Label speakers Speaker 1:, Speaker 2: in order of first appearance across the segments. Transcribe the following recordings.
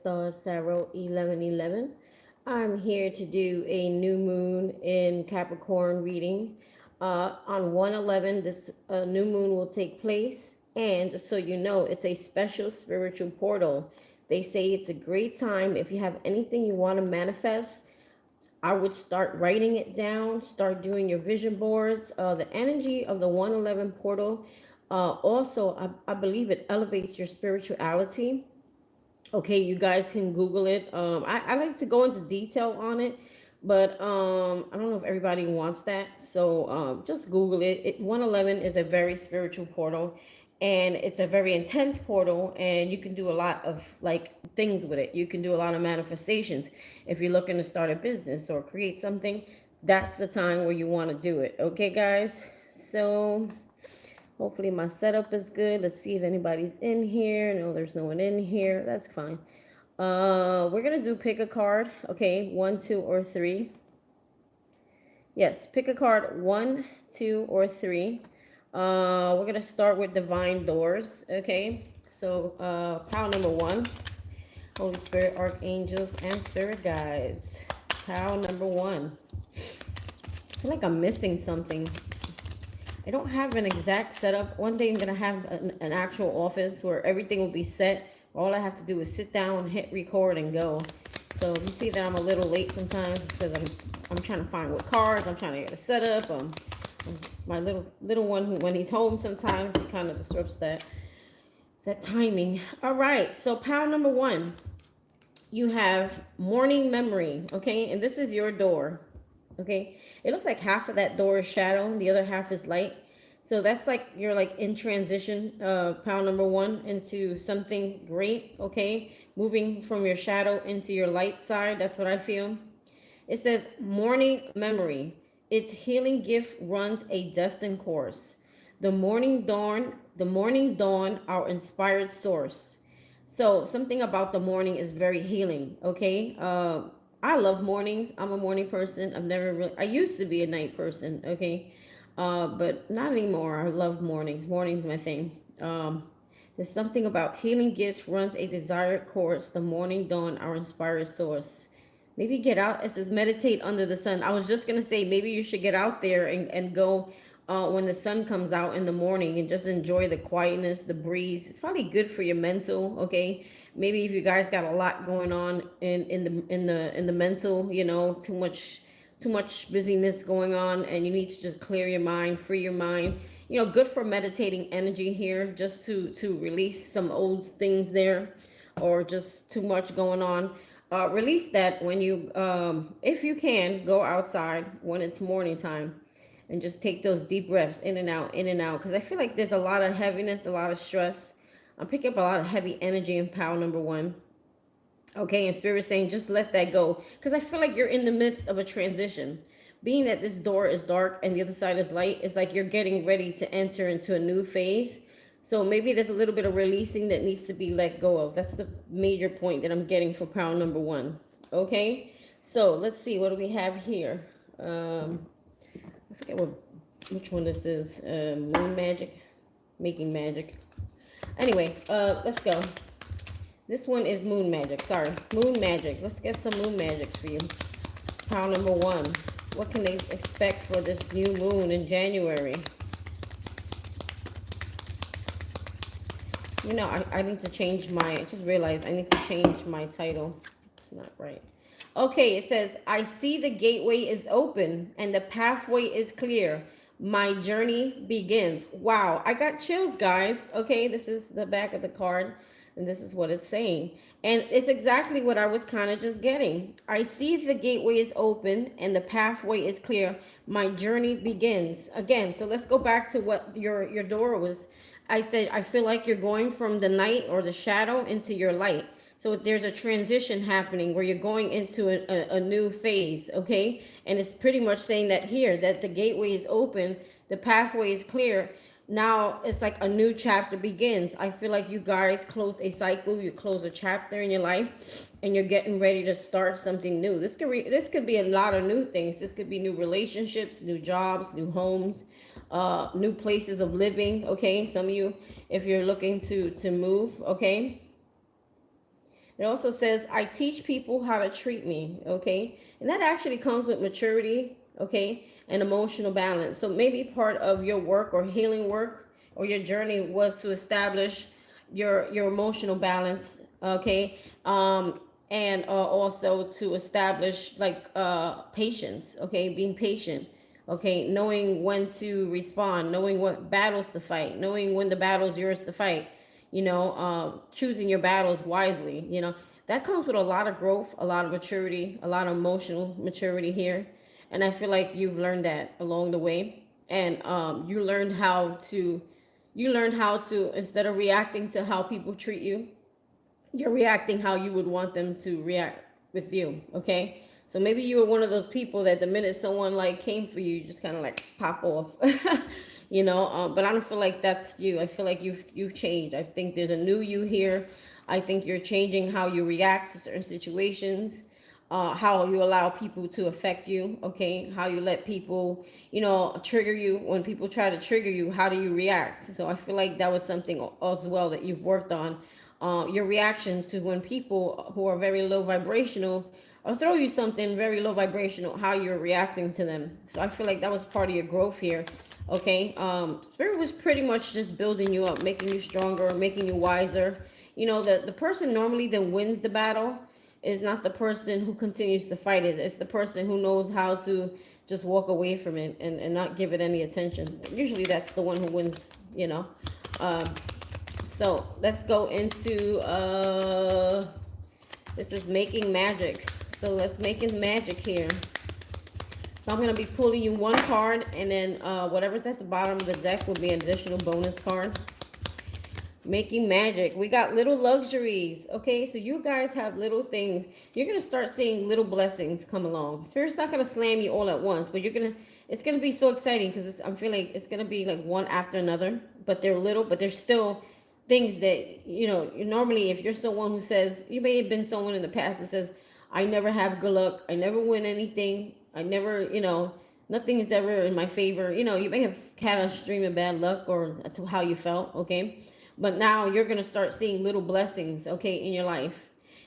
Speaker 1: Stars Tarot 1111. I'm here to do a new moon in Capricorn reading. On 111, this new moon will take place. And just so you know, it's a special spiritual portal. They say it's a great time if you have anything you want to manifest. I would start writing it down, start doing your vision boards. The energy of the 111 portal, also, I believe it elevates your spirituality. Okay, you guys can Google it. I like to go into detail on it, but I don't know if everybody wants that. So just Google it. 111 is a very spiritual portal, and it's a very intense portal, and you can do a lot of like things with it. You can do a lot of manifestations. If you're looking to start a business or create something, that's the time where you want to do it. Okay, guys. So hopefully my setup is good. Let's see if anybody's in here. No, there's no one in here. That's fine. We're gonna do pick a card. Okay, 1, 2, or 3. Yes, pick a card, 1, 2, or 3. We're gonna start with divine doors. Okay, so pile number 1. Holy Spirit, archangels, and spirit guides. Pile number 1. I feel like I'm missing something. I don't have an exact setup. One day I'm going to have an actual office where everything will be set. All I have to do is sit down, hit record, and go. So if you see that I'm a little late sometimes, it's because I'm trying to find what cards, I'm trying to get a setup. My little one, who when he's home sometimes, he kind of disrupts that timing. All right, so pile number 1. You have morning memory, okay? And this is your door. Okay, it looks like half of that door is shadow and the other half is light. So that's like you're like in transition, pile number 1, into something great. Okay, moving from your shadow into your light side. That's what I feel. It says morning memory. Its healing gift runs a destined course. The morning dawn, our inspired source. So something about the morning is very healing. Okay, I love mornings. I'm a morning person. I used to be a night person, okay? But not anymore. I love mornings. Morning's my thing. There's something about healing gifts runs a desired course. The morning dawn, our inspired source. Maybe get out. It says meditate under the sun. I was just going to say, maybe you should get out there and go when the sun comes out in the morning and just enjoy the quietness, the breeze. It's probably good for your mental, okay? Maybe if you guys got a lot going on in the mental, you know, too much busyness going on, and you need to just clear your mind, free your mind. You know, good for meditating energy here, just to release some old things there, or just too much going on. Release that when you, if you can, go outside when it's morning time, and just take those deep breaths in and out, in and out, because I feel like there's a lot of heaviness, a lot of stress. I'm picking up a lot of heavy energy in pile number 1. Okay, and Spirit saying just let that go. Because I feel like you're in the midst of a transition. Being that this door is dark and the other side is light, it's like you're getting ready to enter into a new phase. So maybe there's a little bit of releasing that needs to be let go of. That's the major point that I'm getting for pile number 1. Okay, so let's see. What do we have here? I forget which one this is. Moon Magic. Making Magic. Anyway, let's go. This one is Moon Magic. Sorry, Moon Magic. Let's get some Moon Magic for you. Pile number 1. What can they expect for this new moon in January? You know, I need to change I just realized I need to change my title. It's not right. Okay, it says, I see the gateway is open and the pathway is clear. My journey begins. Wow, I got chills, guys. Okay, this is the back of the card, and this is what it's saying. And it's exactly what I was kind of just getting. I see the gateway is open and the pathway is clear. My journey begins. Again, so let's go back to what your door was. I said, I feel like you're going from the night or the shadow into your light. So there's a transition happening where you're going into a new phase, okay? And it's pretty much saying that here, that the gateway is open, the pathway is clear. Now it's like a new chapter begins. I feel like you guys close a cycle, you close a chapter in your life, and you're getting ready to start something new. This could be a lot of new things. This could be new relationships, new jobs, new homes, new places of living, okay? Some of you, if you're looking to move, okay? It also says, I teach people how to treat me, okay? And that actually comes with maturity, okay, and emotional balance. So maybe part of your work or healing work or your journey was to establish your emotional balance, okay? And also to establish like patience, okay? Being patient, okay? Knowing when to respond, knowing what battles to fight, knowing when the battle's yours to fight, choosing your battles wisely, that comes with a lot of growth, a lot of maturity, a lot of emotional maturity here. And I feel like you've learned that along the way. And you learned how to, instead of reacting to how people treat you, you're reacting how you would want them to react with you. Okay. So maybe you were one of those people that the minute someone like came for you, you just kind of like pop off. But I don't feel like that's you. I feel like you've changed. I think there's a new you here. I think you're changing how you react to certain situations, how you allow people to affect you, okay? How you let people, trigger you. When people try to trigger you, how do you react? So I feel like that was something as well that you've worked on. Your reaction to when people who are very low vibrational or throw you something very low vibrational, how you're reacting to them. So I feel like that was part of your growth here. Okay. Spirit was pretty much just building you up, making you stronger, making you wiser. The person normally that wins the battle is not the person who continues to fight it. It's the person who knows how to just walk away from it and not give it any attention. Usually that's the one who wins, so let's go into this is making magic. So let's make it magic here. So I'm going to be pulling you one card, and then whatever's at the bottom of the deck will be an additional bonus card. Making magic. We got little luxuries. Okay, so you guys have little things. You're going to start seeing little blessings come along. Spirit's not going to slam you all at once, but it's going to be so exciting because I'm feeling it's going to be like one after another, but they're little, but they're still things that, normally if you're someone who says, you may have been someone in the past who says, I never have good luck, I never win anything, I never, nothing is ever in my favor. You may have had a stream of bad luck, or that's how you felt, okay? But now you're going to start seeing little blessings, okay, in your life.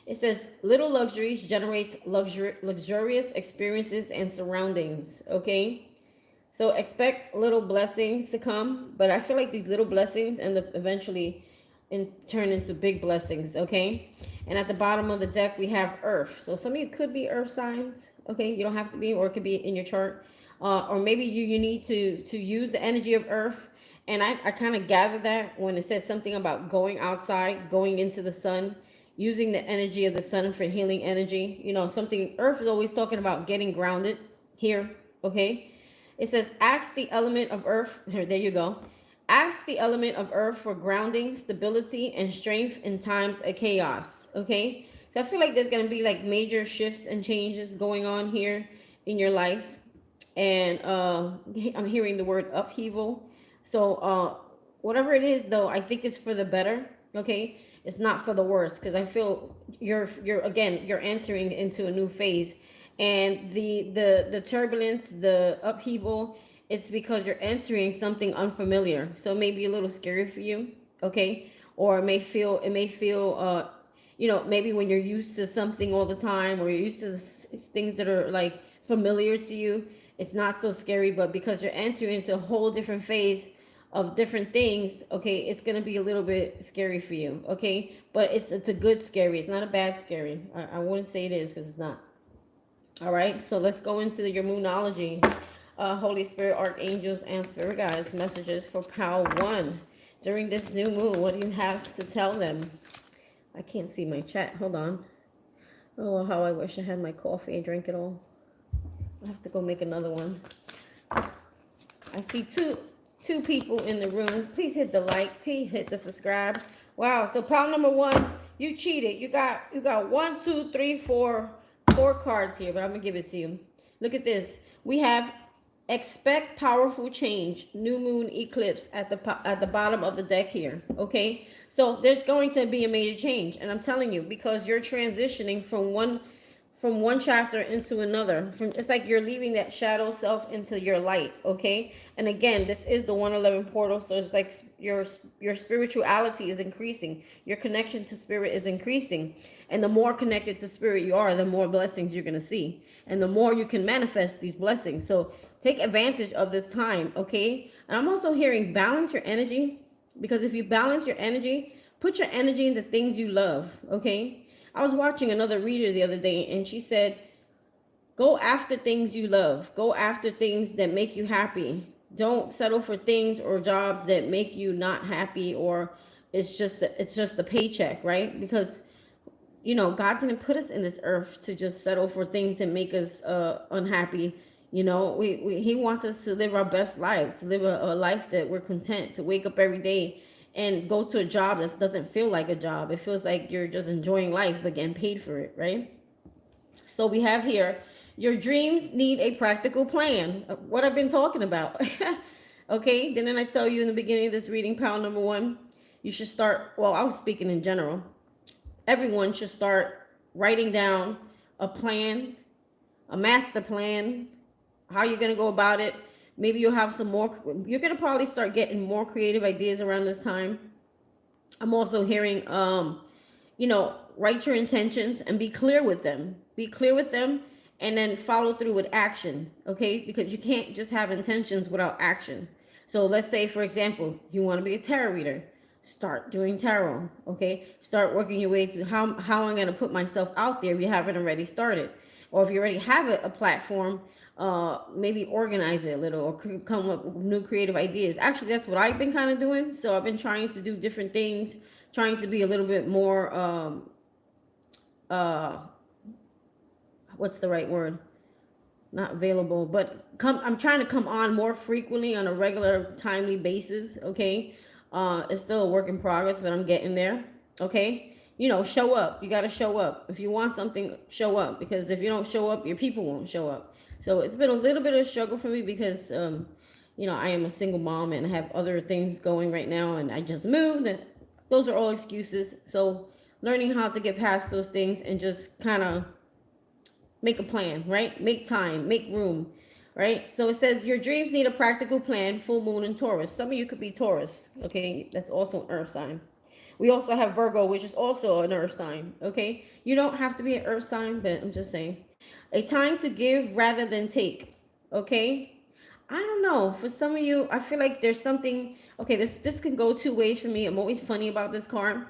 Speaker 1: It says, little luxuries generates luxurious experiences and surroundings, okay? So expect little blessings to come, but I feel like these little blessings end up eventually turn into big blessings, okay? And at the bottom of the deck, we have Earth. So some of you could be Earth signs, okay? You don't have to be, or it could be in your chart. Or maybe you need to use the energy of Earth. And I kind of gather that when it says something about going outside, going into the sun, using the energy of the sun for healing energy. Something, Earth is always talking about getting grounded here, okay? It says, ask the element of Earth. Here, there you go. Ask the element of Earth for grounding, stability, and strength in times of chaos. Okay? So I feel like there's going to be like major shifts and changes going on here in your life. And I'm hearing the word upheaval. So whatever it is, though, I think it's for the better. Okay? It's not for the worse, because I feel you're entering into a new phase. And the turbulence, the upheaval, it's because you're entering something unfamiliar. So it may be a little scary for you, okay? Or it may feel, maybe when you're used to something all the time, or you're used to things that are like familiar to you, it's not so scary. But because you're entering into a whole different phase of different things, okay, it's gonna be a little bit scary for you, okay? But it's a good scary. It's not a bad scary. I wouldn't say it is, because it's not. All right, so let's go into your moonology. Holy Spirit, archangels, and spirit guides, messages for Pal 1 during this new moon. What do you have to tell them? I can't see my chat. Hold on. Oh, how I wish I had my coffee. I drank it all. I have to go make another one. I see two people in the room. Please hit the like. Please hit the subscribe. Wow. So Pal number 1, you cheated. You got 1, 2, 3, 4 cards here, but I'm gonna give it to you. Look at this. We have expect powerful change, new moon eclipse at the bottom of the deck here. Okay, so there's going to be a major change, and I'm telling you, because you're transitioning from from one chapter into another. From it's like you're leaving that shadow self into your light, okay? And again, this is the 111 portal, so it's like your spirituality is increasing. Your connection to spirit is increasing. And the more connected to spirit you are, the more blessings you're going to see. And the more you can manifest these blessings. So take advantage of this time, okay? And I'm also hearing balance your energy, because if you balance your energy, put your energy into things you love, okay? I was watching another reader the other day, and she said, go after things you love. Go after things that make you happy. Don't settle for things or jobs that make you not happy, or it's just a paycheck, right? Because God didn't put us in this earth to just settle for things that make us unhappy. He wants us to live our best life, to live a life that we're content, to wake up every day and go to a job that doesn't feel like a job. It feels like you're just enjoying life but getting paid for it, right? So we have here, your dreams need a practical plan. What I've been talking about. Okay, didn't I tell you in the beginning of this reading, pile number 1, you should start, well, I was speaking in general. Everyone should start writing down a plan, a master plan, how you're going to go about it. Maybe you'll have some more, you're going to probably start getting more creative ideas around this time. I'm also hearing, write your intentions and be clear with them. Be clear with them and then follow through with action, okay? Because you can't just have intentions without action. So let's say, for example, you want to be a tarot reader. Start doing tarot, okay? Start working your way to how I'm going to put myself out there if you haven't already started. Or if you already have a platform, maybe organize it a little or come up with new creative ideas. Actually, that's what I've been kind of doing. So I've been trying to do different things, trying to be a little bit more, what's the right word? Not available, but I'm trying to come on more frequently on a regular, timely basis, okay? It's still a work in progress, but I'm getting there, okay? Show up. You got to show up. If you want something, show up, because if you don't show up, your people won't show up. So it's been a little bit of a struggle for me because, I am a single mom and I have other things going right now, and I just moved. And those are all excuses. So learning how to get past those things and just kind of make a plan, right? Make time, make room, right? So it says your dreams need a practical plan, full moon in Taurus. Some of you could be Taurus, okay? That's also an earth sign. We also have Virgo, which is also an earth sign, okay? You don't have to be an earth sign, but I'm just saying. A time to give rather than take, okay? I don't know. For some of you, I feel like there's something, okay, this can go two ways for me. I'm always funny about this card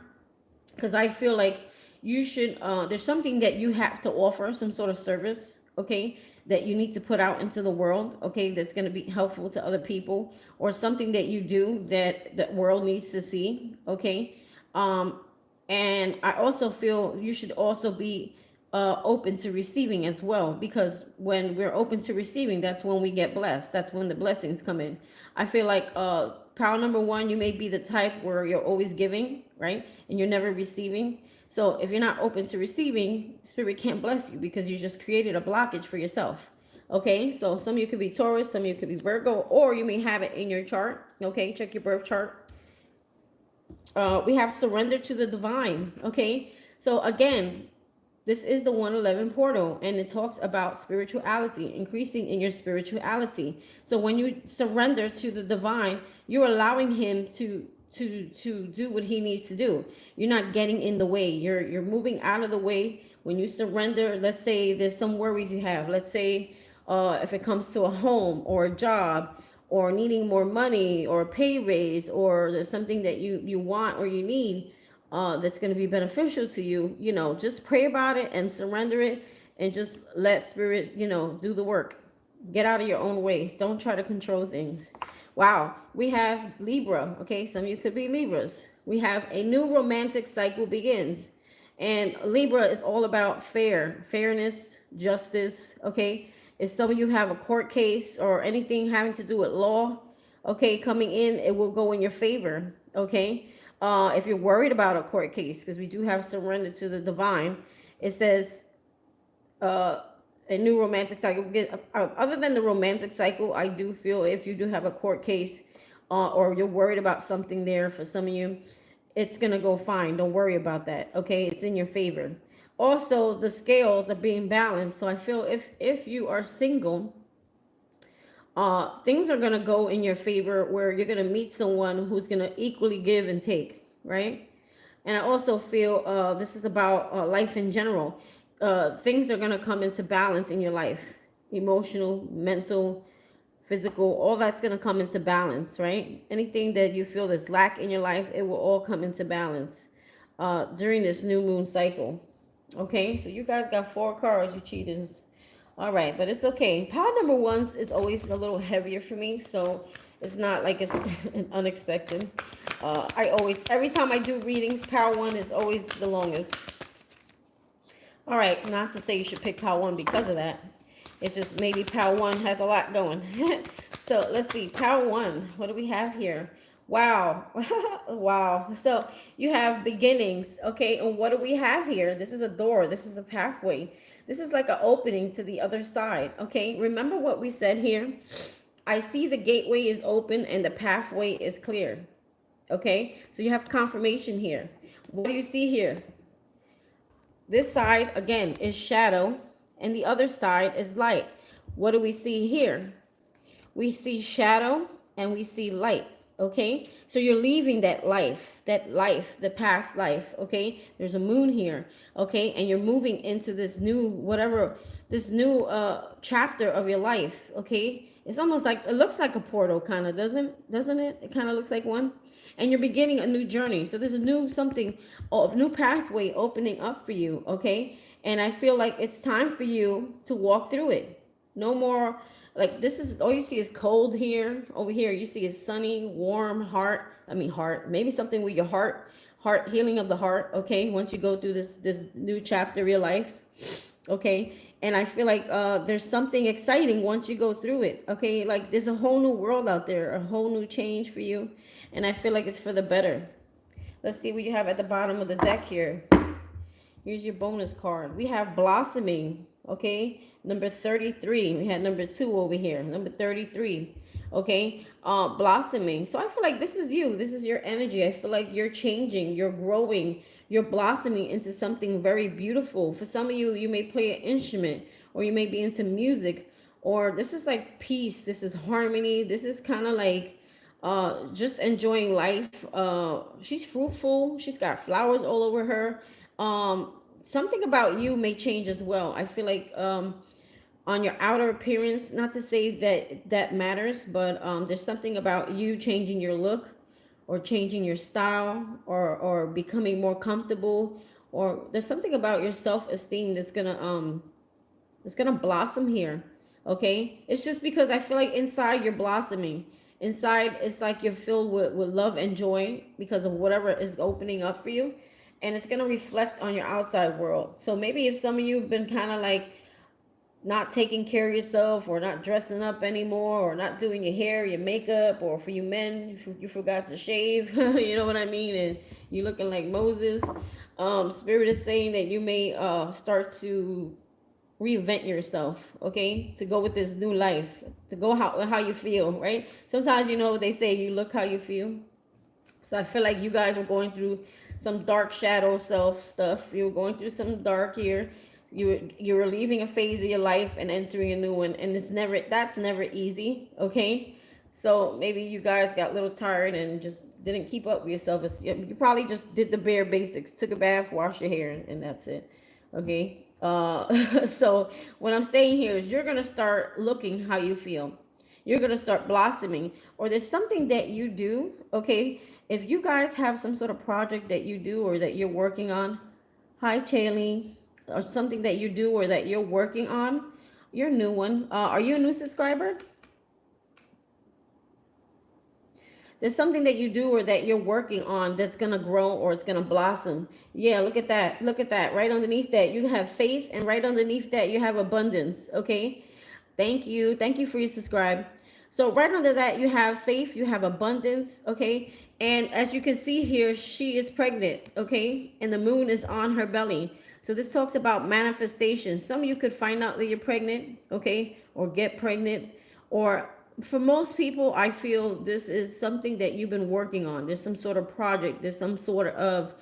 Speaker 1: because I feel like you should, there's something that you have to offer, some sort of service, okay, that you need to put out into the world, okay, that's going to be helpful to other people, or something that you do that the world needs to see, okay? And I also feel you should also be open to receiving as well, because when we're open to receiving, that's when we get blessed. That's when the blessings come in. I feel like power number 1, you may be the type where you're always giving, right, and you're never receiving. So if you're not open to receiving, spirit can't bless you because you just created a blockage for yourself. Okay, so some of you could be Taurus, some of you could be Virgo, or you may have it in your chart. Okay, check your birth chart. We have surrender to the divine. Okay, so again, this is the 111 portal, and it talks about spirituality, increasing in your spirituality. So when you surrender to the divine, you're allowing him to do what he needs to do. You're not getting in the way. You're moving out of the way. When you surrender, let's say there's some worries you have. Let's say if it comes to a home or a job, or needing more money or a pay raise, or there's something that you want or you need that's going to be beneficial to you, just pray about it and surrender it, and just let spirit, do the work. Get out of your own way. Don't try to control things. Wow, we have Libra. Okay, some of you could be Libras. We have a new romantic cycle begins. And Libra is all about fairness, justice. Okay, if some of you have a court case or anything having to do with law, okay, coming in, it will go in your favor. Okay, if you're worried about a court case, because we do have surrender to the divine, it says a new romantic cycle. Other than the romantic cycle, I do feel if you do have a court case or you're worried about something there, for some of you, it's going to go fine. Don't worry about that. Okay, it's in your favor. also the scales are being balanced. So I feel if you are single, things are gonna go in your favor, where you're gonna meet someone who's gonna equally give and take, right? And I also feel this is about life in general. Things are gonna come into balance in your life, emotional, mental, physical, all that's going to come into balance, right? Anything that you feel that's lack in your life, it will all come into balance during this new moon cycle. Okay, so you guys got 4 cards, you cheaters. All right, but it's okay. Pile number ones is always a little heavier for me, so it's not like it's unexpected. I always, every time I do readings, pile one is always the longest. All right, not to say you should pick pile one because of that. It's just maybe pile one has a lot going. So let's see, pile one. What do we have here? Wow. Wow. So you have beginnings. Okay. And what do we have here? This is a door. This is a pathway. This is like an opening to the other side. Okay. Remember what we said here? I see the gateway is open and the pathway is clear. Okay. So you have confirmation here. What do you see here? This side, again, is shadow, and the other side is light. What do we see here? We see shadow and we see light, okay? So you're leaving that life, the past life, okay? There's a moon here, okay? And you're moving into this new, whatever, this new chapter of your life, okay? It's almost like, it looks like a portal kind of, doesn't it? It kind of looks like one. And you're beginning a new journey. So there's a new something, a new pathway opening up for you, okay? And I feel like it's time for you to walk through it. No more, like, this is, all you see is cold here. Over here, you see is sunny, warm heart. Maybe something with your heart, healing of the heart, okay? Once you go through this new chapter of your life, okay? And I feel like there's something exciting once you go through it, okay? Like, there's a whole new world out there, a whole new change for you. And I feel like it's for the better. Let's see what you have at the bottom of the deck here. Here's your bonus card. We have blossoming, okay? Number 33. We had number 2 over here. Number 33, okay? Blossoming. So I feel like this is you. This is your energy. I feel like you're changing. You're growing. You're blossoming into something very beautiful. For some of you, you may play an instrument, or you may be into music, or this is like peace. This is harmony. This is kind of like just enjoying life. She's fruitful. She's got flowers all over her. Something about you may change as well. I feel like on your outer appearance, not to say that that matters, but there's something about you changing your look, or changing your style, or becoming more comfortable, or there's something about your self-esteem that's gonna blossom here. Okay, it's just because I feel like inside you're blossoming. Inside, it's like you're filled with love and joy because of whatever is opening up for you. And it's going to reflect on your outside world. So maybe if some of you have been kind of like not taking care of yourself, or not dressing up anymore, or not doing your hair, your makeup, or for you men, you forgot to shave, you know what I mean? And you're looking like Moses. Spirit is saying that you may start to reinvent yourself, okay, to go with this new life, to go how you feel, right? Sometimes, you know, they say you look how you feel. So I feel like you guys are going through some dark shadow self stuff. You're going through some dark here. You're leaving a phase of your life and entering a new one, and that's never easy, okay? So maybe you guys got a little tired and just didn't keep up with yourself. You probably just did the bare basics, took a bath, washed your hair, and that's it, okay? So what I'm saying here is you're going to start looking how you feel. You're going to start blossoming, or there's something that you do, okay? If you guys have some sort of project that you do, or that you're working on, hi Chaley, or something that you do or that you're working on, you're a new one. Are you a new subscriber? There's something that you do or that you're working on that's going to grow, or it's going to blossom. Yeah, look at that. Look at that. Right underneath that, you have faith, and right underneath that, you have abundance. Okay. Thank you. Thank you for your subscribe. So right under that, you have faith, you have abundance. Okay. And as you can see here, she is pregnant. Okay. And the moon is on her belly. So this talks about manifestation. Some of you could find out that you're pregnant. Okay. Or get pregnant, or for most people, I feel this is something that you've been working on. There's some sort of project. There's some sort of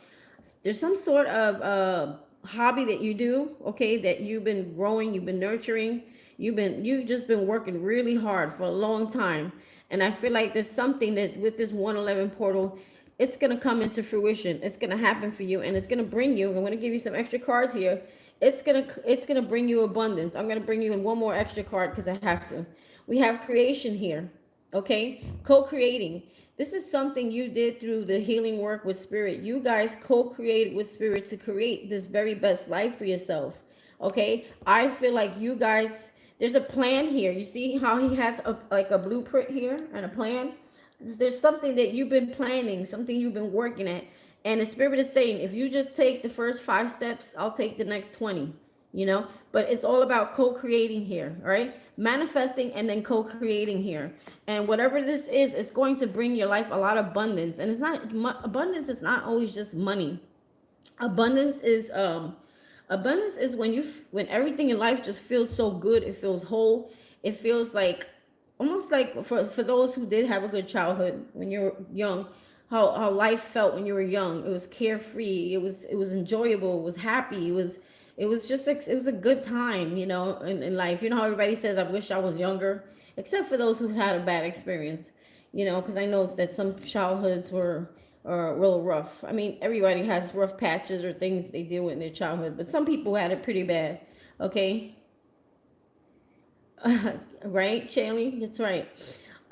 Speaker 1: hobby that you do, okay, that you've been growing, you've been nurturing, you just been working really hard for a long time. And I feel like there's something that with this 111 portal, it's gonna come into fruition. It's gonna happen for you, and it's gonna bring you. I'm gonna give you some extra cards here. It's gonna bring you abundance. I'm gonna bring you in one more extra card because I have to. We have creation here, okay? Co-creating. This is something you did through the healing work with spirit. You guys co-created with spirit to create this very best life for yourself. Okay? I feel like you guys, there's a plan here. You see how he has like a blueprint here and a plan? There's something that you've been planning, something you've been working at. And the spirit is saying, if you just take the first 5 steps, I'll take the next 20, but it's all about co-creating here. All right, manifesting and then co-creating here. And whatever this is, it's going to bring your life a lot of abundance. And it's not abundance is not always just money. Abundance is when everything in life just feels so good. It feels whole. It feels like almost like for those who did have a good childhood when you were young, how life felt when you were young. It was carefree. It was enjoyable. It was happy. It was just like, it was a good time, in life. You know how everybody says, I wish I was younger, except for those who had a bad experience, because I know that some childhoods were real rough. I mean, everybody has rough patches or things they deal with in their childhood, but some people had it pretty bad, okay? Right, Chaley? That's right.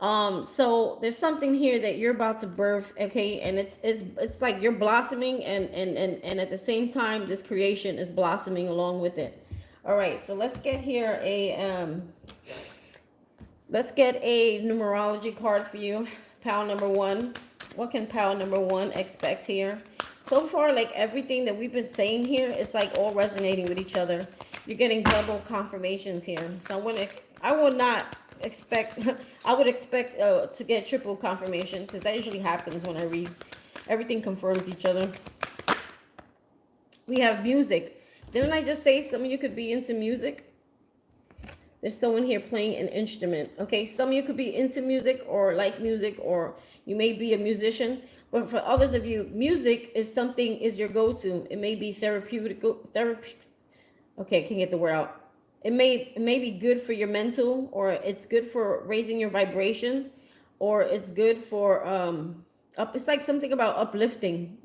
Speaker 1: So there's something here that you're about to birth, okay, and it's like you're blossoming, and at the same time this creation is blossoming along with it. All right, so let's get here let's get a numerology card for you. Pile number 1. What can pile number 1 expect here? So far, like everything that we've been saying here is like all resonating with each other. You're getting double confirmations here. So I would not expect, I would expect to get triple confirmation, because that usually happens when I read. Everything confirms each other. We have music. Didn't I just say some of you could be into music? There's someone here playing an instrument. Okay, some of you could be into music or like music, or you may be a musician. But for others of you, music is your go-to. It may be therapeutic. Okay, I can't get the word out. It may be good for your mental, or it's good for raising your vibration, or it's good for it's like something about uplifting.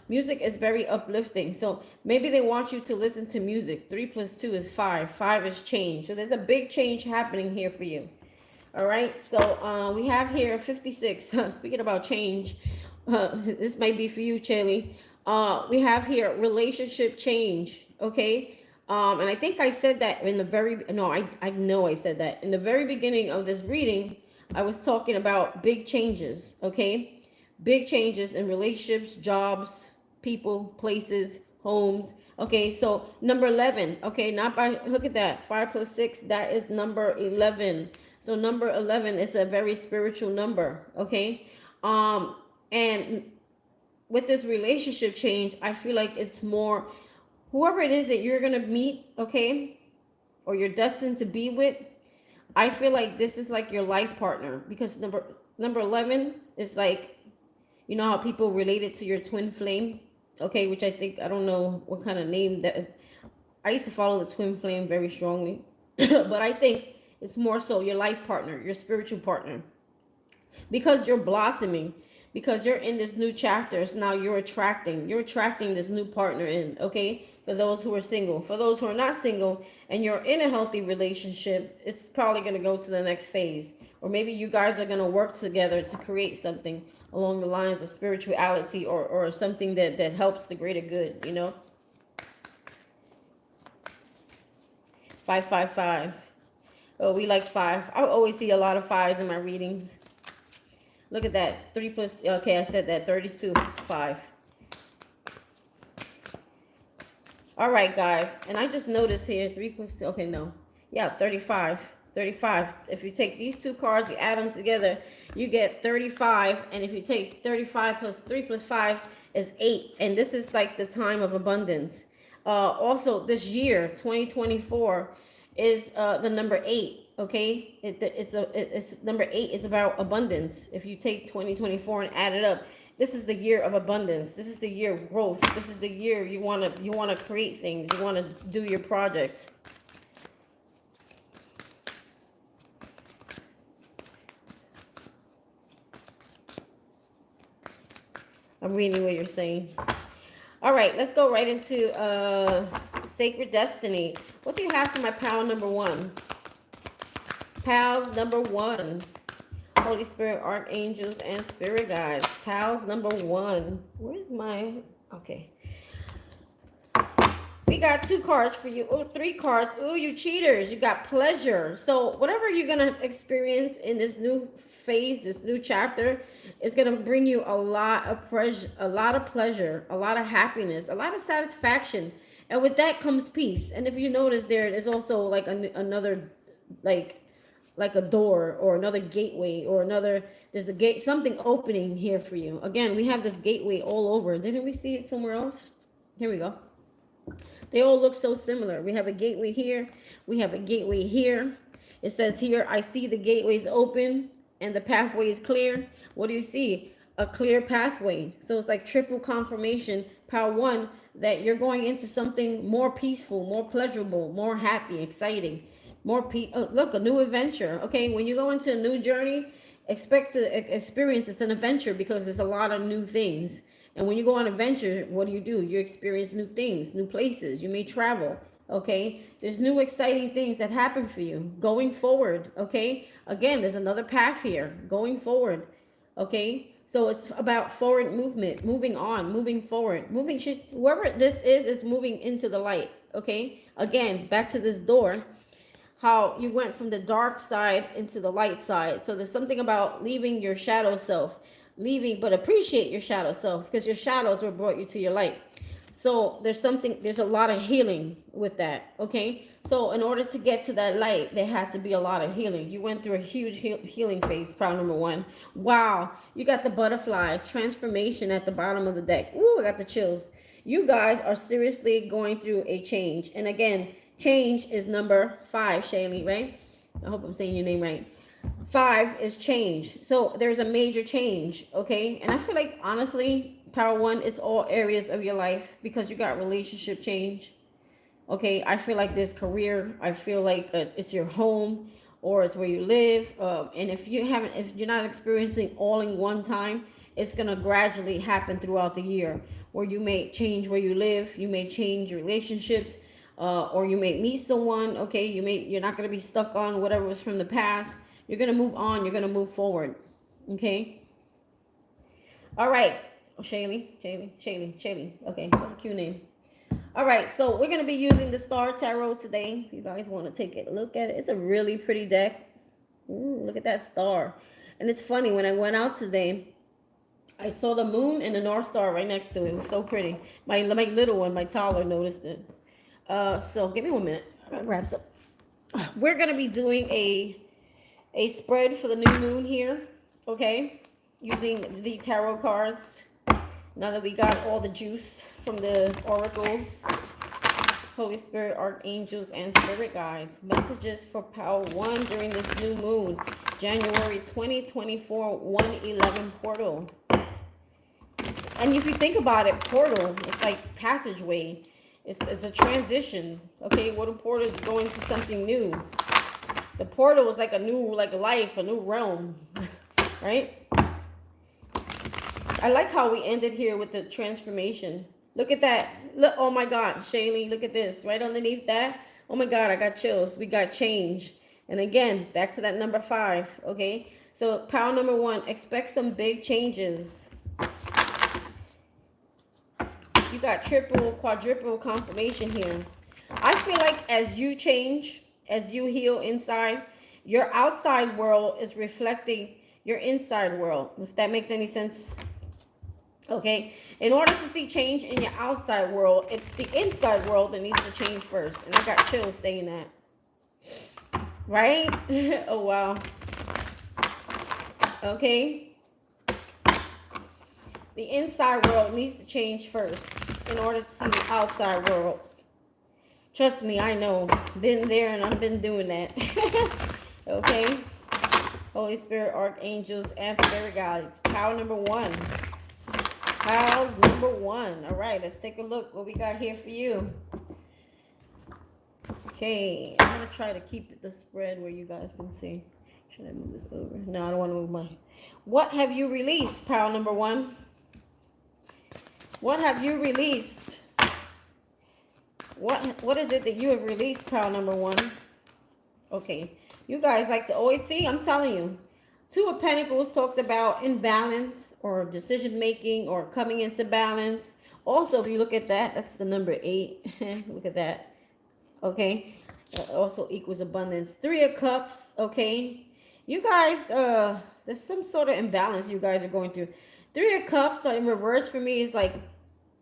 Speaker 1: Music is very uplifting. So maybe they want you to listen to music. 3 plus 2 is 5. 5 is change. So there's a big change happening here for you. All right. So we have here 56. Speaking about change, this might be for you, Chelly. We have here relationship change. Okay. And I think I said that in the I know I said that in the very beginning of this reading. I was talking about big changes. Okay. Big changes in relationships, jobs, people, places, homes. Okay, so number 11. Okay, look at that. 5 plus 6, that is number 11. So number 11 is a very spiritual number. Okay, and with this relationship change, I feel like it's more whoever it is that you're gonna meet, okay, or you're destined to be with. I feel like this is like your life partner, because number 11 is like, you know how people relate it to your twin flame, okay, which I don't know what kind of name that. I used to follow the twin flame very strongly, but I think it's more so your life partner, your spiritual partner, because you're blossoming, because you're in this new chapter. So now you're attracting this new partner in, okay? For those who are single, for those who are not single, and you're in a healthy relationship, it's probably going to go to the next phase, or maybe you guys are going to work together to create something along the lines of spirituality, or something that helps the greater good, 555. Oh, we like 5. I always see a lot of 5s in my readings. Look at that. 3 plus, okay, I said that. 32 is 5. All right, guys. And I just noticed here, 3 plus, okay, no. Yeah, 35. 35. If you take these 2 cards, you add them together, you get 35. And if you take 35 plus 3 plus 5 is 8. And this is like the time of abundance. Also, this year, 2024, is the number 8. Okay, it's number 8 is about abundance. If you take 2024 and add it up, This is the year of abundance. This is the year of growth. This is the year you want to create things. You want to do your projects. I'm reading what you're saying. All right, let's go right into Sacred Destiny. What do you have for my pal number 1? Pals number 1. Holy Spirit, Archangels, and Spirit Guides. Pals number 1. Where's my... Okay. We got 2 cards for you. Oh, 3 cards. Oh, you cheaters. You got pleasure. So whatever you're going to experience in this new phase, this new chapter, is going to bring you a lot of pleasure, a lot of happiness, a lot of satisfaction. And with that comes peace. And if you notice, there is also like another, like a door or another gateway or another, there's a gate, something opening here for you. Again, we have this gateway all over. Didn't we see it somewhere else? Here we go. They all look so similar. We have a gateway here. We have a gateway here. It says here, I see the gateways open and the pathway is clear. What do you see? A clear pathway. So it's like triple confirmation, power 1, that you're going into something more peaceful, more pleasurable, more happy, exciting. Look, a new adventure. Okay, when you go into a new journey, expect to experience it's an adventure because there's a lot of new things. And when you go on adventure, what do? You experience new things, new places. You may travel. Okay, there's new exciting things that happen for you going forward. Okay, again, there's another path here going forward. Okay, so it's about forward movement, moving on, moving forward, whoever this is moving into the light. Okay, again, back to this door, how you went from the dark side into the light side. So there's something about leaving your shadow self, but appreciate your shadow self, because your shadows were brought you to your light. So there's a lot of healing with that. Okay, so in order to get to that light, there had to be a lot of healing. You went through a huge healing phase, pile number 1. Wow, you got the butterfly transformation at the bottom of the deck. Ooh, I got the chills. You guys are seriously going through a change. And again, change is number 5, Shaylee, right? I hope I'm saying your name right. 5 is change. So there's a major change. Okay, and I feel like, honestly, power 1, it's all areas of your life, because you got relationship change. Okay, I feel like this career, I feel like it's your home, or it's where you live. And if you're not experiencing all in one time, it's gonna gradually happen throughout the year, where you may change where you live, you may change your relationships, or you may meet someone. Okay, you're not gonna be stuck on whatever was from the past. You're gonna move on. You're gonna move forward. Okay. All right. Shaylee. Okay, that's a cute name. All right, so we're going to be using the Star Tarot today. If you guys want to take a look at it, it's a really pretty deck. Ooh, look at that star. And it's funny, when I went out today, I saw the moon and the North Star right next to it. It was so pretty. My little one, my toddler, noticed it. So give me 1 minute. I'll grab some. We're going to be doing a spread for the new moon here, okay, using the tarot cards. Now that we got all the juice from the oracles, Holy Spirit, Archangels, and Spirit Guides. Messages for power 1 during this new moon, January 2024, 1/11 portal. And if you think about it, portal, it's like passageway. It's a transition. Okay, what a portal is going to something new. The portal is like a new, like life, a new realm, right? I like how we ended here with the transformation. Look at that. Look, oh my God, Shaylee, look at this. Right underneath that. Oh my God, I got chills. We got change. And again, back to that number 5. Okay. So power number 1, expect some big changes. You got triple, quadruple confirmation here. I feel like as you change, as you heal inside, your outside world is reflecting your inside world, if that makes any sense. Okay, in order to see change in your outside world, it's the inside world that needs to change first. And I got chills saying that. Right? Oh, wow. Okay. The inside world needs to change first in order to see the outside world. Trust me, I know. Been there and I've been doing that. Okay. Holy Spirit, Archangels, and Spirit Guides. Power number 1. House number 1. All right, let's take a look what we got here for you. Okay, I'm going to try to keep the spread where you guys can see. Should I move this over? No, I don't want to move my... What have you released, pile number 1? What have you released? What is it that you have released, pile number 1? Okay, you guys like to always see, I'm telling you. 2 of Pentacles talks about imbalance or decision making or coming into balance. Also, if you look at that, that's the number 8. Look at that. Okay, also equals abundance. 3 of Cups. Okay, you guys, there's some sort of imbalance you guys are going through. 3 of Cups in reverse for me is like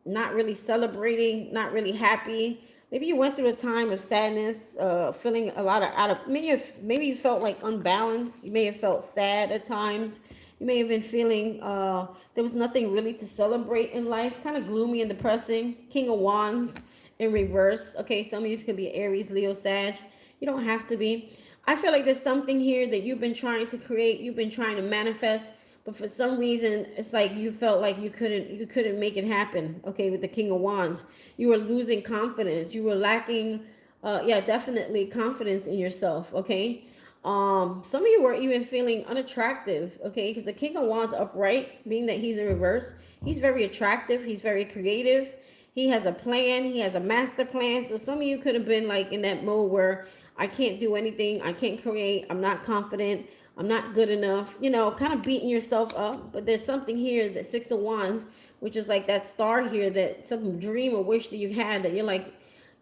Speaker 1: not really celebrating, not really happy. Maybe you went through a time of sadness, feeling a lot of maybe you felt like unbalanced. You may have felt sad at times. You may have been feeling there was nothing really to celebrate in life, kind of gloomy and depressing. King of Wands in reverse. Okay, some of you could be Aries, Leo, Sag. You don't have to be. I feel like there's something here that you've been trying to create, you've been trying to manifest, but for some reason it's like you felt like you couldn't make it happen. Okay, with the King of Wands, you were losing confidence, you were lacking yeah, definitely confidence in yourself. Okay, some of you were even feeling unattractive. Okay, because the King of Wands upright, being that he's in reverse, he's very attractive, he's very creative, he has a plan, he has a master plan. So some of you could have been like in that mode where I can't do anything, I can't create, I'm not confident, I'm not good enough, you know, kind of beating yourself up. But there's something here, that 6 of Wands, which is like that star here, that some dream or wish that you had, that you're like,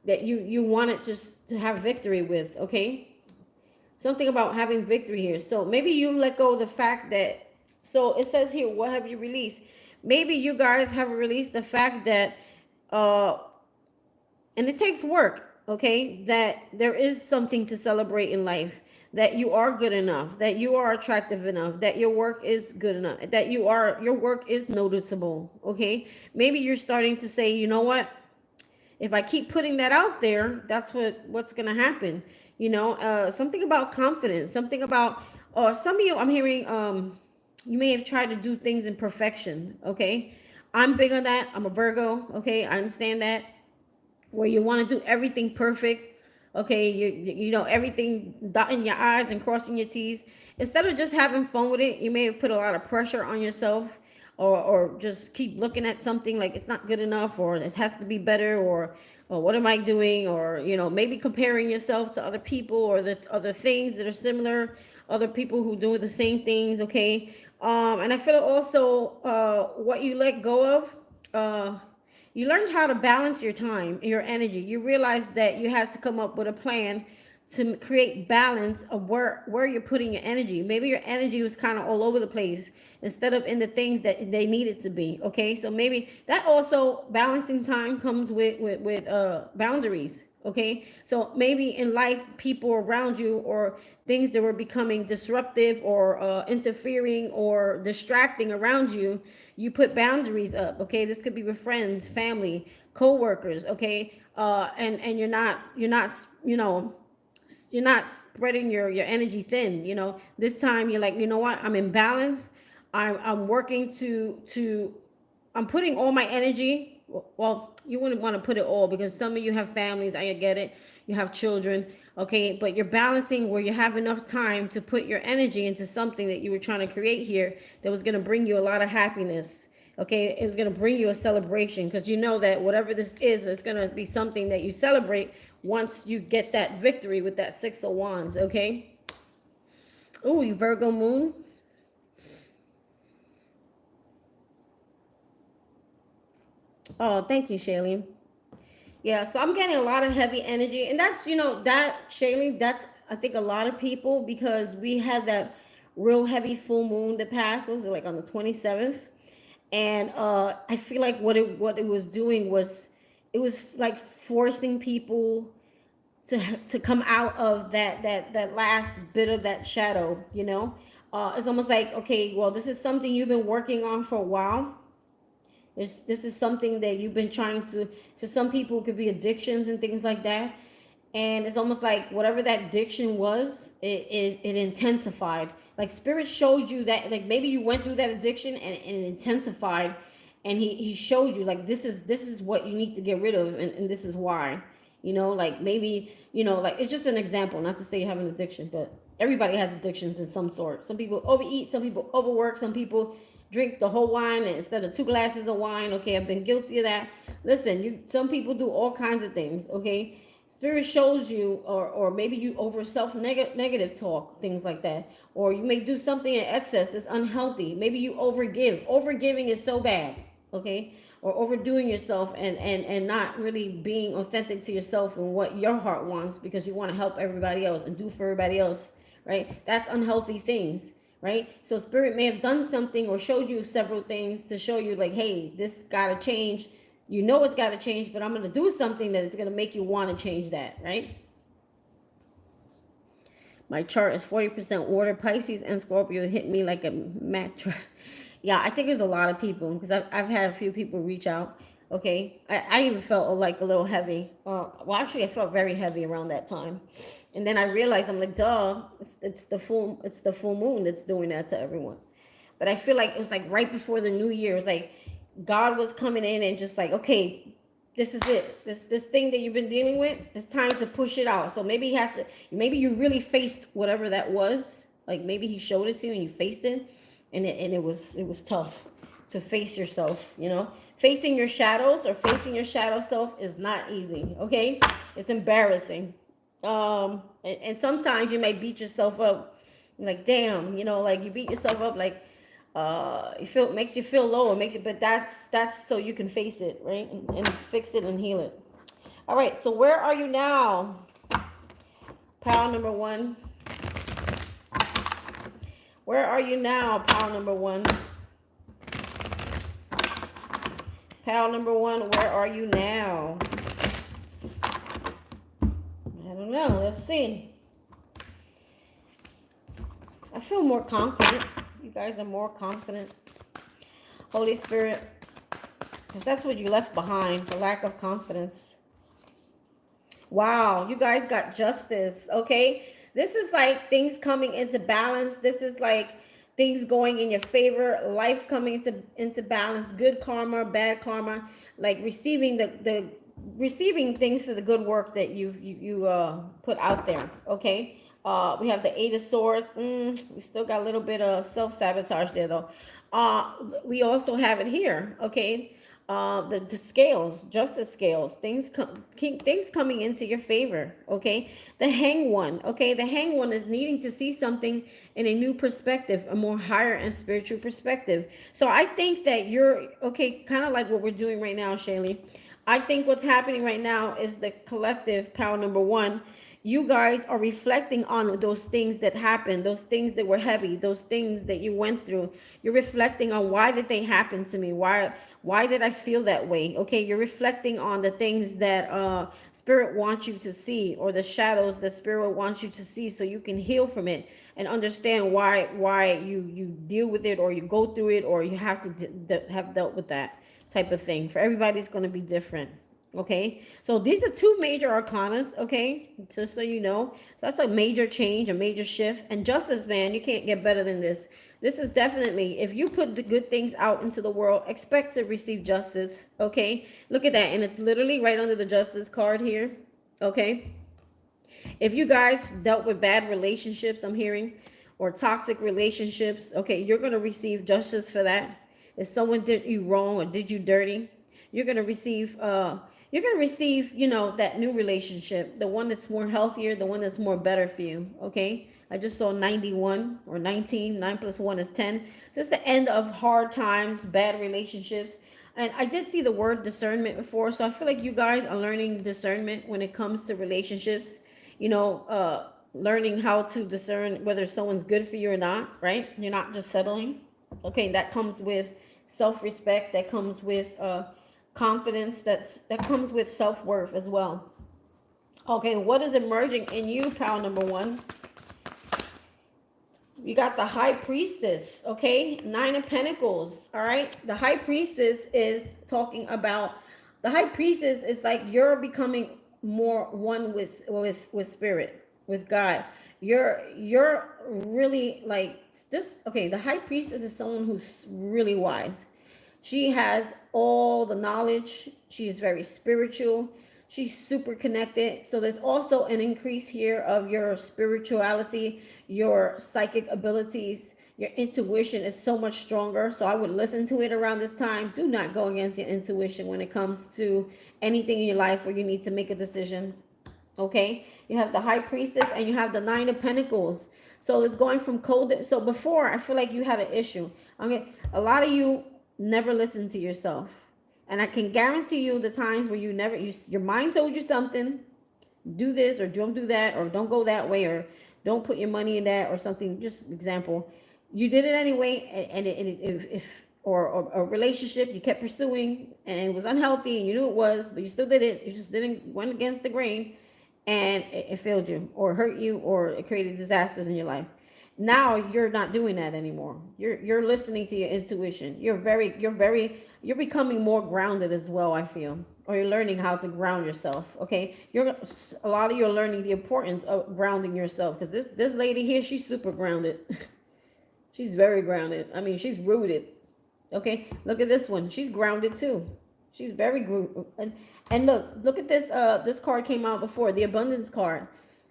Speaker 1: that you wanted just to have victory with. Okay, something about having victory here. So maybe you let go of the fact that, so it says here, what have you released? Maybe you guys have released the fact that and it takes work, okay, that there is something to celebrate in life, that you are good enough, that you are attractive enough, that your work is good enough, that your work is noticeable. Okay, maybe you're starting to say, you know what, if I keep putting that out there, that's what's gonna happen. You know, something about confidence, something about some of you, I'm hearing you may have tried to do things in perfection. Okay, I'm big on that. I'm a Virgo. Okay, I understand that, where you want to do everything perfect. Okay, you know, everything, dotting your I's and crossing your T's. Instead of just having fun with it, you may have put a lot of pressure on yourself, or just keep looking at something like it's not good enough, or it has to be better, or what am I doing, or you know, maybe comparing yourself to other people or the other things that are similar, other people who do the same things. Okay, and I feel also what you let go of. You learned how to balance your time, your energy. You realized that you had to come up with a plan to create balance of where you're putting your energy. Maybe your energy was kind of all over the place instead of in the things that they needed to be. Okay, so maybe that also, balancing time comes with boundaries. Okay, so maybe in life, people around you or things that were becoming disruptive or interfering or distracting around you, you put boundaries up. Okay, this could be with friends, family, co-workers. Okay, and you're not you know, you're not spreading your energy thin. You know, this time you're like, you know what, I'm in balance. I'm working to I'm putting all my energy. Well, you wouldn't want to put it all, because some of you have families. I get it. You have children. Okay, but you're balancing where you have enough time to put your energy into something that you were trying to create here, that was going to bring you a lot of happiness. Okay, it was going to bring you a celebration, because you know that whatever this is, it's going to be something that you celebrate once you get that victory with that 6 of Wands. Okay. Oh, you Virgo moon. Oh, thank you, Shailene. Yeah, so I'm getting a lot of heavy energy, and that's, you know, that, Shailene, that's, I think, a lot of people, because we had that real heavy full moon that passed. What was it, like on the 27th? And I feel like what it was doing was, it was like forcing people to come out of that last bit of that shadow. You know, it's almost like, okay, well, this is something you've been working on for a while. This is something that you've been trying to, for some people it could be addictions and things like that. And it's almost like whatever that addiction was, it intensified. Like spirit showed you that, like maybe you went through that addiction and it intensified. and he showed you like this is what you need to get rid of, and this is why. Like maybe, like it's just an example, not to say you have an addiction, but everybody has addictions in some sort. Some people overeat, some people overwork, some people drink the whole wine instead of 2 glasses of wine. Okay, I've been guilty of that. Listen, some people do all kinds of things. Okay, spirit shows you, or maybe you over negative talk, things like that, or you may do something in excess that's unhealthy. Maybe you overgiving is so bad. Okay, or overdoing yourself, and not really being authentic to yourself and what your heart wants, because you want to help everybody else and do for everybody else, right? That's unhealthy things, right? So spirit may have done something or showed you several things to show you like, hey, this gotta change. It's gotta change, but I'm gonna do something that is gonna make you want to change that, right? My chart is 40% water. Pisces and Scorpio hit me like a mattress. Yeah, I think there's a lot of people, because I've had a few people reach out. Okay, I even felt like a little heavy. Well, actually, I felt very heavy around that time, and then I realized, I'm like, duh, it's the full moon that's doing that to everyone. But I feel like it was like right before the new year. It was like God was coming in and just like, okay, this is it. This thing that you've been dealing with, it's time to push it out. So maybe you really faced whatever that was. Like maybe he showed it to you and you faced it, and it was tough to face yourself. Facing your shadows or facing your shadow self is not easy. Okay, it's embarrassing. And sometimes you may beat yourself up, like damn, like you beat yourself up, like makes you feel low, but that's so you can face it, right? And fix it and heal it. All right, so where are you now? Pile number one. Where are you now, pile number one? Pile number one, where are you now? I don't know. Let's see. I feel more confident. You guys are more confident. Holy Spirit, because that's what you left behind, the lack of confidence. Wow, you guys got justice, okay? This is like things coming into balance. This is like things going in your favor, life coming into balance, good karma, bad karma, like receiving the receiving things for the good work that you put out there, okay? We have the Eight of Swords. We still got a little bit of self-sabotage there, though. We also have it here, okay? The scales, justice scales, things coming into your favor, okay? The Hanged One, okay? The Hanged One is needing to see something in a new perspective, a more higher and spiritual perspective. So I think that you're, okay, kind of like what we're doing right now, Shaylee. I think what's happening right now is the collective power number one. You guys are reflecting on those things that happened, those things that were heavy, those things that you went through. You're reflecting on why did they happen to me? Why did I feel that way? Okay, you're reflecting on the things that spirit wants you to see, or the shadows that spirit wants you to see, so you can heal from it and understand why you deal with it, or you go through it, or you have to have dealt with that type of thing. For everybody's going to be different. Okay, so these are two major arcanas, okay, just so you know. That's a major change, a major shift. And justice, man, you can't get better than this. This is definitely, if you put the good things out into the world, expect to receive justice, okay? Look at that, and it's literally right under the justice card here, okay? If you guys dealt with bad relationships, I'm hearing, or toxic relationships, okay, you're going to receive justice for that. If someone did you wrong or did you dirty, you're going to receive that new relationship, the one that's more healthier, the one that's more better for you, okay? I just saw 91 or 19. 9 plus 1 is 10. Just the end of hard times, bad relationships. And I did see the word discernment before, so I feel like you guys are learning discernment when it comes to relationships. Learning how to discern whether someone's good for you or not, right? You're not just settling. Okay, that comes with self-respect. That comes with confidence. That comes with self-worth as well. Okay, what is emerging in you, pal number one? You got the High Priestess, okay? 9 of Pentacles, all right? The High Priestess is talking about, the High Priestess is like you're becoming more one with spirit, with God. You're really like this, okay, the High Priestess is someone who's really wise. She has all the knowledge. She is very spiritual. She's super connected. So there's also an increase here of your spirituality, your psychic abilities. Your intuition is so much stronger. So I would listen to it around this time. Do not go against your intuition when it comes to anything in your life where you need to make a decision. Okay, you have the High Priestess and you have the Nine of Pentacles. So it's going from cold. So before, I feel like you had an issue. I mean, a lot of you never listen to yourself, and I can guarantee you the times where your mind told you something, do this or don't do that, or don't go that way, or don't put your money in that or something. Just example, you did it anyway, and if or a relationship you kept pursuing and it was unhealthy and you knew it was, but you still did it. You just didn't went against the grain, and it failed you or hurt you or it created disasters in your life. Now you're not doing that anymore. You're listening to your intuition. You're becoming more grounded as well, I feel. Or you're learning how to ground yourself. Okay, a lot of you are learning the importance of grounding yourself, because this lady here, she's super grounded. She's very grounded. I mean, she's rooted. Okay, look at this one. She's grounded too. She's very grounded. And look at this. This card came out before, the abundance card.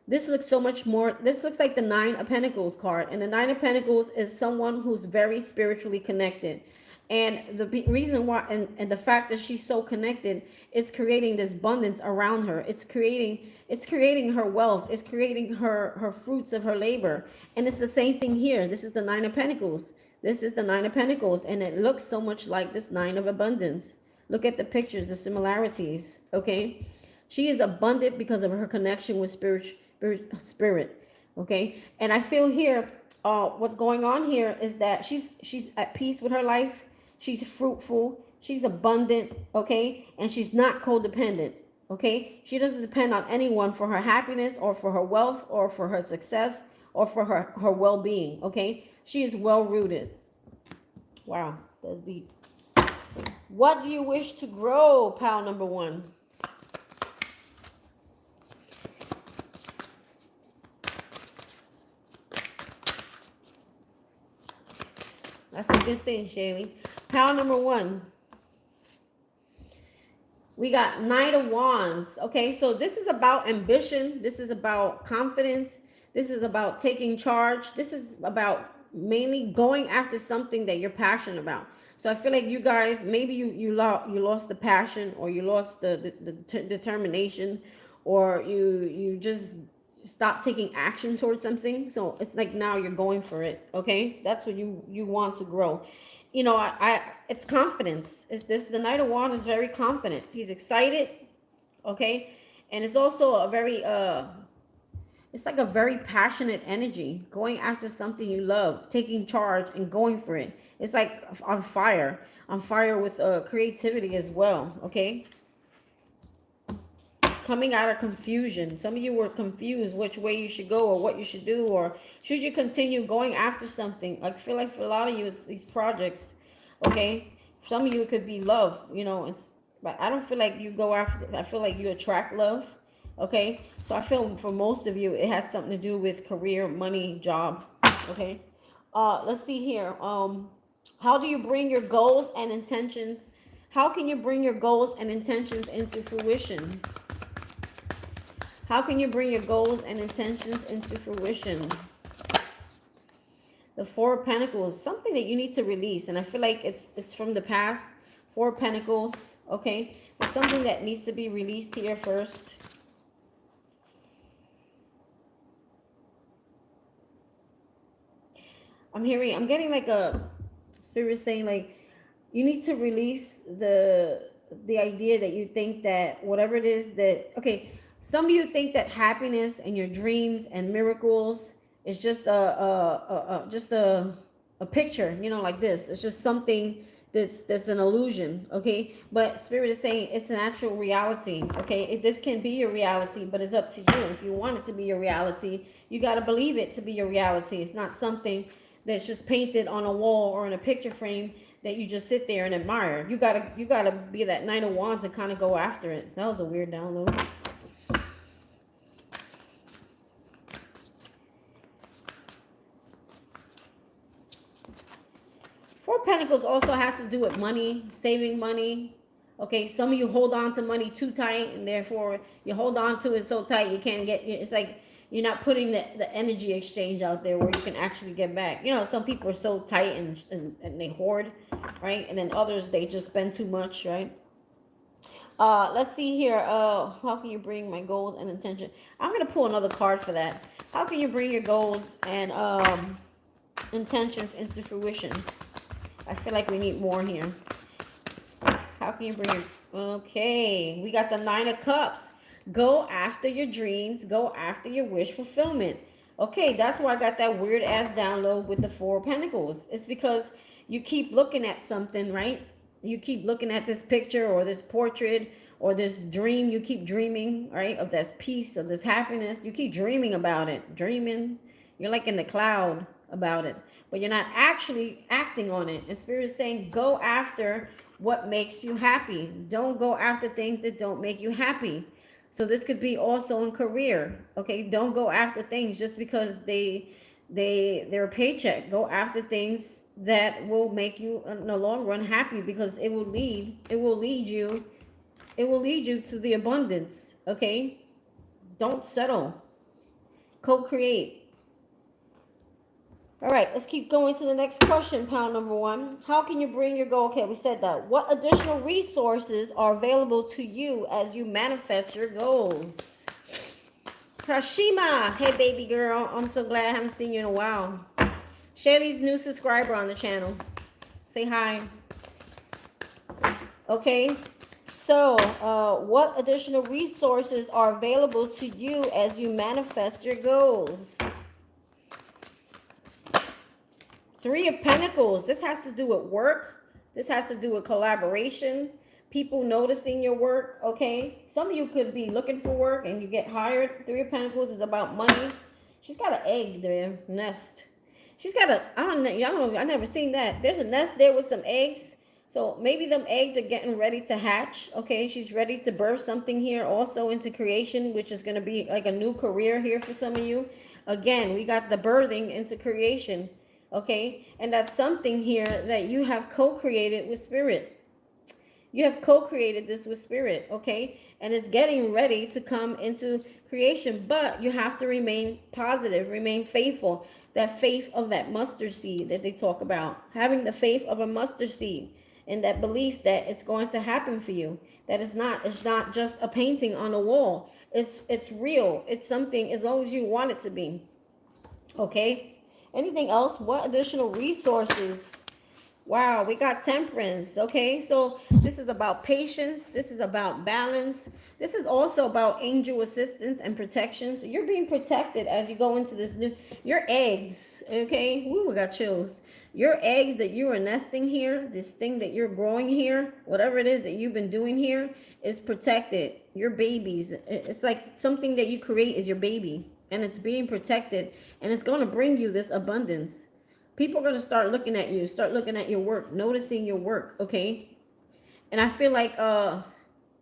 Speaker 1: This looks so much more. This looks like the Nine of Pentacles card, and the Nine of Pentacles is someone who's very spiritually connected. And the reason why, and the fact that she's so connected, is creating this abundance around her. It's creating her wealth. It's creating her fruits of her labor. And it's the same thing here. This is the Nine of Pentacles. This is the Nine of Pentacles, and it looks so much like this Nine of Abundance. Look at the pictures, the similarities. Okay, she is abundant because of her connection with spirit. Okay, and I feel here, what's going on here is that she's at peace with her life. She's fruitful. She's abundant. Okay, and she's not codependent. Okay, she doesn't depend on anyone for her happiness or for her wealth or for her success or for her well-being. Okay, she is well rooted. Wow, that's deep. What do you wish to grow, pal number one? That's a good thing, Shaylee. Pal number one. We got Knight of Wands. Okay, so this is about ambition. This is about confidence. This is about taking charge. This is about mainly going after something that you're passionate about. So I feel like you guys, maybe you lost the passion, or you lost the determination, or you just stopped taking action towards something. So it's like now you're going for it. Okay, that's what you want to grow. You know, it's confidence. The Knight of Wands is very confident. He's excited. Okay, and it's also a very it's like a very passionate energy, going after something you love, taking charge and going for it. It's like on fire with creativity as well. Okay, coming out of confusion. Some of you were confused which way you should go or what you should do, or should you continue going after something. I feel like for a lot of you, it's these projects. Okay, some of you, it could be love. You know, but I don't feel like you go after. I feel like you attract love. Okay, so I feel for most of you, it has something to do with career, money, job. Okay, let's see here. How do you bring your goals and intentions? How can you bring your goals and intentions into fruition? How can you bring your goals and intentions into fruition? The Four of Pentacles, something that you need to release, and I feel like it's from the past. Four of Pentacles. Okay, there's something that needs to be released here first. I'm getting like a spirit saying, like, you need to release the idea that you think that whatever it is that, okay, some of you think that happiness and your dreams and miracles is just a picture, you know, like this. It's just something that's an illusion. Okay, but spirit is saying it's an actual reality. Okay, this can be your reality, but it's up to you. If you want it to be your reality, you got to believe it to be your reality. It's not something that's just painted on a wall or in a picture frame that you just sit there and admire. You gotta be that Knight of Wands and kind of go after it. That was a weird download. Four of Pentacles also has to do with money, saving money. Okay, some of you hold on to money too tight, and therefore you hold on to it so tight you can't get. It's like you're not putting the energy exchange out there where you can actually get back. You know, some people are so tight and they hoard, right? And then others, they just spend too much, right? Let's see here. How can you bring my goals and intention? I'm gonna pull another card for that. How can you bring your goals and intentions into fruition? I feel like we need more here. How can you bring it? Okay, we got the 9 of Cups. Go after your dreams. Go after your wish fulfillment. Okay, that's why I got that weird ass download with the 4 of Pentacles. It's because you keep looking at something, right? You keep looking at this picture or this portrait or this dream. You keep dreaming, right, of this peace, of this happiness. You keep dreaming about it. Dreaming. You're like in the cloud about it. But you're not actually acting on it. And Spirit is saying, go after what makes you happy. Don't go after things that don't make you happy. So this could be also in career. Okay, don't go after things just because they're a paycheck. Go after things that will make you in the long run happy, because it will lead you to the abundance. Okay, don't settle. Co-create. All right, let's keep going to the next question, pile number 1. How can you bring your goal? Okay, we said that. What additional resources are available to you as you manifest your goals? Kashima, hey baby girl, I'm so glad I haven't seen you in a while. Shelly's new subscriber on the channel. Say hi. Okay, so what additional resources are available to you as you manifest your goals? 3 of Pentacles. This has to do with work. This has to do with collaboration. People noticing your work, okay? Some of you could be looking for work and you get hired. 3 of Pentacles is about money. She's got an egg there, nest. She's got a, I don't know, I never seen that. There's a nest there with some eggs. So maybe them eggs are getting ready to hatch, okay? She's ready to birth something here also into creation, which is going to be like a new career here for some of you. Again, we got the birthing into creation. Okay, and that's something here that you have co-created with Spirit. You have co-created this with Spirit, okay? And it's getting ready to come into creation, but you have to remain positive, remain faithful. That faith of that mustard seed that they talk about. Having the faith of a mustard seed and that belief that it's going to happen for you. That it's not just a painting on a wall. It's real. It's something as long as you want it to be. Okay? Anything else? What additional resources? Wow, we got Temperance. Okay, so this is about patience. This is about balance. This is also about angel assistance and protection. So you're being protected as you go into this new, your eggs. Okay, ooh, we got chills. Your eggs that you are nesting here, this thing that you're growing here, whatever it is that you've been doing here, is protected. Your babies, it's like something that you create is your baby. And it's being protected, and it's going to bring you this abundance. People are going to start looking at you, start looking at your work, noticing your work, okay? And I feel like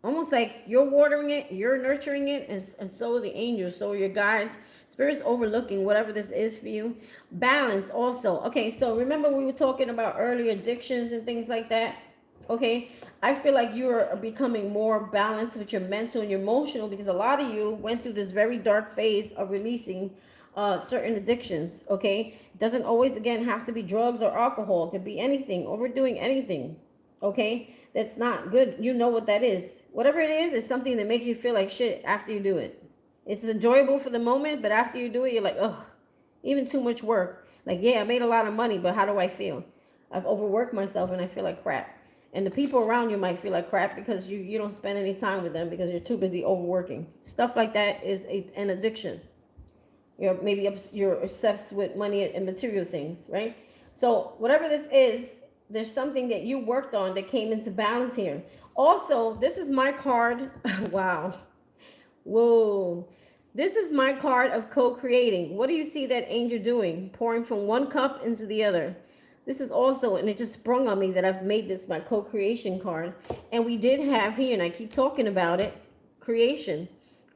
Speaker 1: almost like you're watering it, you're nurturing it, and so are the angels, so are your guides. Spirit's overlooking whatever this is for you. Balance also. Okay, so remember we were talking about earlier addictions and things like that? Okay, I feel like you are becoming more balanced with your mental and your emotional, because a lot of you went through this very dark phase of releasing certain addictions, okay? It doesn't always, again, have to be drugs or alcohol. It could be anything, overdoing anything, okay? That's not good. You know what that is. Whatever it is something that makes you feel like shit after you do it. It's enjoyable for the moment, but after you do it, you're like, ugh, even too much work. Like, yeah, I made a lot of money, but how do I feel? I've overworked myself and I feel like crap. And the people around you might feel like crap because you don't spend any time with them because you're too busy overworking. Stuff like that is an addiction. You're obsessed with money and material things, right? So whatever this is, there's something that you worked on that came into balance here. Also, this is my card. Wow. Whoa. This is my card of co-creating. What do you see that angel doing? Pouring from one cup into the other. This is also, and it just sprung on me that I've made this my co-creation card. And we did have here, and I keep talking about it, creation.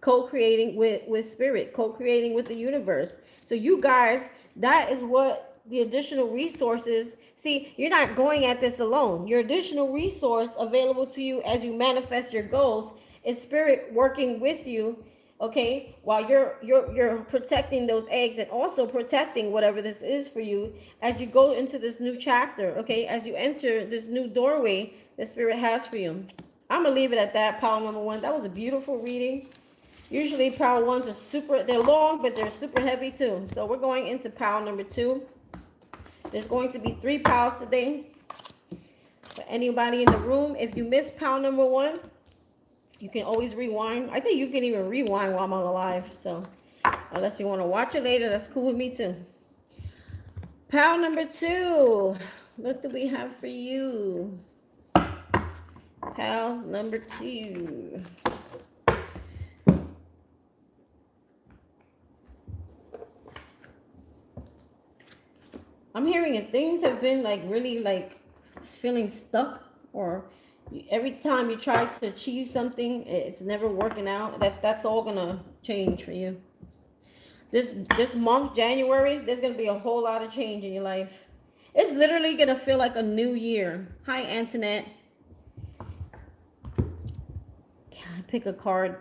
Speaker 1: Co-creating with Spirit. Co-creating with the universe. So you guys, that is what the additional resources. See, you're not going at this alone. Your additional resource available to you as you manifest your goals is spirit working with you, okay, while you're protecting those eggs and also protecting whatever this is for you as you go into this new chapter, okay, as you enter this new doorway that spirit has for you. I'm gonna leave it at that. Pile number one. That was a beautiful reading. Usually pile ones are they're long, but they're super heavy too. So we're going into pile number two. There's going to be 3 piles today. For anybody in the room, if you missed pile number one, you can always rewind. I think you can even rewind while I'm on the live. So unless you want to watch it later, that's cool with me too. Pile number 2. What do we have for you? Piles number 2. I'm hearing if things have been like really like feeling stuck, or every time you try to achieve something, it's never working out. That's all gonna change for you. This month, January, there's gonna be a whole lot of change in your life. It's literally gonna feel like a new year. Hi, Antoinette. Can I pick a card?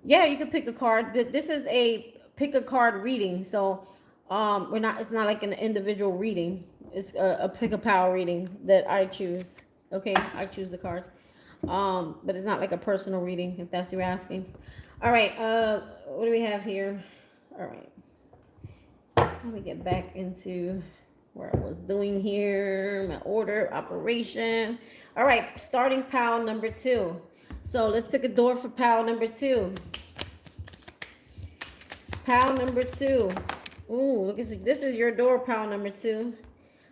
Speaker 1: Yeah, you can pick a card. This is a pick a card reading, so it's not like an individual reading. It's a pick a pile reading that I choose. Okay, I choose the cards. But it's not like a personal reading, if that's what you're asking. All right, what do we have here? All right, let me get back into where I was doing here, my order, operation. All right, starting pile number 2. So let's pick a door for pile number 2. Pile number 2. Ooh, look at this. Is your door, pile number 2.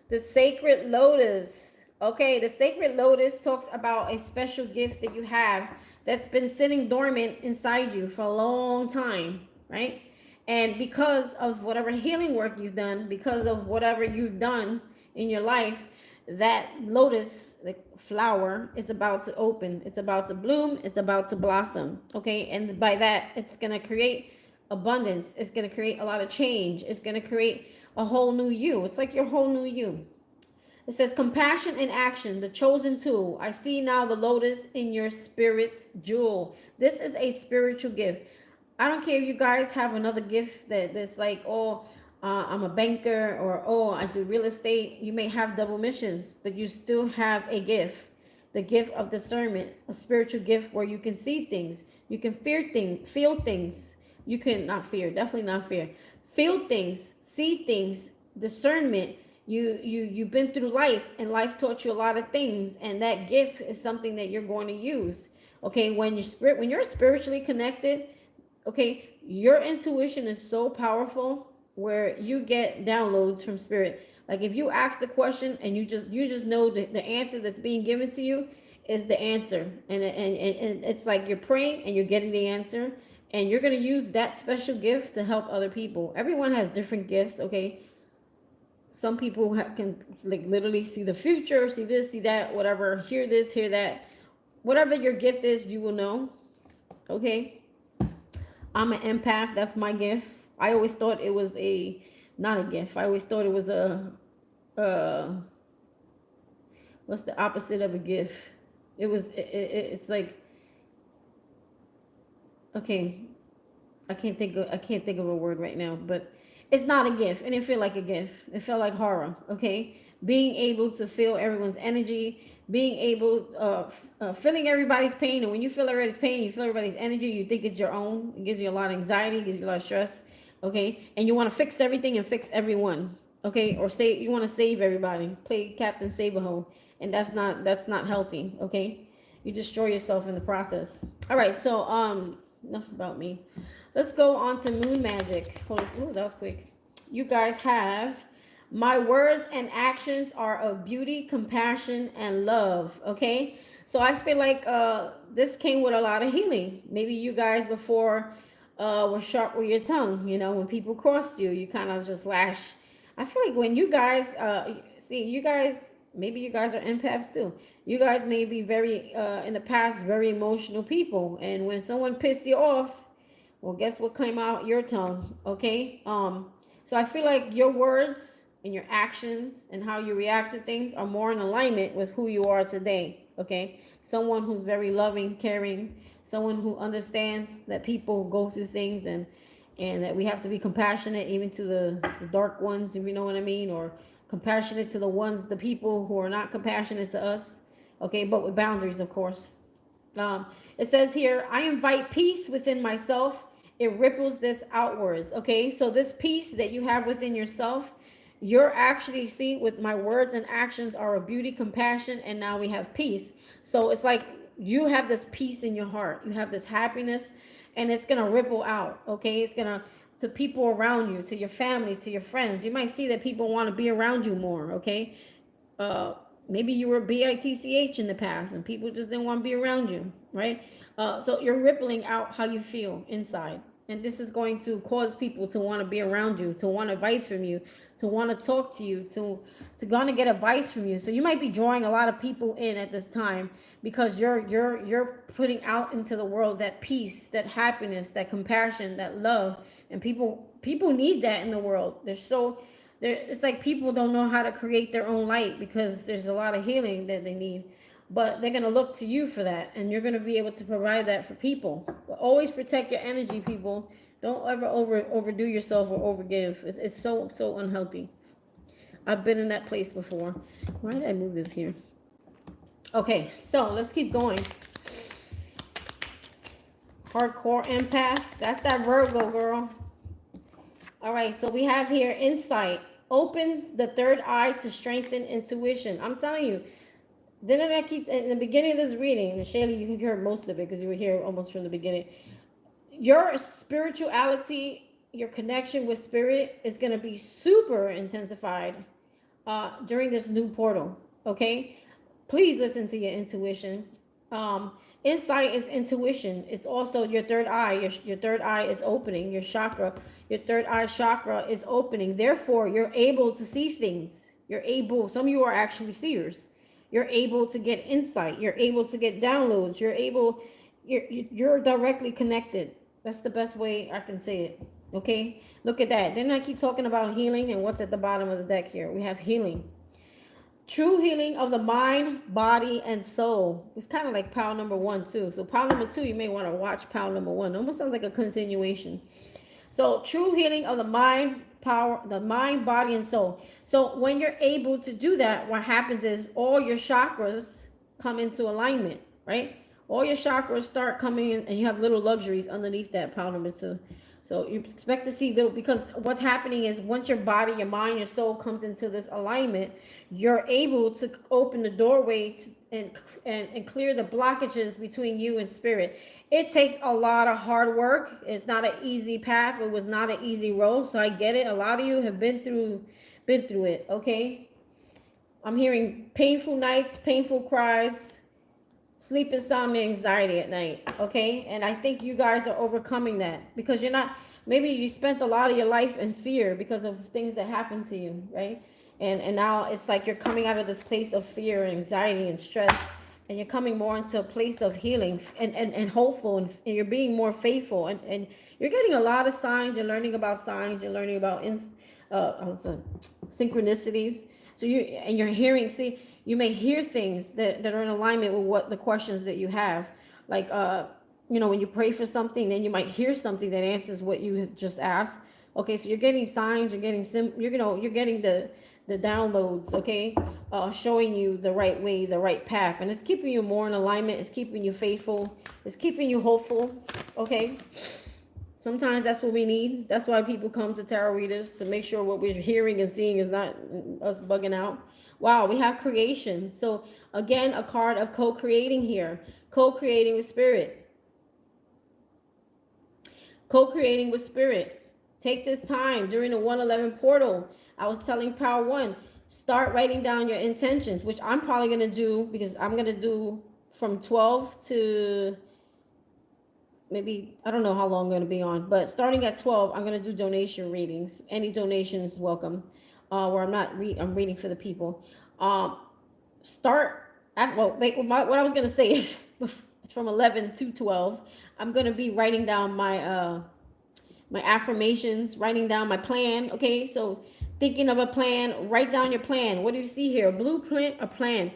Speaker 1: The Sacred Lotus. Okay, the Sacred Lotus talks about a special gift that you have that's been sitting dormant inside you for a long time, right? And because of whatever healing work you've done, because of whatever you've done in your life, that lotus, the flower, is about to open. It's about to bloom. It's about to blossom. Okay, and by that, it's going to create abundance. It's going to create a lot of change. It's going to create a whole new you. It's like your whole new you. It says compassion in action, the chosen tool. I see now the lotus in your spirit's jewel. This is a spiritual gift. I don't care if you guys have another gift that's like, oh, I'm a banker, or oh, I do real estate. You may have double missions, but you still have a gift. The gift of discernment, a spiritual gift where you can see things. You can feel things. You can not fear, definitely not fear. Feel things, see things, discernment. You've been through life, and life taught you a lot of things, and that gift is something that you're going to use. Okay, when you're spiritually connected, okay, your intuition is so powerful where you get downloads from spirit. Like if you ask the question and you just know the answer that's being given to you is the answer, and it's like you're praying and you're getting the answer, and you're going to use that special gift to help other people. Everyone has different gifts, okay? Some people can like literally see the future, see this, see that, whatever, hear this, hear that. Whatever your gift is, you will know. Okay? I'm an empath. That's my gift. I always thought it was not a gift. I always thought it was what's the opposite of a gift? It's like, okay, I can't think of a word right now, but it's not a gift, and it felt like a gift. It felt like horror, okay? Being able to feel everyone's energy, being able, feeling everybody's pain, and when you feel everybody's pain, you feel everybody's energy, you think it's your own. It gives you a lot of anxiety, gives you a lot of stress, okay? And you want to fix everything and fix everyone, okay? Or you want to save everybody, play Captain Save-A-Ho, and that's not healthy, okay? You destroy yourself in the process. All right, so enough about me. Let's go on to moon magic. Ooh, that was quick. You guys have, my words and actions are of beauty, compassion, and love. Okay, so I feel like this came with a lot of healing. Maybe you guys before were sharp with your tongue. You know, when people crossed you, you kind of just lash. I feel like when you guys maybe you guys are empaths too. You guys may be very in the past very emotional people, and when someone pissed you off, well, guess what came out your tongue, okay? So I feel like your words and your actions and how you react to things are more in alignment with who you are today. Okay, someone who's very loving, caring, someone who understands that people go through things, and that we have to be compassionate even to the dark ones, if you know what I mean, or compassionate to the people who are not compassionate to us. Okay, but with boundaries, of course. It says here, I invite peace within myself. It ripples this outwards. Okay, so this peace that you have within yourself, you're actually, see, with my words and actions are a beauty, compassion, and now we have peace. So it's like you have this peace in your heart. You have this happiness, and it's going to ripple out. Okay, it's going to people around you, to your family, to your friends. You might see that people want to be around you more. Okay, maybe you were bitch in the past and people just didn't want to be around you, right? So you're rippling out how you feel inside, and this is going to cause people to want to be around you, to want advice from you, to want to talk to you, to gonna get advice from you. So you might be drawing a lot of people in at this time because you're putting out into the world that peace, that happiness, that compassion, that love, and people need that in the world. It's like people don't know how to create their own light because there's a lot of healing that they need, but they're going to look to you for that, and you're going to be able to provide that for people. But always protect your energy, people. Don't ever overdo yourself or overgive. It's so unhealthy. I've been in that place before. Why did I move this here? Okay, so let's keep going. Hardcore empath. That's that Virgo, girl. All right, so we have here insight opens the third eye to strengthen intuition. I'm telling you, didn't I keep in the beginning of this reading? And Shaylee, you heard most of it because you were here almost from the beginning. Your spirituality, your connection with spirit is going to be super intensified during this new portal. Okay, please listen to your intuition. Insight is intuition. It's also your third eye. Your third eye is opening. Your chakra, your third eye chakra is opening. Therefore, you're able to see things. Some of you are actually seers. You're able to get insight. You're able to get downloads. You're directly connected. That's the best way I can say it. Okay? Look at that. Then I keep talking about healing, and what's at the bottom of the deck here? We have healing. True healing of the mind, body, and soul. It's kind of like pile number 1 too. So pile number 2, you may want to watch pile number 1. It almost sounds like a continuation. So true healing of the mind, body, and soul. So when you're able to do that, what happens is all your chakras come into alignment, right? All your chakras start coming in, and you have little luxuries underneath that pile number 2. So you expect to see little, because what's happening is once your body, your mind, your soul comes into this alignment, you're able to open the doorway and clear the blockages between you and spirit. It takes a lot of hard work. It's not an easy path. It was not an easy road. So I get it. A lot of you have been through it. Okay. I'm hearing painful nights, painful cries, sleep insomnia, anxiety at night. Okay. And I think you guys are overcoming that because maybe you spent a lot of your life in fear because of things that happened to you. Right. And now it's like you're coming out of this place of fear and anxiety and stress, and you're coming more into a place of healing and hopeful, and you're being more faithful, and you're getting a lot of signs. You're learning about signs. You're learning about synchronicities. So you're hearing. See, you may hear things that are in alignment with what the questions that you have. Like when you pray for something, then you might hear something that answers what you just asked. Okay, so you're getting signs. You're getting you're getting the downloads, okay, showing you the right way, the right path, and it's keeping you more in alignment. It's keeping you faithful. It's keeping you hopeful. Okay. Sometimes that's what we need. That's why people come to tarot readers, to make sure what we're hearing and seeing is not us bugging out. Wow, we have creation. So again, a card of co-creating here. Co-creating with spirit. Co-creating with spirit. Take this time during the 111 portal. I was telling Power 1, start writing down your intentions, which I'm probably going to do because I'm going to do from 12 to maybe, I don't know how long I'm going to be on, but starting at 12, I'm going to do donation readings. Any donation is welcome, where I'm reading for the people. What I was going to say is from 11 to 12, I'm going to be writing down my affirmations, writing down my plan. Okay, so thinking of a plan. Write down your plan. What do you see here? A blueprint, a plan.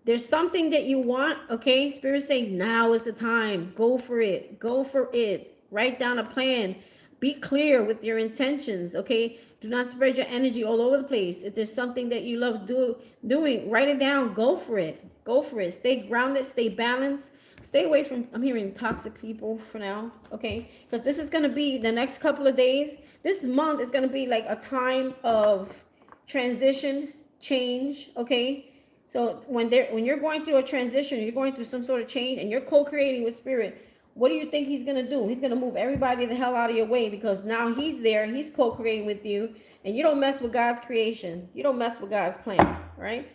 Speaker 1: There's something that you want, okay? Spirit saying now is the time. Go for it. Go for it. Write down a plan. Be clear with your intentions, okay? Do not spread your energy all over the place. If there's something that you love doing, write it down. Go for it. Go for it. Stay grounded. Stay balanced. Stay away from, I'm hearing toxic people for now, okay? Because this is going to be the next couple of days. This month is going to be like a time of transition, change, okay? So when you're going through a transition, you're going through some sort of change, and you're co-creating with spirit, what do you think he's gonna do? He's gonna move everybody the hell out of your way, because now he's there, he's co-creating with you, and you don't mess with God's creation. You don't mess with God's plan, right?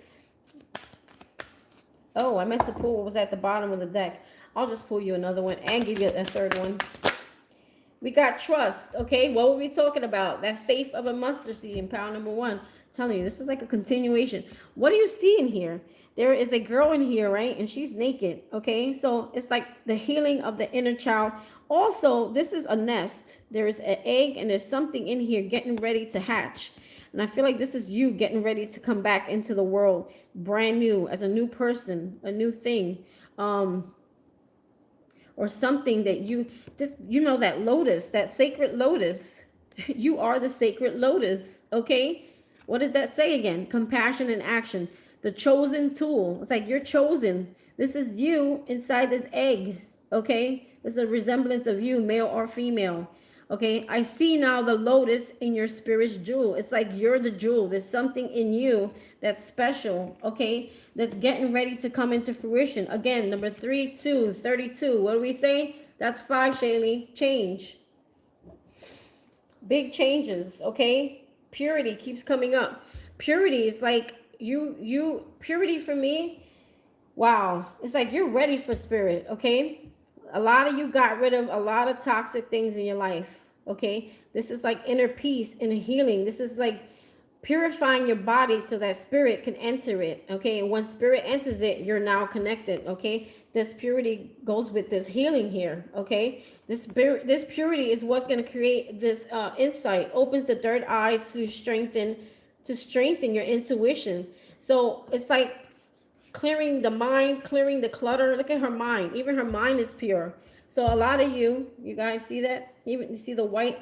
Speaker 1: Oh, I meant to pull what was at the bottom of the deck. I'll just pull you another one and give you a third one. We got trust, okay? What were we talking about? That faith of a mustard seed in pile number 1. Telling you, this is like a continuation. What do you see in here? There is a girl in here, right? And she's naked, okay? So it's like the healing of the inner child. Also, this is a nest. There is an egg, and there's something in here getting ready to hatch. And I feel like this is you getting ready to come back into the world brand new, as a new person, a new thing. Or something that you know, that lotus, that sacred lotus. You are the sacred lotus, okay? What does that say again? Compassion and action. The chosen tool. It's like you're chosen. This is you inside this egg, okay? It's a resemblance of you, male or female, okay? I see now the lotus in your spirit's jewel. It's like you're the jewel. There's something in you that's special, okay? That's getting ready to come into fruition. Again, number 3, 2, 32. What do we say? That's 5, Shaylee. Change. Big changes, okay? Purity keeps coming up. Purity is like purity for me. Wow. It's like you're ready for spirit, okay? A lot of you got rid of a lot of toxic things in your life, okay? This is like inner peace and healing. This is like purifying your body so that spirit can enter it, okay? And when spirit enters it, you're now connected, okay? This purity goes with this healing here, okay? This purity is what's going to create this insight, opens the third eye to strengthen your intuition. So it's like clearing the mind, clearing the clutter. Look at her mind. Even her mind is pure. So a lot of you guys see that? Even you see the white.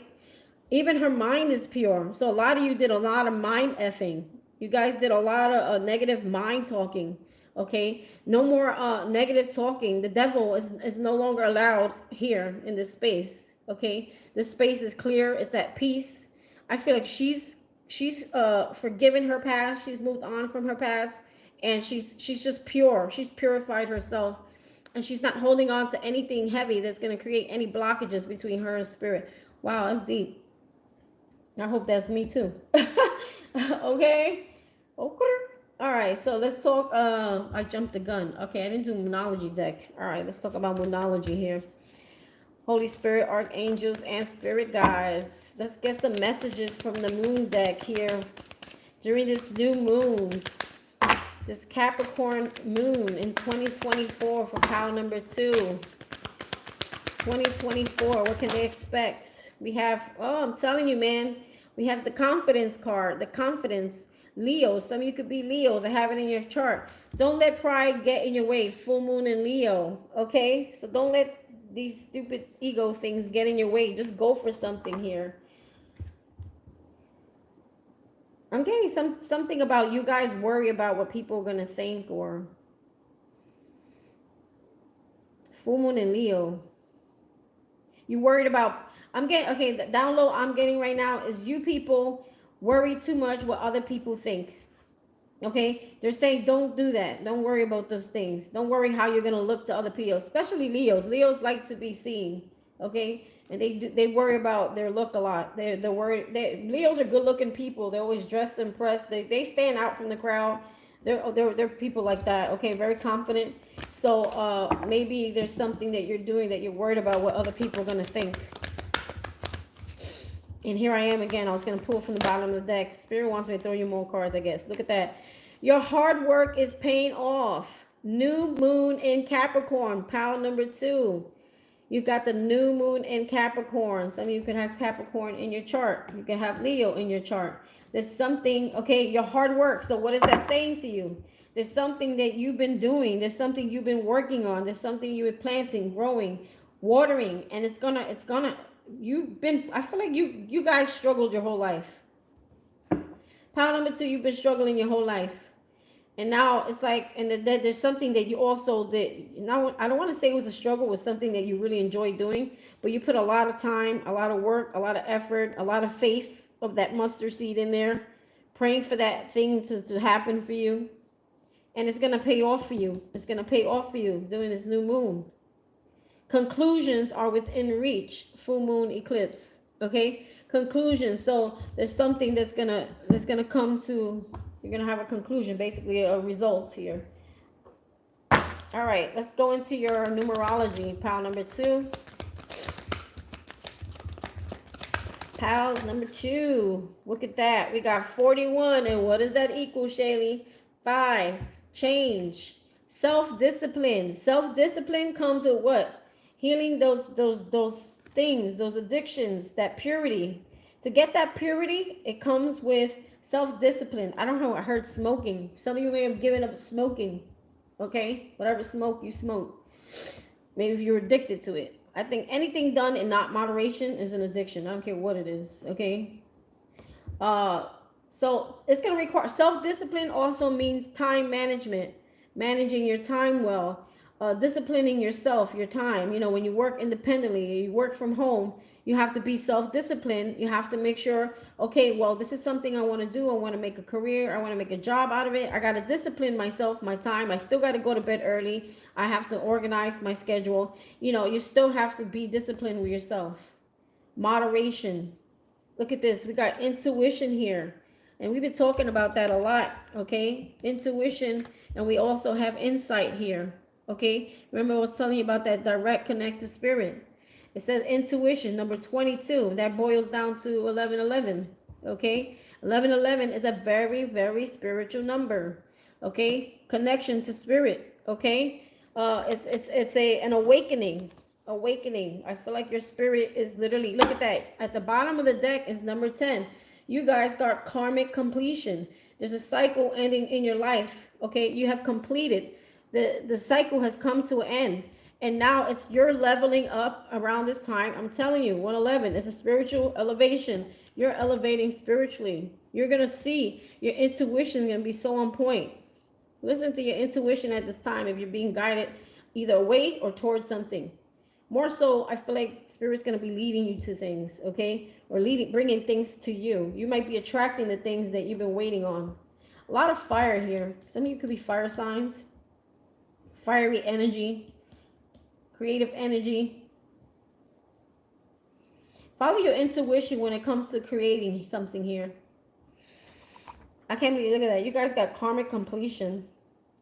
Speaker 1: Even her mind is pure. So a lot of you did a lot of mind effing. You guys did a lot of negative mind talking. Okay, no more negative talking. The devil is no longer allowed here in this space. Okay, this space is clear. It's at peace. I feel like she's forgiven her past. She's moved on from her past, and she's just pure. She's purified herself, and she's not holding on to anything heavy that's going to create any blockages between her and spirit. Wow, that's deep. I hope that's me too. Okay. All right, so let's talk. I jumped the gun. Okay, I didn't do Moonology deck. All right, let's talk about Moonology here. Holy Spirit, Archangels, and Spirit Guides. Let's get some messages from the Moon deck here during this new moon. This Capricorn moon in 2024 for pile number 2. 2024, what can they expect? We have, I'm telling you, man, we have the confidence card, the confidence. Leo, some of you could be Leos. I have it in your chart. Don't let pride get in your way. Full moon in Leo, okay? So don't let these stupid ego things get in your way. Just go for something here. I'm getting something about you guys worry about what people are going to think, or full moon in Leo. You worried about, I'm getting, okay, the down low I'm getting right now is you people worry too much what other people think. Okay, they're saying don't do that. Don't worry about those things. Don't worry how you're gonna look to other people, especially Leos. Leos like to be seen. Okay, and they worry about their look a lot. They're worried. Leos are good looking people. They're always dressed and pressed. They stand out from the crowd. They're people like that. Okay, very confident. So maybe there's something that you're doing that you're worried about what other people are gonna think. And here I am again. I was going to pull from the bottom of the deck. Spirit wants me to throw you more cards, I guess. Look at that. Your hard work is paying off. New moon in Capricorn, pile number 2. You've got the new moon in Capricorn. Some of you can have Capricorn in your chart. You can have Leo in your chart. There's something, okay, your hard work. So what is that saying to you? There's something that you've been doing. There's something you've been working on. There's something you've been planting, growing, watering, and I feel like you guys struggled your whole life. Pile number 2, you've been struggling your whole life. And now it's like, and there's something that you also did. Now, I don't want to say it was a struggle, it was something that you really enjoyed doing, but you put a lot of time, a lot of work, a lot of effort, a lot of faith of that mustard seed in there, praying for that thing to happen for you. And it's going to pay off for you. It's going to pay off for you during this new moon. Conclusions are within reach. Full moon eclipse. Okay? Conclusions. So there's something that's gonna come to, you're gonna have a conclusion, basically a result here. All right, let's go into your numerology. Pile number 2. Pile number 2. Look at that. We got 41. And what does that equal, Shaylee? 5. Change. Self-discipline. Self-discipline comes with what? Healing those things, those addictions, that purity. To get that purity, it comes with self-discipline. I don't know, I heard smoking. Some of you may have given up smoking. Okay? Whatever smoke you smoke. Maybe if you're addicted to it. I think anything done in not moderation is an addiction. I don't care what it is. Okay? So it's going to require self-discipline. Also means time management, managing your time well, disciplining yourself, your time. You know, when you work independently, you work from home, you have to be self-disciplined. You have to make sure, okay, well, this is something I want to do. I want to make a career. I want to make a job out of it. I got to discipline myself, my time. I still got to go to bed early. I have to organize my schedule. You know, you still have to be disciplined with yourself. Moderation. Look at this. We got intuition here. And we've been talking about that a lot, okay? Intuition, and we also have insight here, okay? Remember I was telling you about that direct connect to spirit. It says intuition, number 22. That boils down to 1111, okay? 1111 is a very, very spiritual number, okay? Connection to spirit, okay? It's an awakening. Awakening. I feel like your spirit is literally, look at that. At the bottom of the deck is number 10. You guys got karmic completion. There's a cycle ending in your life. Okay, you have completed. The cycle has come to an end. And now it's you're leveling up around this time. I'm telling you, 111 is a spiritual elevation. You're elevating spiritually. You're going to see your intuition is going to be so on point. Listen to your intuition at this time if you're being guided either away or towards something. More so, I feel like Spirit's going to be leading you to things, okay? Or bringing things to you. You might be attracting the things that you've been waiting on. A lot of fire here. Some of you could be fire signs. Fiery energy. Creative energy. Follow your intuition when it comes to creating something here. I can't believe, look at that. You guys got karmic completion.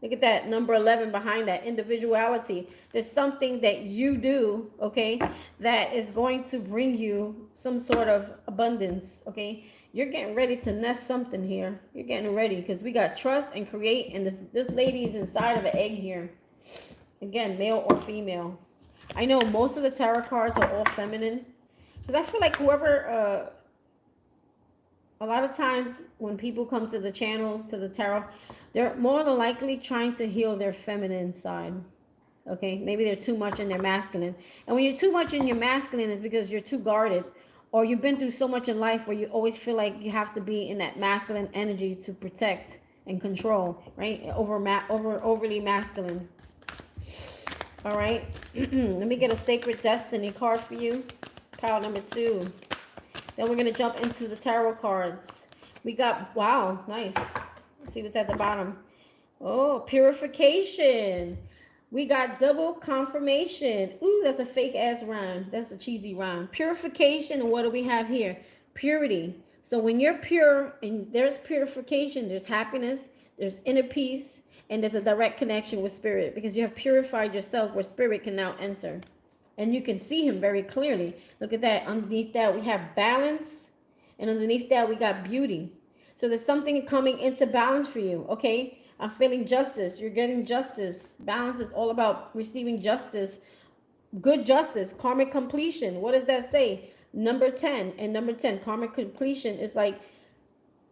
Speaker 1: Look at that, number 11 behind that, individuality. There's something that you do, okay, that is going to bring you some sort of abundance, okay? You're getting ready to nest something here. You're getting ready because we got trust and create, and this lady is inside of an egg here. Again, male or female. I know most of the tarot cards are all feminine because I feel like whoever, a lot of times when people come to the channels, to the tarot, they're more than likely trying to heal their feminine side. Okay, maybe they're too much in their masculine. And when you're too much in your masculine, it's because you're too guarded, or you've been through so much in life where you always feel like you have to be in that masculine energy to protect and control, right? Overly masculine. All right, let me get a sacred destiny card for you. Pile number 2. Then we're gonna jump into the tarot cards. We got, wow, nice. See what's at the bottom. Oh, purification. We got double confirmation. Ooh, that's a fake ass rhyme. That's a cheesy rhyme. Purification. And what do we have here? Purity. So when you're pure and there's purification, there's happiness, there's inner peace, and there's a direct connection with spirit because you have purified yourself where spirit can now enter. And you can see him very clearly. Look at that. Underneath that, we have balance. And underneath that, we got beauty. So there's something coming into balance for you, okay? I'm feeling justice. You're getting justice. Balance is all about receiving justice Good justice, karmic completion. What does that say? Number 10. And number 10, karmic completion is like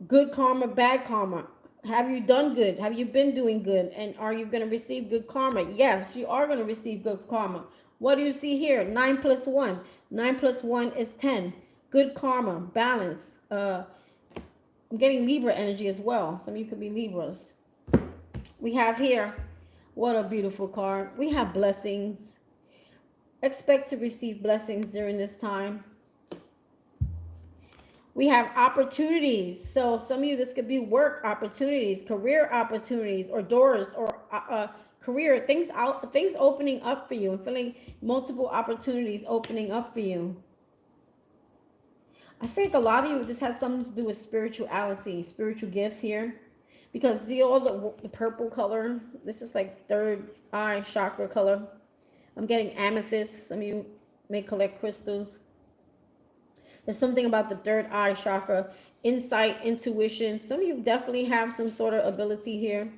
Speaker 1: good karma, bad karma. Have you done good? Have you been doing good? And are you going to receive good karma? Yes, you are going to receive good karma. What do you see here? 9 plus 1. 9 plus 1 is 10. Good karma, balance. I'm getting Libra energy as well. Some of you could be Libras. We have here, what a beautiful card. We have blessings. Expect to receive blessings during this time. We have opportunities. So some of you, this could be work opportunities, career opportunities, or doors, or career things out, things opening up for you. I'm feeling multiple opportunities opening up for you. I think a lot of you, this has something to do with spirituality, spiritual gifts here. Because see all the purple color? This is like third eye chakra color. I'm getting amethyst. Some of you may collect crystals. There's something about the third eye chakra, insight, intuition. Some of you definitely have some sort of ability here.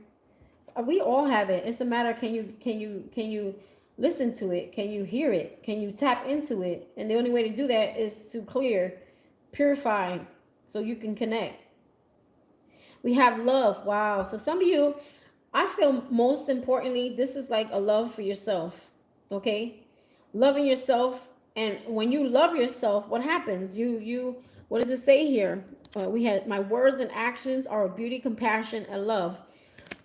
Speaker 1: We all have it. It's a matter, can you listen to it? Can you hear it? Can you tap into it? And the only way to do that is to clear, purify, so you can connect. We have love. Wow. So some of you, I feel most importantly, this is like a love for yourself. Okay? Loving yourself. And when you love yourself, what happens? What does it say here? We had, my words and actions are beauty, compassion, and love.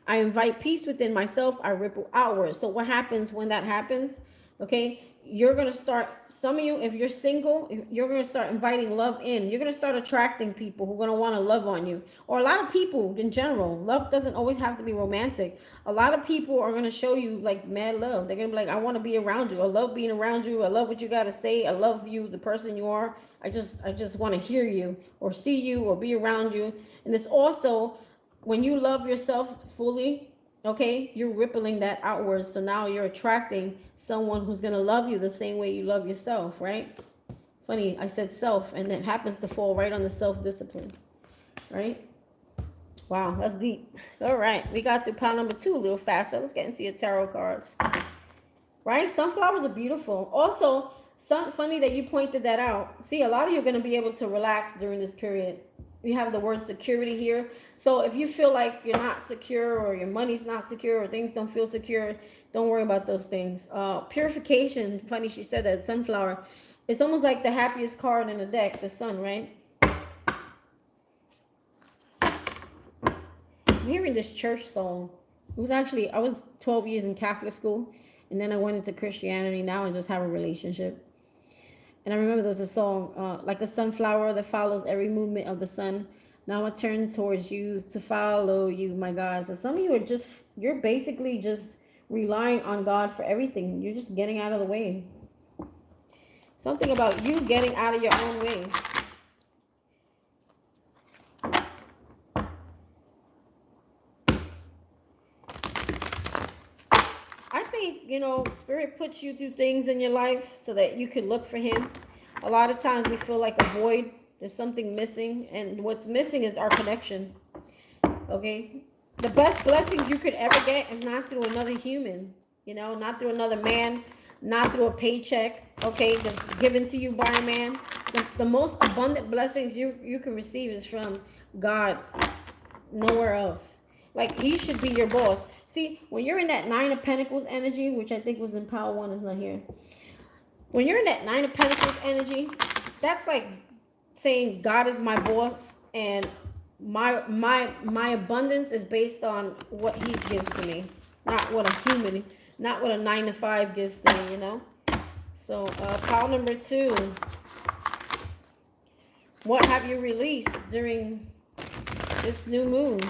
Speaker 1: I invite peace within myself. I ripple outward. So what happens when that happens? Okay, you're going to start, some of you, if you're single, you're going to start inviting love in. You're going to start attracting people who are going to want to love on you. Or a lot of people in general. Love doesn't always have to be romantic. A lot of people are going to show you like mad love. They're going to be like, I want to be around you. I love being around you. I love what you got to say. I love you, the person you are. I just want to hear you or see you or be around you. And it's also, when you love yourself fully, okay, you're rippling that outwards. So now you're attracting someone who's going to love you the same way you love yourself, right? Funny, I said self, and it happens to fall right on the self-discipline, right? Wow, that's deep. All right, we got through pile number 2 a little faster. Let's get into your tarot cards. Right? Sunflowers are beautiful. Also, funny that you pointed that out. See, a lot of you are going to be able to relax during this period. We have the word security here. So if you feel like you're not secure, or your money's not secure, or things don't feel secure, don't worry about those things. Purification, funny she said that, sunflower. It's almost like the happiest card in the deck, the sun, right? I'm hearing this church song. It was actually, I was 12 years in Catholic school, and then I went into Christianity now and just have a relationship. And I remember there was a song, like a sunflower that follows every movement of the sun. Now I turn towards you to follow you, my God. So some of you are you're basically just relying on God for everything. You're just getting out of the way. Something about you getting out of your own way. I think, Spirit puts you through things in your life so that you can look for Him. A lot of times we feel like a void. There's something missing. And what's missing is our connection. Okay? The best blessings you could ever get is not through another human. Not through another man. Not through a paycheck. Okay? That's given to you by a man. The most abundant blessings you can receive is from God. Nowhere else. Like, He should be your boss. See, when you're in that 9 of Pentacles energy, which I think was in Power 1, is not here. When you're in that 9 of Pentacles energy, that's like saying God is my boss, and my abundance is based on what He gives to me, not what a 9 to 5 gives to me, So, pile number 2. What have you released during this new moon?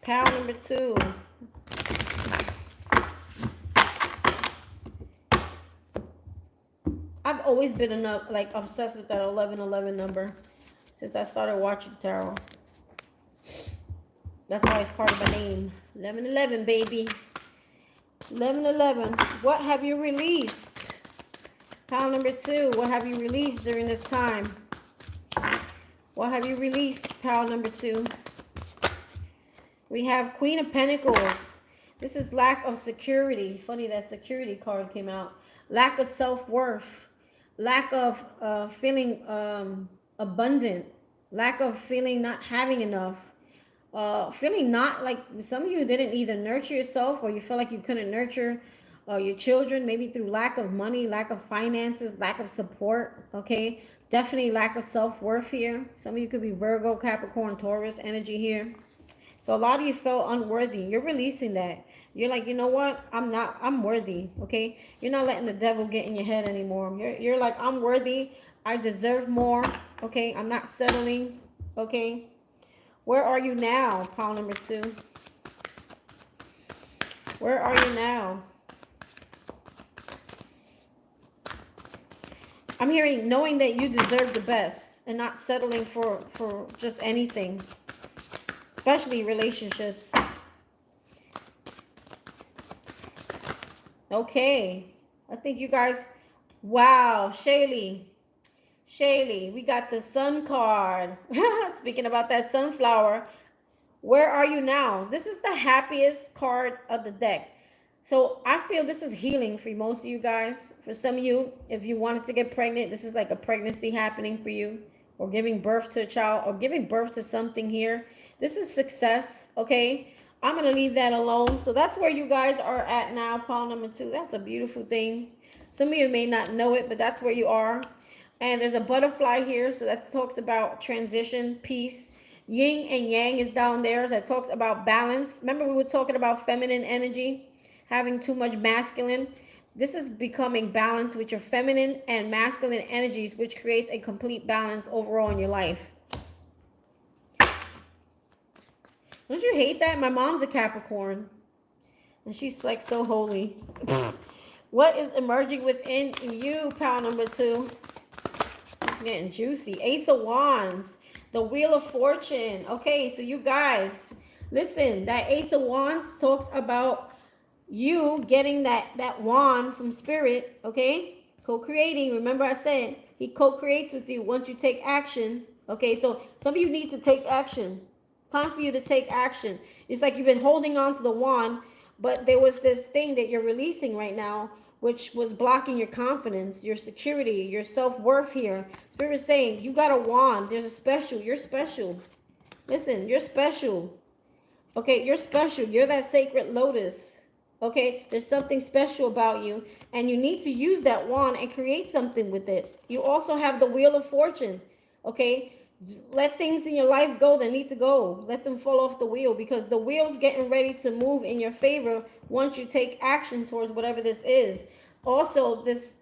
Speaker 1: Pile number 2. I've always been obsessed with that 1111 number since I started watching tarot. That's why it's part of my name. 1111, baby. 1111. What have you released? Pile number 2. What have you released during this time? What have you released? Pile number 2. We have Queen of Pentacles. This is lack of security. Funny that security card came out. Lack of self-worth. Lack of feeling abundant. Lack of feeling not having enough. Feeling not like some of you didn't either nurture yourself or you feel like you couldn't nurture your children, maybe through lack of money, lack of finances, lack of support. Okay, definitely lack of self-worth here. Some of you could be Virgo, Capricorn, Taurus energy here. So a lot of you felt unworthy. You're releasing that. You're like, you know what? I'm worthy. Okay. You're not letting the devil get in your head anymore. You're like, I'm worthy. I deserve more. Okay. I'm not settling. Okay. Where are you now? Pile number 2. Where are you now? I'm hearing knowing that you deserve the best and not settling for just anything, especially relationships. Okay. I think you guys, wow, Shaylee, we got the sun card. Speaking about that sunflower, where are you now? This is the happiest card of the deck. So I feel this is healing for most of you guys. For some of you, if you wanted to get pregnant, this is like a pregnancy happening for you, or giving birth to a child, or giving birth to something here. This is success, okay? I'm going to leave that alone. So that's where you guys are at now, pile number 2. That's a beautiful thing. Some of you may not know it, but that's where you are. And there's a butterfly here, so that talks about transition, peace. Yin and yang is down there. That talks about balance. Remember we were talking about feminine energy, having too much masculine. This is becoming balanced with your feminine and masculine energies, which creates a complete balance overall in your life. Don't you hate that? My mom's a Capricorn, and she's like so holy. What is emerging within you, pile number 2? It's getting juicy. Ace of Wands. The Wheel of Fortune. Okay, so you guys, listen, that Ace of Wands talks about you getting that wand from Spirit, okay? Co-creating. Remember I said he co-creates with you once you take action. Okay, so some of you need to take action. Time for you to take action. It's like you've been holding on to the wand, but there was this thing that you're releasing right now, which was blocking your confidence, your security, your self-worth here. Spirit is saying, you got a wand. There's a special. You're special. Listen, you're special. Okay, you're special. You're that sacred lotus. Okay, there's something special about you, and you need to use that wand and create something with it. You also have the Wheel of Fortune. Okay, let things in your life go that need to go. Let them fall off the wheel, because the wheel's getting ready to move in your favor once you take action towards whatever this is. Also, this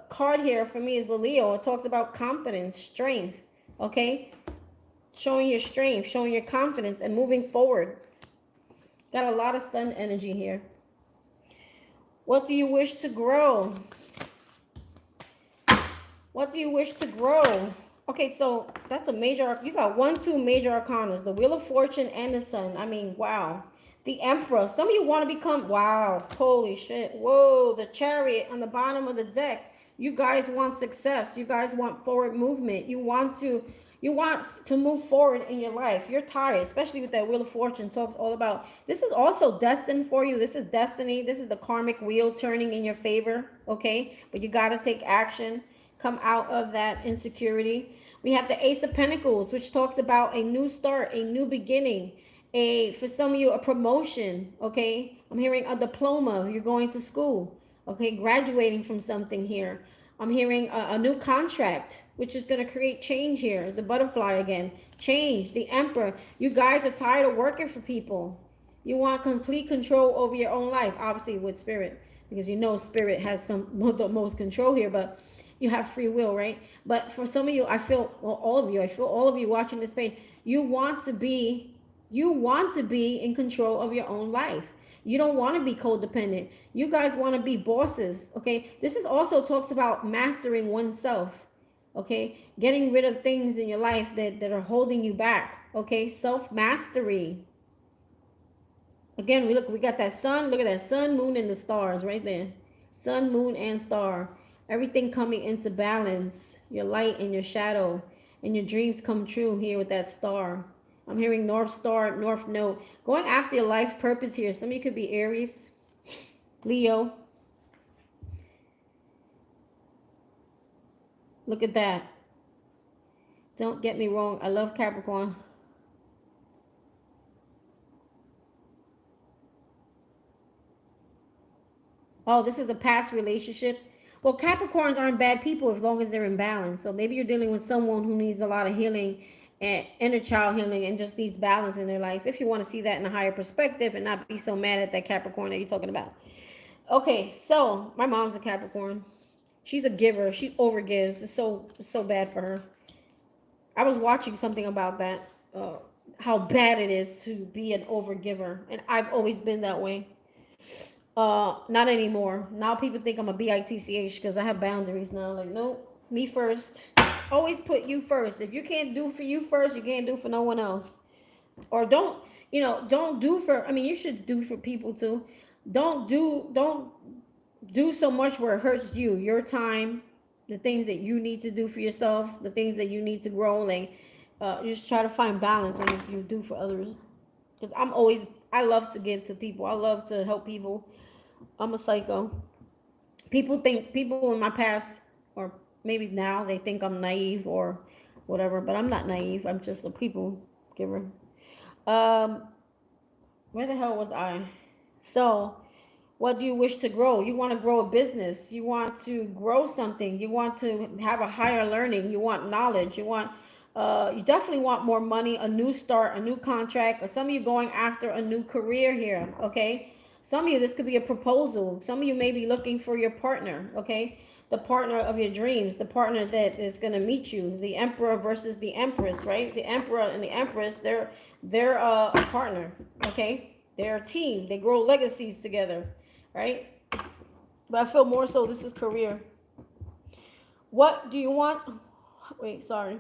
Speaker 1: card here for me is the Leo. It talks about confidence, strength. Okay, showing your strength, showing your confidence, and moving forward. Got a lot of sun energy here. What do you wish to grow? What do you wish to grow? Okay, so that's a major, you got 2 major arcanas, the Wheel of Fortune and the Sun. I mean, wow. The Emperor. Some of you want to become, wow, holy shit. Whoa, the Chariot on the bottom of the deck. You guys want success. You guys want forward movement. You want to move forward in your life. You're tired, especially with that Wheel of Fortune. Talks all about, this is also destined for you. This is destiny. This is the karmic wheel turning in your favor, okay? But you got to take action. Come out of that insecurity. We have the Ace of Pentacles, which talks about a new start, a new beginning, for some of you, a promotion, okay? I'm hearing a diploma. You're going to school, okay? Graduating from something here. I'm hearing a new contract, which is going to create change here. The butterfly again. Change. The Emperor. You guys are tired of working for people. You want complete control over your own life, obviously with Spirit, because you know Spirit has the most control here, but you have free will, right? But for some of you, I feel, well, all of you watching this page, you want to be in control of your own life. You don't want to be codependent. You guys want to be bosses, okay? This is also talks about mastering oneself, okay? Getting rid of things in your life that are holding you back, okay? Self-mastery. Again, we got that sun. Look at that sun, moon, and the stars right there. Sun, moon, and star. Everything coming into balance. Your light and your shadow. And your dreams come true here with that star. I'm hearing North Star, North Node. Going after your life purpose here. Some of you could be Aries, Leo. Look at that. Don't get me wrong. I love Capricorn. Oh, this is a past relationship. Well, Capricorns aren't bad people as long as they're in balance. So maybe you're dealing with someone who needs a lot of healing and inner child healing and just needs balance in their life. If you want to see that in a higher perspective and not be so mad at that Capricorn that you're talking about. Okay, so my mom's a Capricorn. She's a giver. She overgives. It's so bad for her. I was watching something about that. How bad it is to be an overgiver, and I've always been that way. Not anymore. Now people think I'm a bitch because I have boundaries now. Like, nope, me first. Always put you first. If you can't do for you first, you can't do for no one else. Or don't do for. I mean, you should do for people too. Don't do so much where it hurts you. Your time, the things that you need to do for yourself, the things that you need to grow. Like, just try to find balance when you do for others. Because I love to give to people. I love to help people. I'm a psycho. People in my past, or maybe now, they think I'm naive or whatever, but I'm not naive. I'm just a people giver. Where the hell was I? So, what do you wish to grow? You want to grow a business. You want to grow something. You want to have a higher learning. You want knowledge. You definitely want more money, a new start, a new contract, or some of you going after a new career here, okay? Some of you, this could be a proposal. Some of you may be looking for your partner, okay? The partner of your dreams, the partner that is going to meet you. The emperor versus the empress, right? The emperor and the empress, they're a partner, okay? They're a team. They grow legacies together, right? But I feel more so this is career. What do you want? Wait, sorry.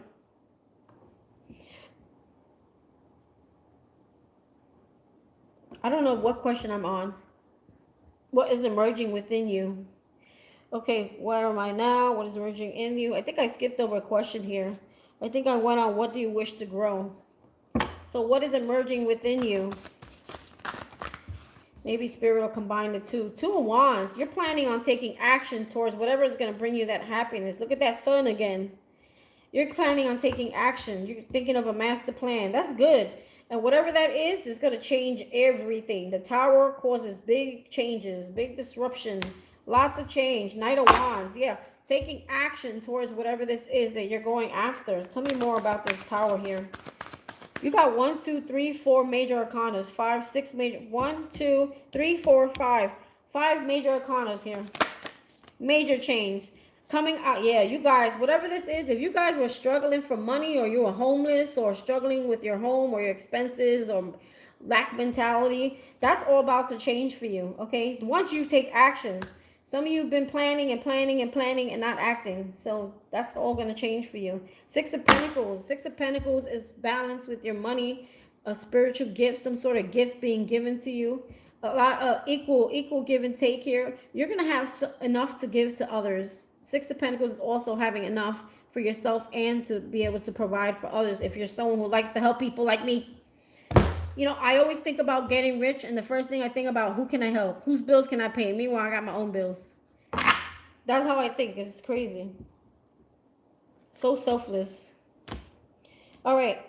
Speaker 1: I don't know what question I'm on. What is emerging within you? Okay, where am I now? What is emerging in you? I think I skipped over a question here. I think I went on what do you wish to grow? So what is emerging within you? Maybe Spirit will combine the two. Two of Wands. You're planning on taking action towards whatever is going to bring you that happiness. Look at that sun again. You're planning on taking action. You're thinking of a master plan. That's good. And whatever that is going to change everything. The Tower causes big changes, big disruption, lots of change. Knight of Wands. Yeah, taking action towards whatever this is that you're going after. Tell me more about this Tower here. You got 1, 2, 3, 4 major arcanas. 5, 6 major. 1, 2, 3, 4, 5. 5 major arcanas here. Major change. Coming out, yeah, you guys, whatever this is, if you guys were struggling for money or you were homeless or struggling with your home or your expenses or lack mentality, that's all about to change for you, okay? Once you take action, some of you have been planning and planning and planning and not acting, so that's all going to change for you. 6 of Pentacles. 6 of Pentacles is balance with your money, a spiritual gift, some sort of gift being given to you. A lot of equal give and take here. You're going to have enough to give to others. 6 of Pentacles is also having enough for yourself and to be able to provide for others if you're someone who likes to help people like me. You know, I always think about getting rich, and the first thing I think about, who can I help? Whose bills can I pay? Meanwhile, I got my own bills. That's how I think. It's crazy. So selfless. All right.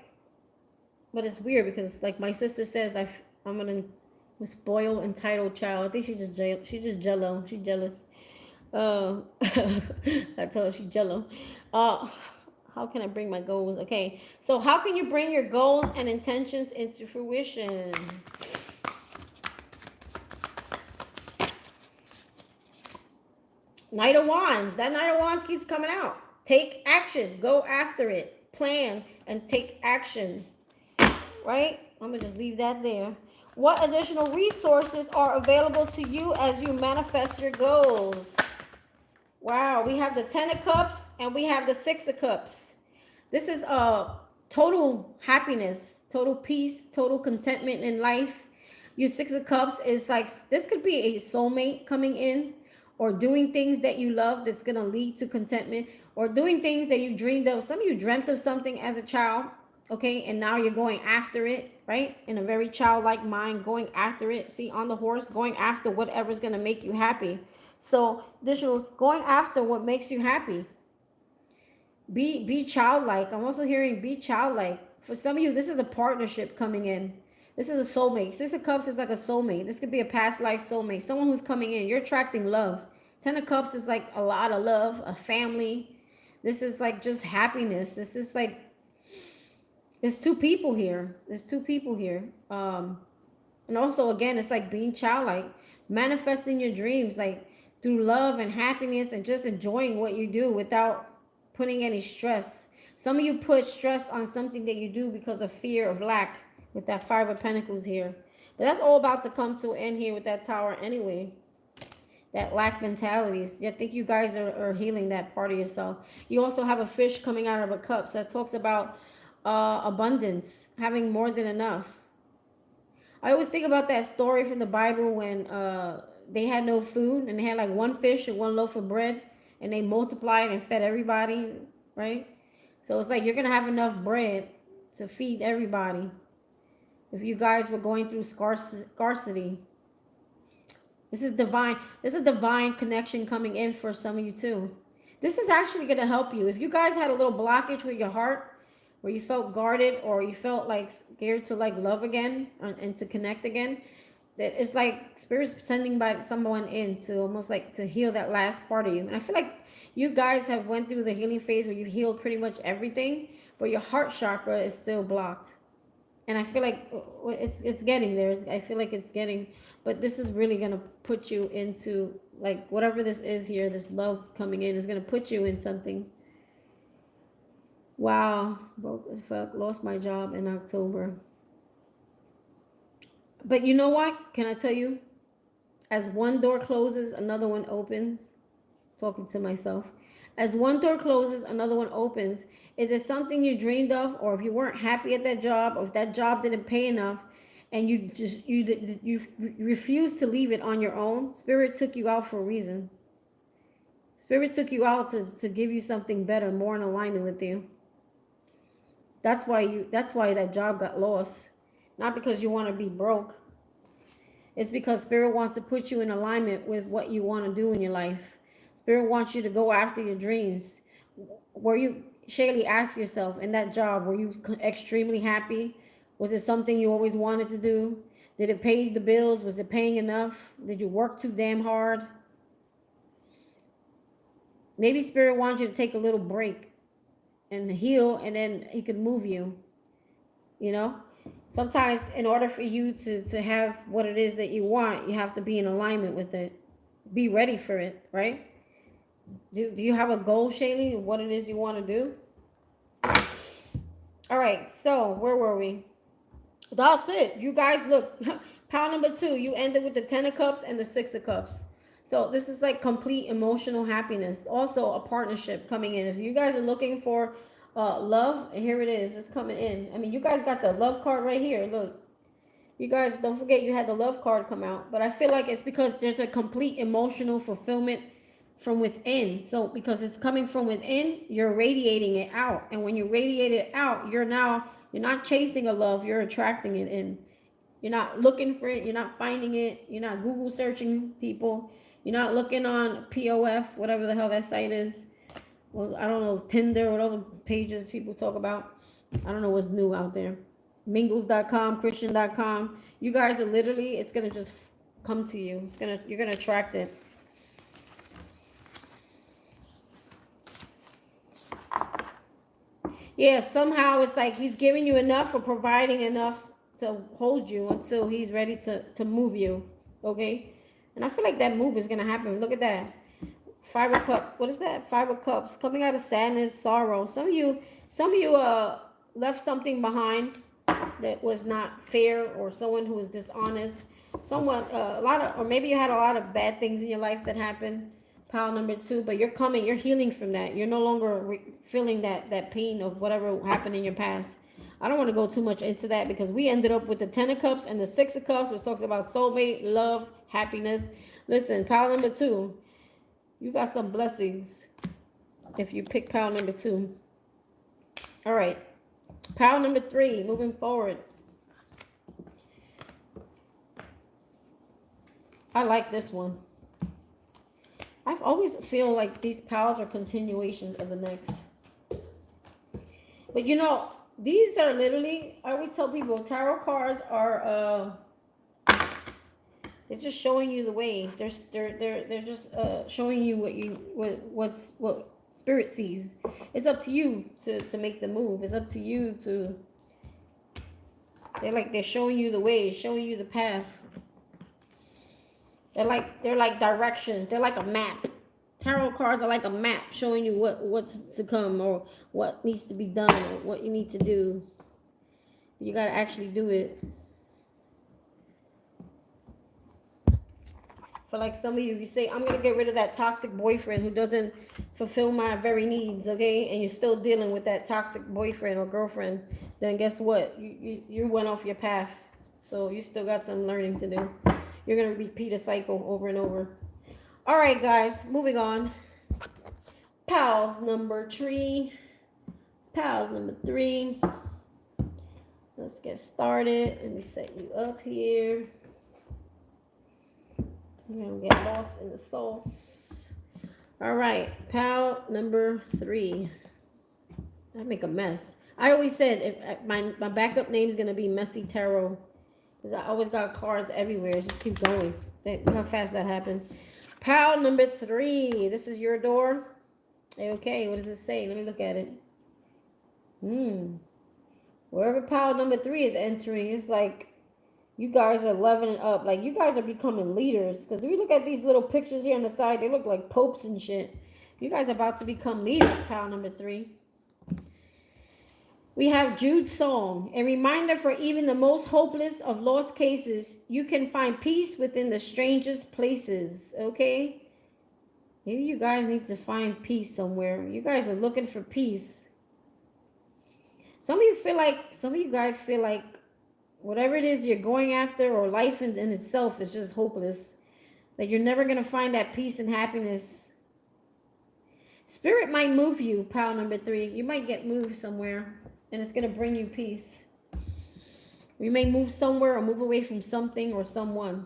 Speaker 1: But it's weird because, like my sister says, I'm a spoiled, entitled child. I think she's just jello. She's jealous. I told her she's jello. How can I bring my goals? Okay, so how can you bring your goals and intentions into fruition? Knight of Wands. That Knight of Wands keeps coming out. Take action. Go after it. Plan and take action. Right? I'm going to just leave that there. What additional resources are available to you as you manifest your goals? Wow, we have the 10 of Cups and we have the 6 of Cups. This is total happiness, total peace, total contentment in life. Your 6 of Cups is like, this could be a soulmate coming in, or doing things that you love that's going to lead to contentment, or doing things that you dreamed of. Some of you dreamt of something as a child, okay? And now you're going after it, right? In a very childlike mind, going after it. See, on the horse, going after whatever's going to make you happy. So this is going after what makes you happy. Be childlike. I'm also hearing be childlike. For some of you, this is a partnership coming in. This is a soulmate. Six of Cups is like a soulmate. This could be a past life soulmate. Someone who's coming in. You're attracting love. Ten of Cups is like a lot of love, a family. This is like just happiness. This is like, there's two people here. There's two people here. And also, again, it's like being childlike, manifesting your dreams, like through love and happiness and just enjoying what you do without putting any stress. Some of you put stress on something that you do because of fear of lack with that Five of Pentacles here. But that's all about to come to an end here with that Tower anyway. That lack mentalities. I think you guys are healing that part of yourself. You also have a fish coming out of a cup. So that talks about abundance, having more than enough. I always think about that story from the Bible when they had no food and they had like one fish and one loaf of bread and they multiplied and fed everybody, right? So it's like you're going to have enough bread to feed everybody if you guys were going through scarcity. This is divine. There's a divine connection coming in for some of you too. This is actually going to help you. If you guys had a little blockage with your heart, where you felt guarded or you felt like scared to like love again and to connect again, that it's like Spirit's sending by someone in to almost like to heal that last part of you. And I feel like you guys have went through the healing phase where you've healed pretty much everything, but your heart chakra is still blocked. And I feel like it's getting there. I feel like it's getting, but this is really going to put you into like whatever this is here, this love coming in is going to put you in something. Wow, broke as fuck, lost my job in October. But you know what? Can I tell you? As one door closes, another one opens. Talking to myself. As one door closes, another one opens. If there's something you dreamed of, or if you weren't happy at that job, or if that job didn't pay enough, and you refused to leave it on your own, Spirit took you out for a reason. Spirit took you out to give you something better, more in alignment with you. That's why that job got lost. Not because you want to be broke. It's because Spirit wants to put you in alignment with what you want to do in your life. Spirit wants you to go after your dreams. Were you, Shaylee, ask yourself, in that job, were you extremely happy? Was it something you always wanted to do? Did it pay the bills? Was it paying enough? Did you work too damn hard? Maybe Spirit wants you to take a little break and heal, and then he could move you. You know, sometimes in order for you to have what it is that you want, you have to be in alignment with it. Be ready for it, right? Do you have a goal, Shaylee, of what it is you want to do? All right, so where were we? That's it. You guys, look, pile number 2, you ended with the 10 of Cups and the 6 of Cups. So this is like complete emotional happiness. Also a partnership coming in. If you guys are looking for love, here it is. It's coming in. I mean, you guys got the love card right here. Look, you guys, don't forget you had the love card come out. But I feel like it's because there's a complete emotional fulfillment from within. So because it's coming from within, you're radiating it out. And when you radiate it out, you're not chasing a love, you're attracting it in. You're not looking for it. You're not finding it. You're not Google searching people. You're not looking on POF, whatever the hell that site is. Well, I don't know, Tinder, whatever pages people talk about. I don't know what's new out there. Mingles.com, Christian.com. You guys are literally, it's going to just come to you. You're going to attract it. Yeah, somehow it's like he's giving you enough or providing enough to hold you until he's ready to move you. Okay? And I feel like that move is going to happen. Look at that. 5 of Cups. What is that? 5 of Cups. Coming out of sadness, sorrow. Some of you left something behind that was not fair, or someone who was dishonest. Someone, or maybe you had a lot of bad things in your life that happened. Pile number 2, but you're healing from that. You're no longer feeling that pain of whatever happened in your past. I don't want to go too much into that because we ended up with the 10 of Cups and the 6 of Cups, which talks about soulmate, love, happiness. Listen, pile number 2, you got some blessings if you pick pile number 2. All right. Pile number 3, moving forward. I like this one. I always feel like these piles are continuations of the next. But you know, these are literally, I always tell people, tarot cards are they're just showing you the way. They're just showing you what spirit sees. It's up to you to make the move. It's up to you to. They're showing you the way, showing you the path. They're like directions. They're like a map. Tarot cards are like a map showing you what's to come or what needs to be done or what you need to do. You gotta actually do it. For like some of you say, I'm going to get rid of that toxic boyfriend who doesn't fulfill my very needs, okay? And you're still dealing with that toxic boyfriend or girlfriend. Then guess what? You went off your path. So you still got some learning to do. You're going to repeat a cycle over and over. All right, guys, moving on. Pals number 3. Pals number 3. Let's get started. Let me set you up here. You're going to get lost in the sauce. All right, pal number 3. I make a mess. I always said if my backup name is going to be Messy Tarot. Because I always got cards everywhere. Just keep going. Look how fast that happened. Pal number 3. This is your door. Okay, what does it say? Let me look at it. Wherever pal number 3 is entering, it's like you guys are leveling up. Like, you guys are becoming leaders. Because if you look at these little pictures here on the side, they look like popes and shit. You guys are about to become leaders, pal number 3. We have Jude's song. A reminder for even the most hopeless of lost cases. You can find peace within the strangest places. Okay? Maybe you guys need to find peace somewhere. You guys are looking for peace. Some of you guys feel like whatever it is you're going after or life in itself is just hopeless. That you're never going to find that peace and happiness. Spirit might move you, pal number 3. You might get moved somewhere and it's going to bring you peace. You may move somewhere or move away from something or someone.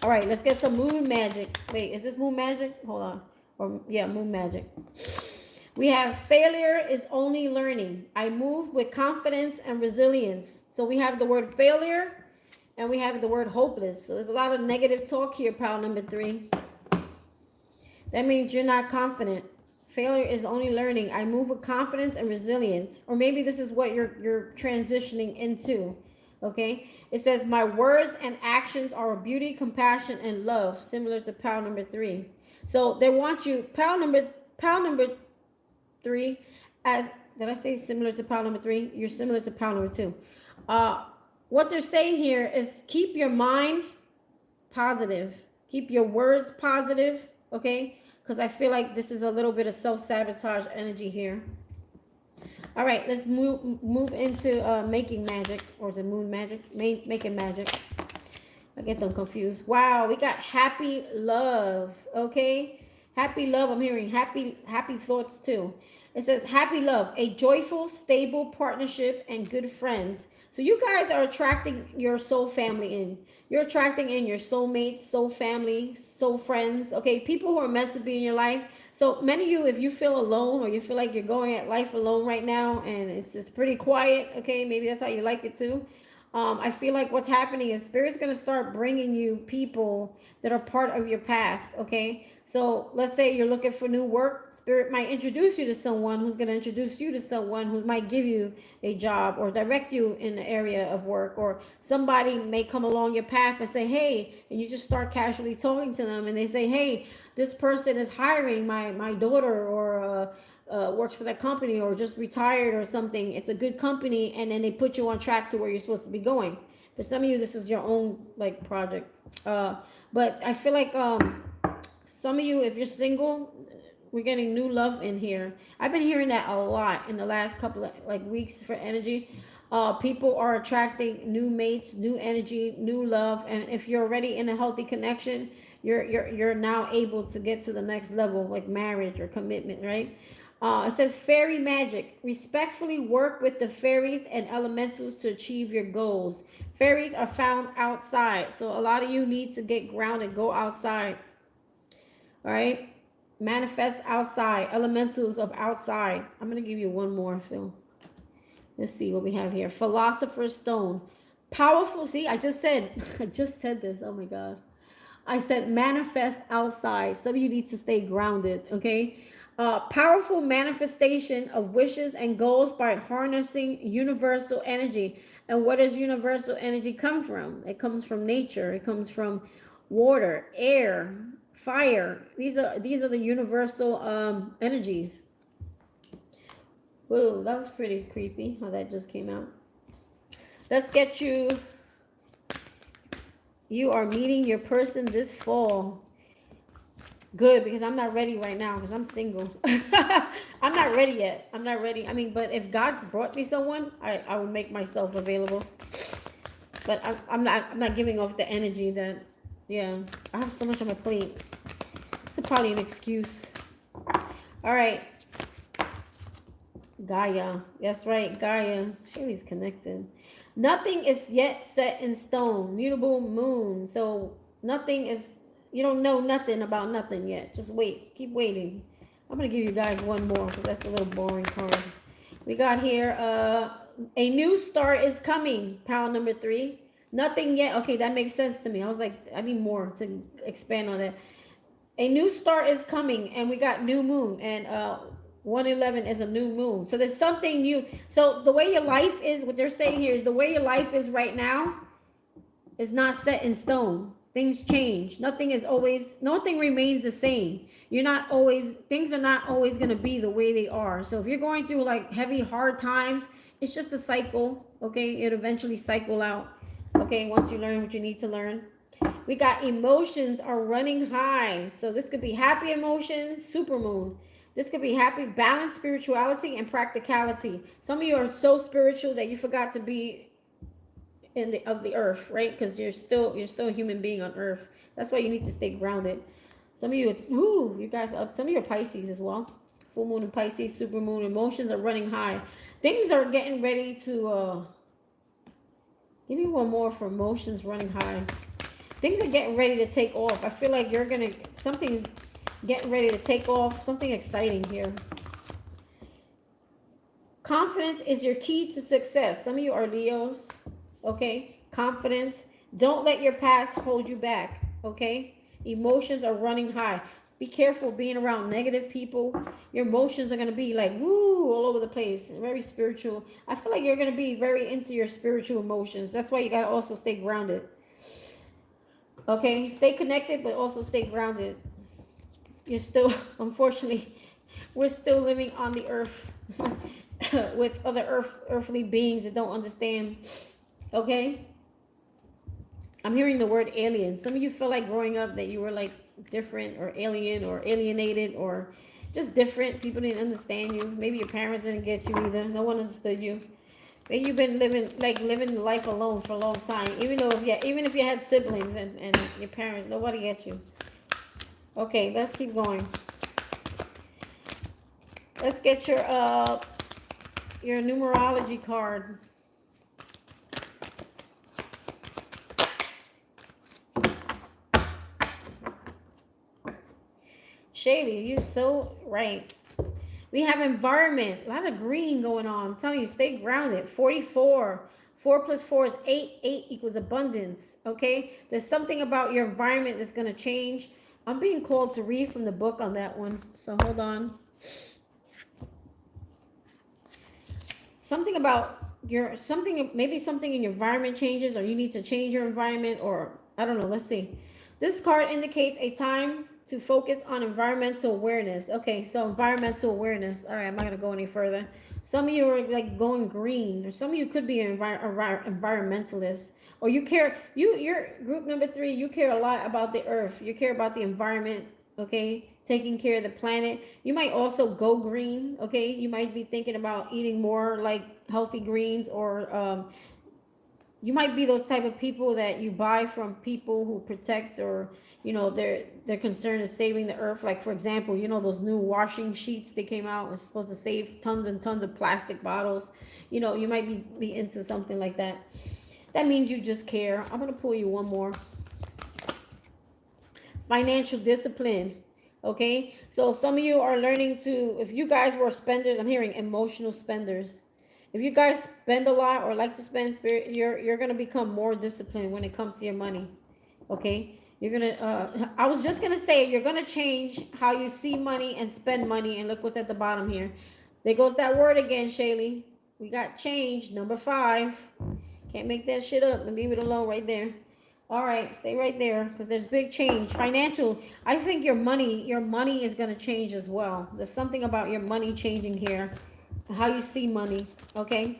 Speaker 1: All right, let's get some moon magic. Wait, is this moon magic? Hold on. Moon magic. We have failure is only learning. I move with confidence and resilience. So we have the word failure and we have the word hopeless. So there's a lot of negative talk here, pal number 3. That means you're not confident. Failure is only learning. I move with confidence and resilience. Or maybe this is what you're transitioning into. Okay? It says, my words and actions are beauty, compassion, and love, similar to pal number 3. So they want you, pal number 3, as, did I say similar to pal number 3? You're similar to pal number 2. What they're saying here is keep your mind positive. Keep your words positive, okay? Because I feel like this is a little bit of self-sabotage energy here. All right, let's move into making magic. Or is it moon magic? Making magic. I get them confused. Wow, we got happy love, okay? Happy love, I'm hearing happy thoughts too. It says happy love, a joyful, stable partnership and good friends. So you guys are attracting your soul family in. You're attracting in your soulmates, soul family, soul friends, okay? People who are meant to be in your life. So many of you, if you feel alone or you feel like you're going at life alone right now and it's just pretty quiet, okay? Maybe that's how you like it too. I feel like what's happening is Spirit's going to start bringing you people that are part of your path, okay? So let's say you're looking for new work. Spirit might introduce you to someone who's going to introduce you to someone who might give you a job or direct you in the area of work. Or somebody may come along your path and say, hey, and you just start casually talking to them and they say, hey, this person is hiring my daughter or works for that company or just retired or something. It's a good company, and then they put you on track to where you're supposed to be going. For some of you, this is your own like project. But I feel like some of you, if you're single, we're getting new love in here. I've been hearing that a lot in the last couple of like weeks for energy. People are attracting new mates, new energy, new love, and if you're already in a healthy connection, you're now able to get to the next level, like marriage or commitment, right? It says fairy magic. Respectfully work with the fairies and elementals to achieve your goals. Fairies are found outside. So a lot of you need to get grounded. Go outside. All right. Manifest outside. Elementals of outside. I'm going to give you one more, Phil. Let's see what we have here. Philosopher's Stone. Powerful. See, I just said this. Oh my God. I said manifest outside. Some of you need to stay grounded, okay? Powerful manifestation of wishes and goals by harnessing universal energy. And what does universal energy come from? It comes from nature. It comes from water, air, fire. These are the universal energies. Whoa, that was pretty creepy how that just came out. Let's get you. You are meeting your person this fall. Good, because I'm not ready right now because I'm single. I'm not ready yet. I'm not ready. I mean, but if God's brought me someone, I will make myself available. But I'm not giving off the energy that, yeah, I have so much on my plate. It's probably an excuse. All right. Gaia. That's right, Gaia. She's connected. Nothing is yet set in stone. Mutable moon. So nothing is, you don't know nothing about nothing yet. Just wait. Keep waiting. I'm going to give you guys one more because that's a little boring card. We got here, a new start is coming. Pile number 3. Nothing yet. Okay, that makes sense to me. I was like, I need more to expand on that. A new start is coming, and we got new moon, and 111 is a new moon. So there's something new. So the way your life is, what they're saying here is the way your life is right now is not set in stone. Things change. Nothing remains the same. Things are not always going to be the way they are. So if you're going through like heavy, hard times, it's just a cycle. Okay. It'll eventually cycle out. Okay. Once you learn what you need to learn. We got emotions are running high. So this could be happy emotions, super moon. This could be happy, balance, spirituality, and practicality. Some of you are so spiritual that you forgot to be of the earth, right? Because you're still a human being on earth. That's why you need to stay grounded. Some of you, you guys are up. Some of you are Pisces as well. Full moon in Pisces, super moon. Emotions are running high. Things are getting ready to. Give me one more for emotions running high. Things are getting ready to take off. I feel like something's getting ready to take off. Something exciting here. Confidence is your key to success. Some of you are Leos. Okay, confidence. Don't let your past hold you back. Okay, emotions are running high. Be careful being around negative people. Your emotions are going to be like woo all over the place. Very spiritual. I feel like you're going to be very into your spiritual emotions. That's why you got to also stay grounded. Okay, stay connected, but also stay grounded. You're still, unfortunately, we're still living on the earth with other earthly beings that don't understand. Okay, I'm hearing the word alien. Some of you feel like growing up that you were like different or alien or alienated or just different. People didn't understand you. Maybe your parents didn't get you either. No one understood you. Maybe you've been living life alone for a long time. Even if you had siblings and your parents, nobody gets you. Okay, let's keep going. Let's get your numerology card. Shady, you're so right. We have environment, a lot of green going on. I'm telling you, stay grounded. 44. 4 plus 4 is 8. 8 equals abundance. Okay? There's something about your environment that's going to change. I'm being called to read from the book on that one. So hold on. Something about maybe something in your environment changes, or you need to change your environment, or I don't know. Let's see. This card indicates a time to focus on environmental awareness. Okay, so environmental awareness. All right, I'm not going to go any further. Some of you are like going green, or some of you could be an environmentalist, or you're group number 3. You care a lot about the earth. You care about the environment. Okay, taking care of the planet. You might also go green. Okay, you might be thinking about eating more like healthy greens, or you might be those type of people that you buy from people who protect, or you know, their concern is saving the earth. Like, for example, you know, those new washing sheets they came out was supposed to save tons and tons of plastic bottles. You know, you might be into something like that. That means you just care. I'm going to pull you one more. Financial discipline. Okay, so some of you are learning to, if you guys were spenders, I'm hearing emotional spenders. If you guys spend a lot or like to spend, spirit, you're gonna become more disciplined when it comes to your money. Okay, you're gonna. I was just gonna say you're gonna change how you see money and spend money. And look what's at the bottom here. There goes that word again, Shaylee. We got change, number 5. Can't make that shit up and leave it alone right there. All right, stay right there because there's big change. Financial, I think your money is going to change as well. There's something about your money changing here, how you see money, okay?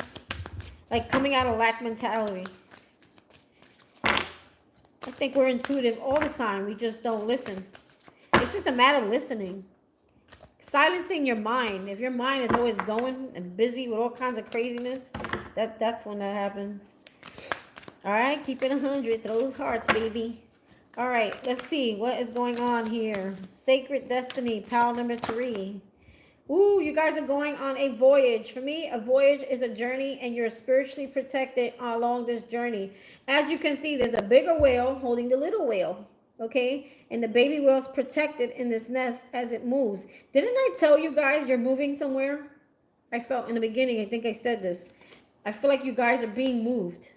Speaker 1: Like coming out of lack mentality. I think we're intuitive all the time. We just don't listen. It's just a matter of listening. Silencing your mind. If your mind is always going and busy with all kinds of craziness, that's when that happens. All right, keep it 100. Throw those hearts, baby. All right, let's see what is going on here. Sacred Destiny, pile number 3. Ooh, you guys are going on a voyage. For me, a voyage is a journey, and you're spiritually protected along this journey. As you can see, there's a bigger whale holding the little whale, okay? And the baby whale's protected in this nest as it moves. Didn't I tell you guys you're moving somewhere? I felt in the beginning, I think I said this. I feel like you guys are being moved.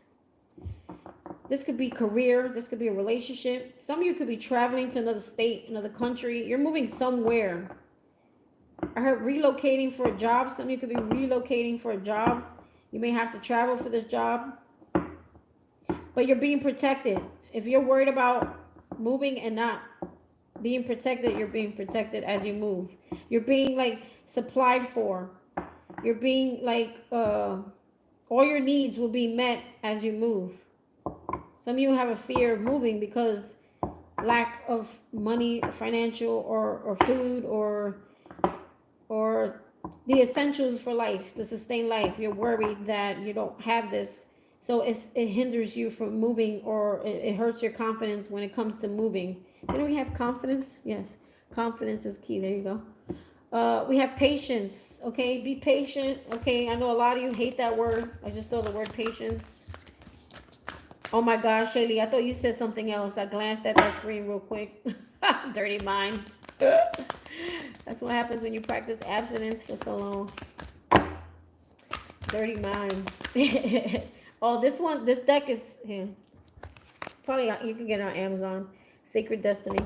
Speaker 1: This could be career. This could be a relationship. Some of you could be traveling to another state, another country. You're moving somewhere. I heard relocating for a job. Some of you could be relocating for a job. You may have to travel for this job. But you're being protected. If you're worried about moving and not being protected, you're being protected as you move. You're being like supplied for. You're being like, all your needs will be met as you move. Some of you have a fear of moving because lack of money, financial, or food, or the essentials for life, to sustain life. You're worried that you don't have this. So it hinders you from moving, or it hurts your confidence when it comes to moving. Didn't we have confidence? Yes. Confidence is key. There you go. We have patience. Okay. Be patient. Okay. I know a lot of you hate that word. I just saw the word patience. Oh my gosh, Shaylee, I thought you said something else. I glanced at that screen real quick. Dirty mind. That's what happens when you practice abstinence for so long. Dirty mind. Oh, this deck is here. Probably you can get it on Amazon. Sacred Destiny.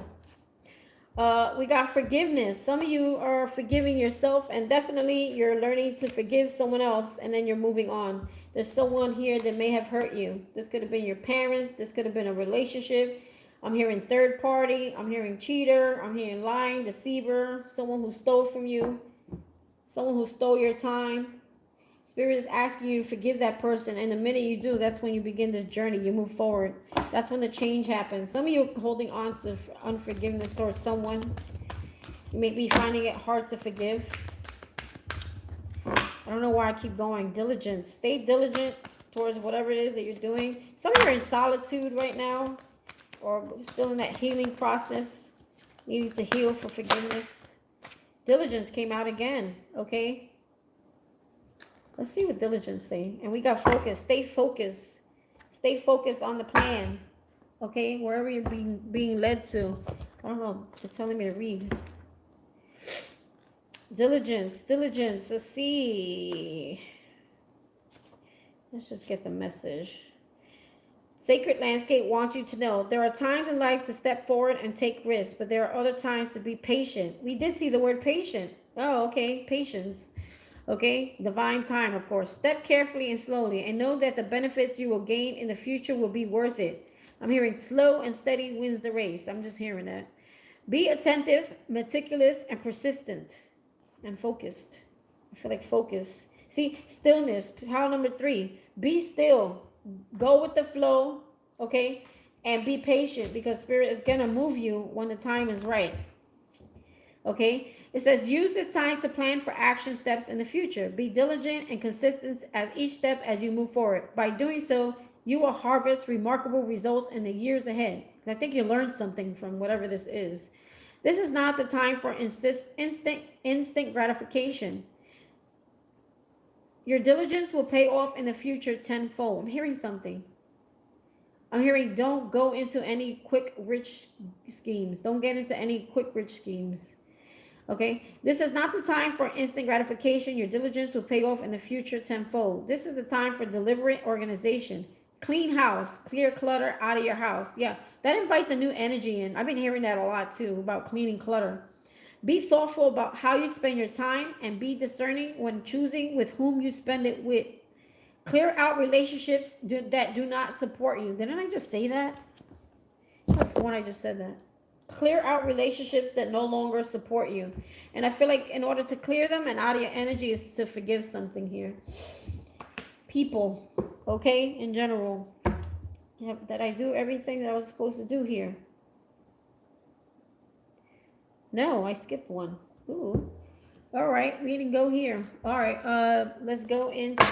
Speaker 1: We got forgiveness. Some of you are forgiving yourself, and definitely you're learning to forgive someone else, and then you're moving on. There's someone here that may have hurt you. This could have been your parents. This could have been a relationship. I'm hearing third party. I'm hearing cheater. I'm hearing lying, deceiver, someone who stole from you, someone who stole your time. Spirit is asking you to forgive that person, and the minute you do, that's when you begin this journey. You move forward. That's when the change happens. Some of you are holding on to unforgiveness towards someone. You may be finding it hard to forgive. I don't know why I keep going. Diligence. Stay diligent towards whatever it is that you're doing. Some of you are in solitude right now, or still in that healing process, needing to heal for forgiveness. Diligence came out again, okay? Let's see what diligence say. And we got focus. Stay focused. Stay focused on the plan, okay? Wherever you're being led to. I don't know. They're telling me to read. Diligence. Let's see. Let's just get the message. Sacred Landscape wants you to know there are times in life to step forward and take risks, but there are other times to be patient. We did see the word patient. Oh, okay. Patience. Okay. Divine time, of course. Step carefully and slowly, and know that the benefits you will gain in the future will be worth it. I'm hearing slow and steady wins the race. I'm just hearing that. Be attentive, meticulous, and persistent. And focused. I feel like focus. See, stillness. How number 3. Be still. Go with the flow. Okay. And be patient, because Spirit is going to move you when the time is right. Okay. It says use this time to plan for action steps in the future. Be diligent and consistent as each step as you move forward. By doing so, you will harvest remarkable results in the years ahead. I think you learned something from whatever this is. This is not the time for instant gratification. Your diligence will pay off in the future tenfold. I'm hearing something. I'm hearing don't go into any quick rich schemes. Don't get into any quick rich schemes. Okay, this is not the time for instant gratification. Your diligence will pay off in the future tenfold. This is the time for deliberate organization. Clean house, clear clutter out of your house. Yeah, that invites a new energy in. I've been hearing that a lot too about cleaning clutter. Be thoughtful about how you spend your time and be discerning when choosing with whom you spend it with. Clear out relationships that do not support you. Didn't I just say that? That's one I just said that. Clear out relationships that no longer support you. And I feel like in order to clear them and out of your energy is to forgive something here. People, okay, in general. Yeah, that I do everything that I was supposed to do here. No, I skipped one. Ooh. All right, we didn't go here. All right, let's go into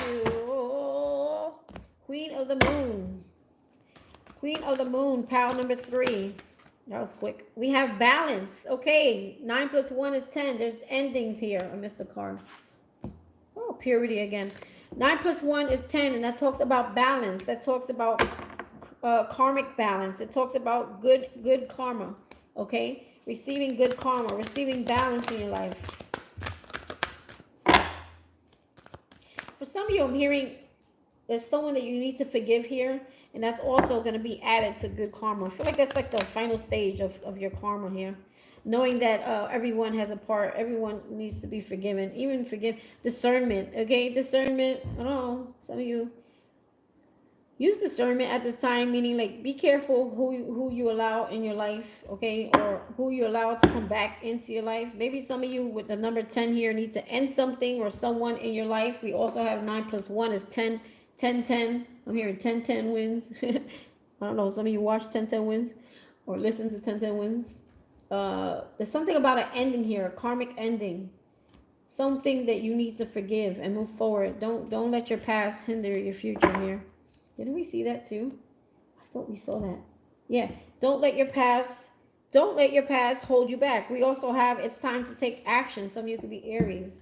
Speaker 1: Queen of the Moon. Queen of the Moon, pile number 3. That was quick. We have balance. Okay, 9 plus 1 is 10. There's endings here. I missed the card. Oh, purity again. 9 plus 1 is 10, and that talks about balance. That talks about karmic balance. It talks about good karma. Okay, receiving good karma, receiving balance in your life. For some of you, I'm hearing there's someone that you need to forgive here, and that's also going to be added to good karma. I feel like that's like the final stage of your karma here. Knowing that everyone has a part, everyone needs to be forgiven, even forgive. Discernment, okay? Discernment, I don't know, some of you use discernment at this time, meaning like be careful who you allow in your life, okay? Or who you allow to come back into your life. Maybe some of you with the number 10 here need to end something or someone in your life. We also have 9 plus 1 is 10. 10-10. I'm hearing 10-10 wins. I don't know. Some of you watch 10-10 wins or listen to 10-10 wins. There's something about an ending here, a karmic ending. Something that you need to forgive and move forward. Don't let your past hinder your future here. Didn't we see that too? I thought we saw that. Yeah. Don't let your past hold you back. We also have it's time to take action. Some of you could be Aries.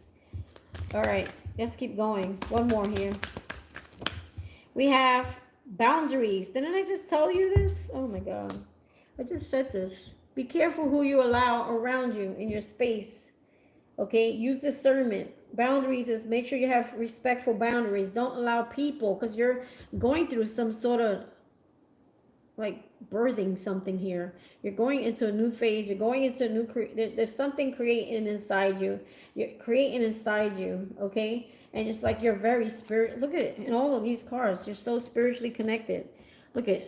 Speaker 1: All right. Let's keep going. One more here. We have boundaries. Didn't I just tell you this? Oh my God. I just said this. Be careful who you allow around you in your space. Okay? Use discernment. Boundaries is make sure you have respectful boundaries. Don't allow people, because you're going through some sort of like birthing something here. You're going into a new phase. You're going into a new, there's something creating inside you. You're creating inside you, okay? And it's like you're very spirit. Look at it in all of these cards. You're so spiritually connected. Look at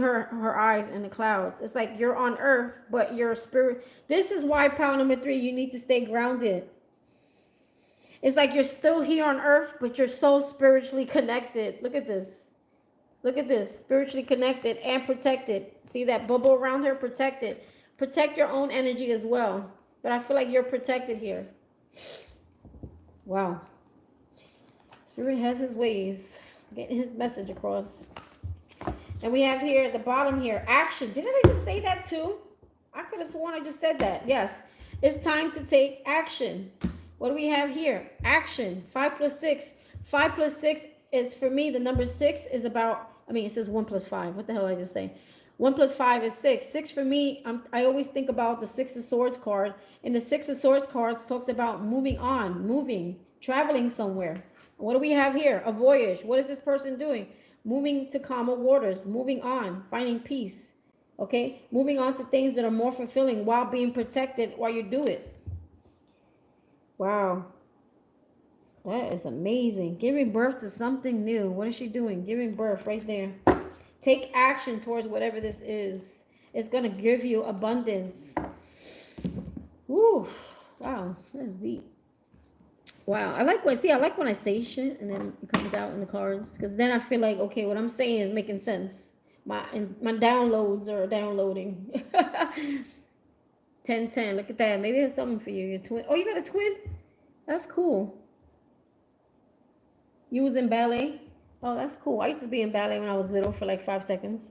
Speaker 1: her eyes in the clouds. It's like you're on earth, but you're spirit. This is why pile number 3, you need to stay grounded. It's like you're still here on earth, but you're so spiritually connected. Look at this. Look at this. Spiritually connected and protected. See that bubble around her? Protected. Protect your own energy as well. But I feel like you're protected here. Wow. Spirit has his ways. Getting his message across. And we have here at the bottom here, action. Didn't I just say that too? I could have sworn I just said that. Yes. It's time to take action. What do we have here? Action. 5 plus 6. 5 plus 6 is, for me, the number 6 is about, it says 1 plus 5. What the hell did I just say? 1 plus 5 is 6. 6 for me, I always think about the 6 of Swords card. And the 6 of Swords cards talks about moving on, moving, traveling somewhere. What do we have here? A voyage. What is this person doing? Moving to calmer waters, moving on, finding peace. Okay? Moving on to things that are more fulfilling while being protected while you do it. Wow. That is amazing. Giving birth to something new. What is she doing? Giving birth right there. Take action towards whatever this is. It's going to give you abundance. Woo. Wow. That's deep. Wow. I like when I say shit and then it comes out in the cards. Because then I feel like, okay, what I'm saying is making sense. My downloads are downloading. 10-10. Look at that. Maybe it's something for you. Your twin. Oh, you got a twin? That's cool. You was in ballet? Oh, that's cool. I used to be in ballet when I was little for like 5 seconds.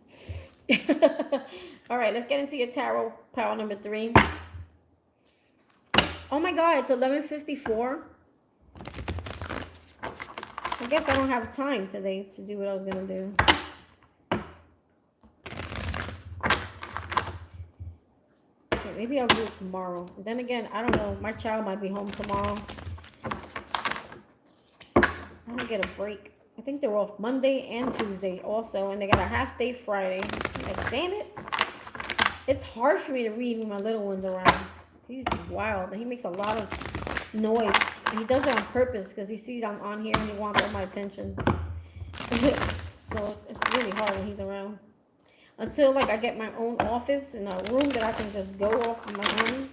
Speaker 1: All right, let's get into your tarot pile number 3. Oh my God, it's 11:54. I guess I don't have time today to do what I was gonna do. Okay, maybe I'll do it tomorrow. And then again, I don't know. My child might be home tomorrow. I don't get a break. I think they're off Monday and Tuesday also, and they got a half day Friday. Like, damn it. It's hard for me to read when my little one's around. He's wild, and he makes a lot of noise. And he does it on purpose because he sees I'm on here and he wants all my attention. So it's really hard when he's around. Until, like, I get my own office and a room that I can just go off on my own.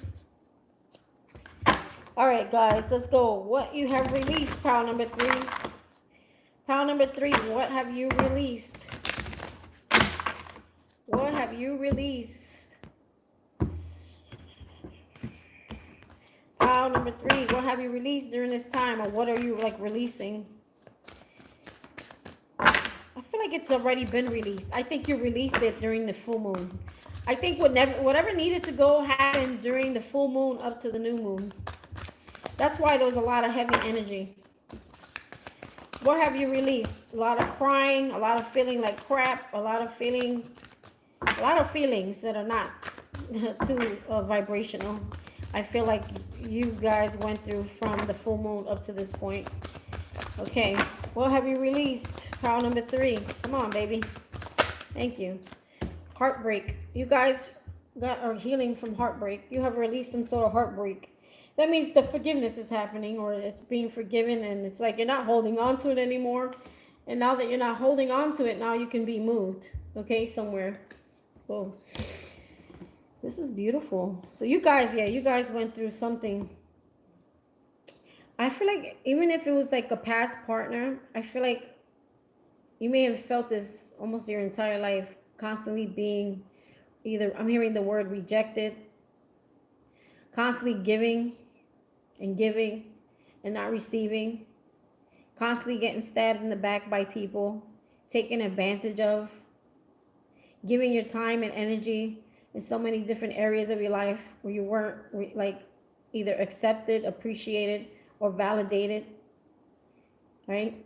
Speaker 1: All right, guys, let's go. What you have released, pile number 3. Pile number 3, what have you released? What have you released? Pile number 3, what have you released during this time, or what are you, like, releasing? I feel like it's already been released. I think you released it during the full moon. I think whatever needed to go happened during the full moon up to the new moon. That's why there was a lot of heavy energy. What have you released? A lot of crying, a lot of feeling like crap, a lot of feelings that are not too vibrational. I feel like you guys went through from the full moon up to this point. Okay, what have you released? Pile number 3. Come on, baby. Thank you. Heartbreak. You guys are healing from heartbreak. You have released some sort of heartbreak. That means the forgiveness is happening, or it's being forgiven, and it's like you're not holding on to it anymore. And now that you're not holding on to it, now you can be moved, okay, somewhere. Oh, this is beautiful. So you guys went through something. I feel like even if it was like a past partner, I feel like you may have felt this almost your entire life, constantly being either, I'm hearing the word rejected, constantly giving and not receiving, constantly getting stabbed in the back by people, taken advantage of, giving your time and energy in so many different areas of your life where you weren't like either accepted, appreciated, or validated, right?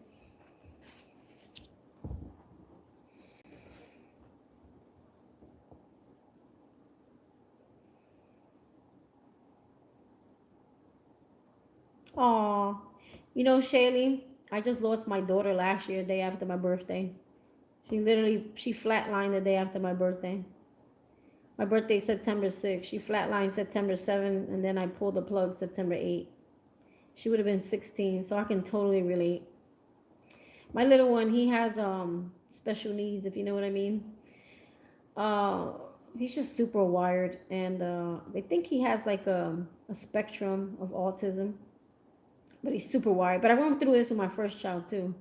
Speaker 1: Aw, you know, Shaylee, I just lost my daughter last year, day after my birthday. She flatlined the day after my birthday. My birthday's September 6th. She flatlined September 7th, and then I pulled the plug September 8th. She would have been 16, so I can totally relate. My little one, he has special needs, if you know what I mean. He's just super wired, and they think he has like a spectrum of autism, but he's super wired. But I went through this with my first child too,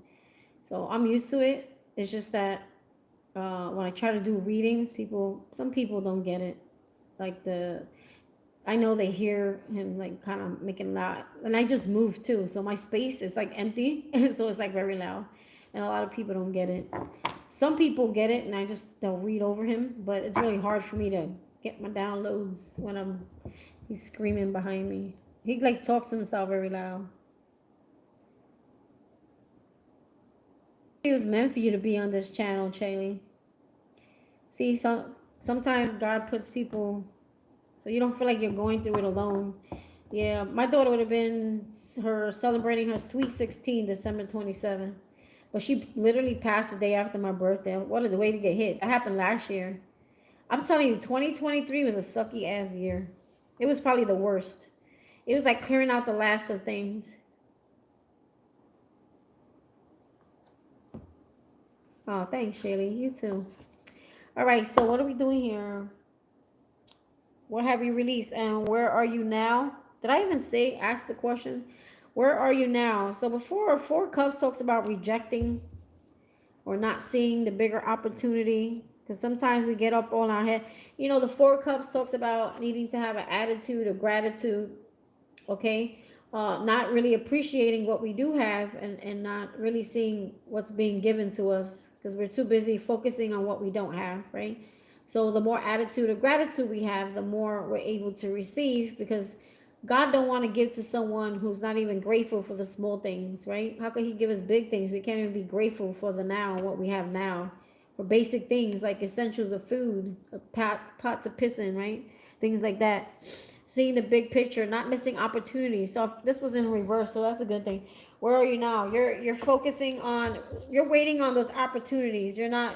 Speaker 1: so I'm used to it. It's just that when I try to do readings, some people don't get it. Like I know they hear him like kind of making loud, and I just moved too, so my space is like empty, so it's like very loud, and a lot of people don't get it. Some people get it, and I just don't read over him, but it's really hard for me to get my downloads when he's screaming behind me. He like talks to himself very loud. It was meant for you to be on this channel, Chaley. See, sometimes God puts people so you don't feel like you're going through it alone. Yeah, my daughter would have been celebrating her sweet 16, December 27th. But she literally passed the day after my birthday. What a way to get hit. That happened last year. I'm telling you, 2023 was a sucky ass year. It was probably the worst. It was like clearing out the last of things. Oh, thanks, Shaylee. You too. All right, so what are we doing here? What have you released, and where are you now? Did I even ask the question? Where are you now? So before, 4 Cups talks about rejecting or not seeing the bigger opportunity, because sometimes we get up on our head. You know, the 4 Cups talks about needing to have an attitude of gratitude, okay? Not really appreciating what we do have, and not really seeing what's being given to us, because we're too busy focusing on what we don't have, right? So the more attitude of gratitude we have, the more we're able to receive, because God don't want to give to someone who's not even grateful for the small things, right? How could he give us big things? We can't even be grateful for the now, what we have now. For basic things like essentials of food, a pot to piss in, right? Things like that. Seeing the big picture, not missing opportunities. So this was in reverse, so that's a good thing. Where are you now? You're focusing on, you're waiting on those opportunities. You're not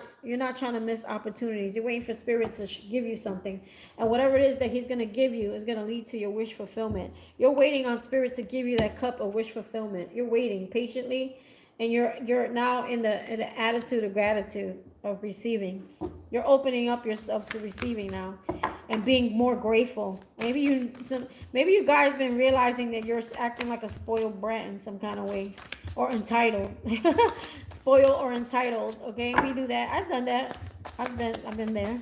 Speaker 1: trying to miss opportunities. You're waiting for spirit to give you something, and whatever it is that he's going to give you is going to lead to your wish fulfillment. You're waiting on spirit to give you that cup of wish fulfillment. You're waiting patiently, and you're now in the attitude of gratitude, of receiving. You're opening up yourself to receiving now, and being more grateful. Maybe you guys been realizing that you're acting like a spoiled brat in some kind of way, or entitled. Spoiled or entitled. Okay, we do that. I've done that. I've been there.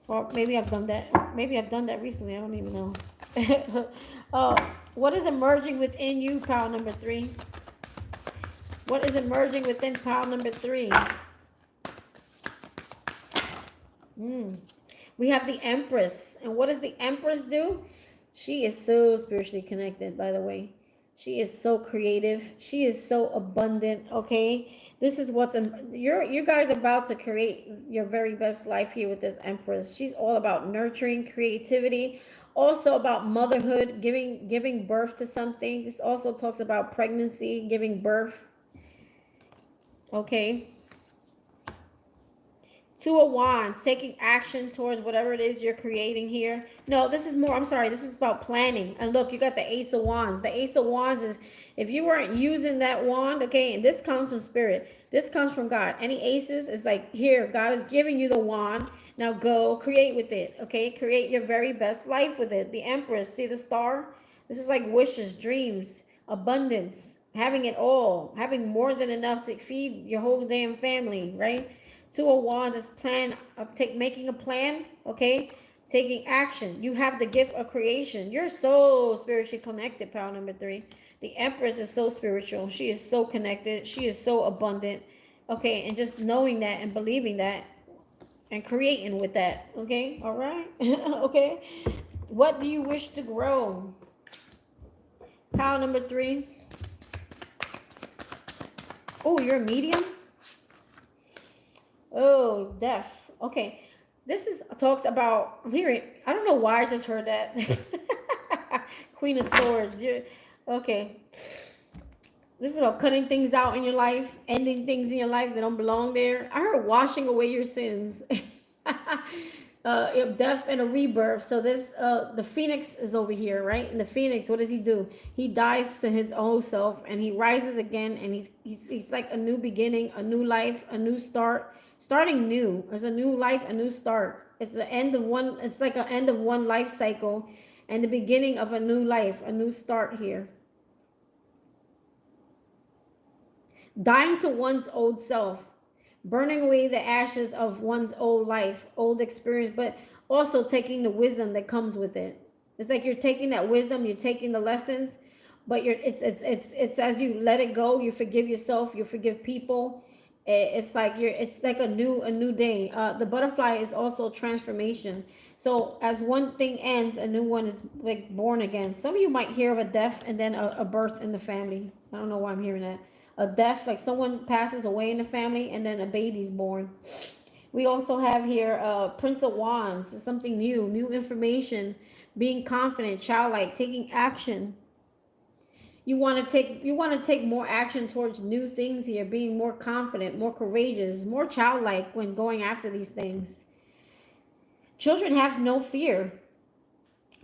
Speaker 1: Or maybe I've done that. Maybe I've done that recently. I don't even know. What is emerging within you, pile number 3? What is emerging within pile number 3? We have the Empress. And what does the Empress do? She is so spiritually connected, by the way. She is so creative. She is so abundant, okay? This is what's... You guys are about to create your very best life here with this Empress. She's all about nurturing, creativity, also about motherhood, giving birth to something. This also talks about pregnancy, giving birth, okay? 2 of Wands, taking action towards whatever it is you're creating here. No, this is more, I'm sorry, this is about planning. And look, you got the Ace of Wands. The Ace of Wands is, if you weren't using that wand, okay, and this comes from spirit. This comes from God. Any aces is like, here, God is giving you the wand. Now go create with it, okay? Create your very best life with it. The Empress, see the star? This is like wishes, dreams, abundance, having it all, having more than enough to feed your whole damn family, right? 2 of Wands is making a plan, okay? Taking action. You have the gift of creation. You're so spiritually connected, pile number 3. The Empress is so spiritual. She is so connected. She is so abundant, okay? And just knowing that and believing that and creating with that, okay? All right? Okay? What do you wish to grow? Pile number 3. Oh, you're a medium? Oh, death. Okay. This is talks about, I'm hearing, I don't know why I just heard that. Queen of Swords. Okay. This is about cutting things out in your life, ending things in your life that don't belong there. I heard washing away your sins. Death and a rebirth. So this, the Phoenix is over here, right? And the Phoenix, what does he do? He dies to his old self and he rises again, and he's like a new beginning, a new life, a new start. Starting new. There's a new life, a new start. It's the end of one, it's like an end of one life cycle and the beginning of a new life, a new start here. Dying to one's old self, burning away the ashes of one's old life, old experience, but also taking the wisdom that comes with it. It's like you're taking that wisdom, you're taking the lessons, but it's as you let it go, you forgive yourself, you forgive people. It's like a new day. The butterfly is also transformation. So as one thing ends, a new one is like born again. Some of you might hear of a death and then a birth in the family. I don't know why I'm hearing that. A death, like someone passes away in the family and then a baby's born. We also have here Prince of Wands, something new information, being confident, childlike, taking action. You want to take more action towards new things here, being more confident, more courageous, more childlike when going after these things. Children have no fear.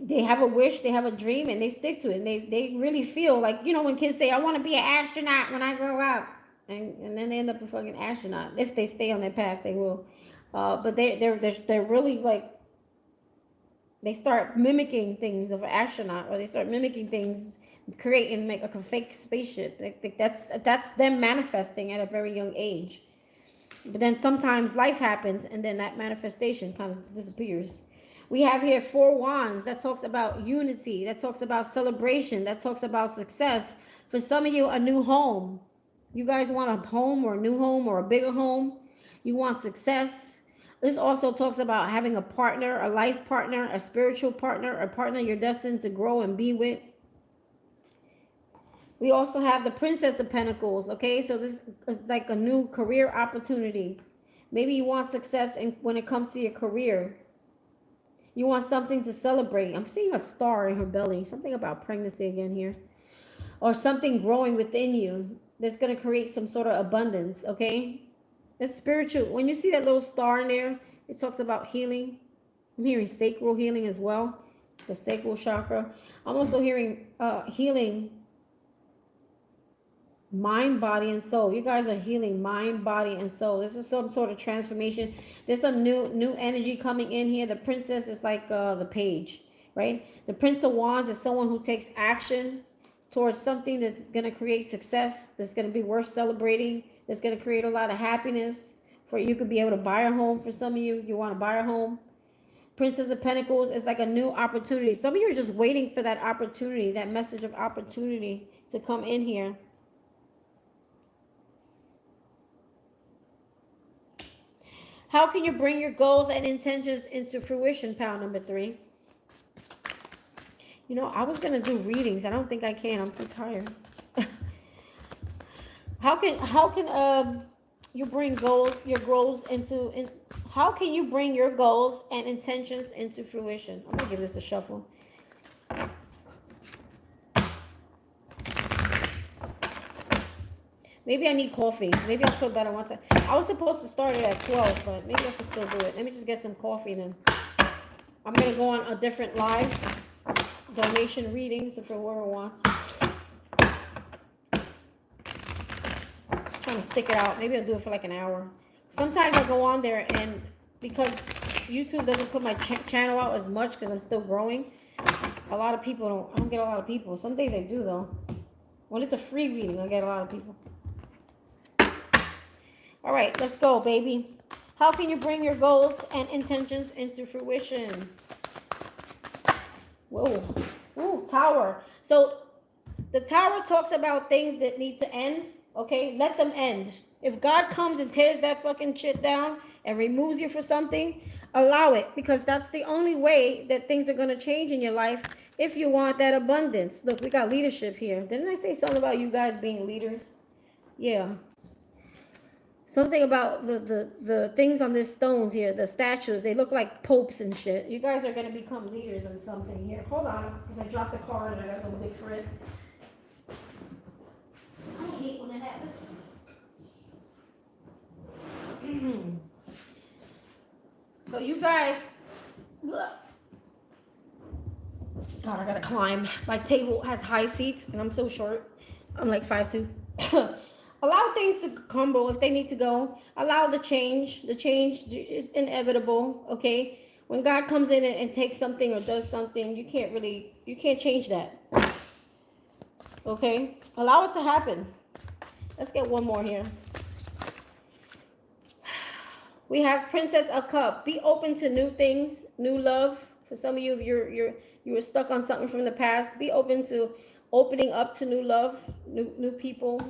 Speaker 1: They have a wish, they have a dream, and they stick to it. And they really feel like, when kids say, I want to be an astronaut when I grow up. And then they end up a fucking astronaut. If they stay on their path, they will. But they're really like, they start mimicking things of an astronaut, or they start mimicking things, create and make a fake spaceship. That's them manifesting at a very young age. But then sometimes life happens and then that manifestation kind of disappears. We have here 4 wands. That talks about unity, that talks about celebration, that talks about success. For some of you, a new home. You guys want a home or a new home or a bigger home. You want success. This also talks about having a partner, a life partner, a spiritual partner, a partner you're destined to grow and be with. We also have the Princess of Pentacles, okay? So this is like a new career opportunity. Maybe you want success when it comes to your career. You want something to celebrate. I'm seeing a star in her belly. Something about pregnancy again here. Or something growing within you that's going to create some sort of abundance, okay? It's spiritual. When you see that little star in there, it talks about healing. I'm hearing sacral healing as well, the sacral chakra. I'm also hearing healing mind, body, and soul. You guys are healing mind, body, and soul. This is some sort of transformation. There's some new energy coming in here. The princess is like the page, right? The Prince of Wands is someone who takes action towards something that's going to create success, that's going to be worth celebrating, that's going to create a lot of happiness. For you could be able to buy a home. For some of you, you want to buy a home. Princess of Pentacles is like a new opportunity. Some of you are just waiting for that opportunity, that message of opportunity to come in here. How can you bring your goals and intentions into fruition? Pile number 3. You know, I was going to do readings. I don't think I can. I'm too tired. How can you bring how can you bring your goals and intentions into fruition? I'm going to give this a shuffle. Maybe I need coffee. Maybe I'll feel better once I was supposed to start it at 12, but maybe I can still do it. Let me just get some coffee then. I'm going to go on a different live donation readings if whoever wants. Trying to stick it out. Maybe I'll do it for like an hour. Sometimes I go on there and because YouTube doesn't put my channel out as much because I'm still growing, a lot of people I don't get a lot of people. Some days I do though. When it's a free reading, I get a lot of people. All right, let's go, baby. How can you bring your goals and intentions into fruition? Whoa. Ooh, Tower. So the Tower talks about things that need to end. Okay, let them end. If God comes and tears that fucking shit down and removes you for something, allow it, because that's the only way that things are going to change in your life if you want that abundance. Look, we got leadership here. Didn't I say something about you guys being leaders? Yeah. Something about the things on these stones here, the statues, they look like popes and shit. You guys are going to become leaders in something here. Hold on, because I dropped the card and I got to go look for it. I hate when that happens. So you guys, God, I gotta climb. My table has high seats and I'm so short. I'm like 5'2". Allow things to crumble if they need to go. Allow the change. The change is inevitable, okay? When God comes in and takes something or does something, you can't change that. Okay? Allow it to happen. Let's get one more here. We have Princess of Cups. Be open to new things, new love. For some of you, you were stuck on something from the past. Be open to opening up to new love, new people,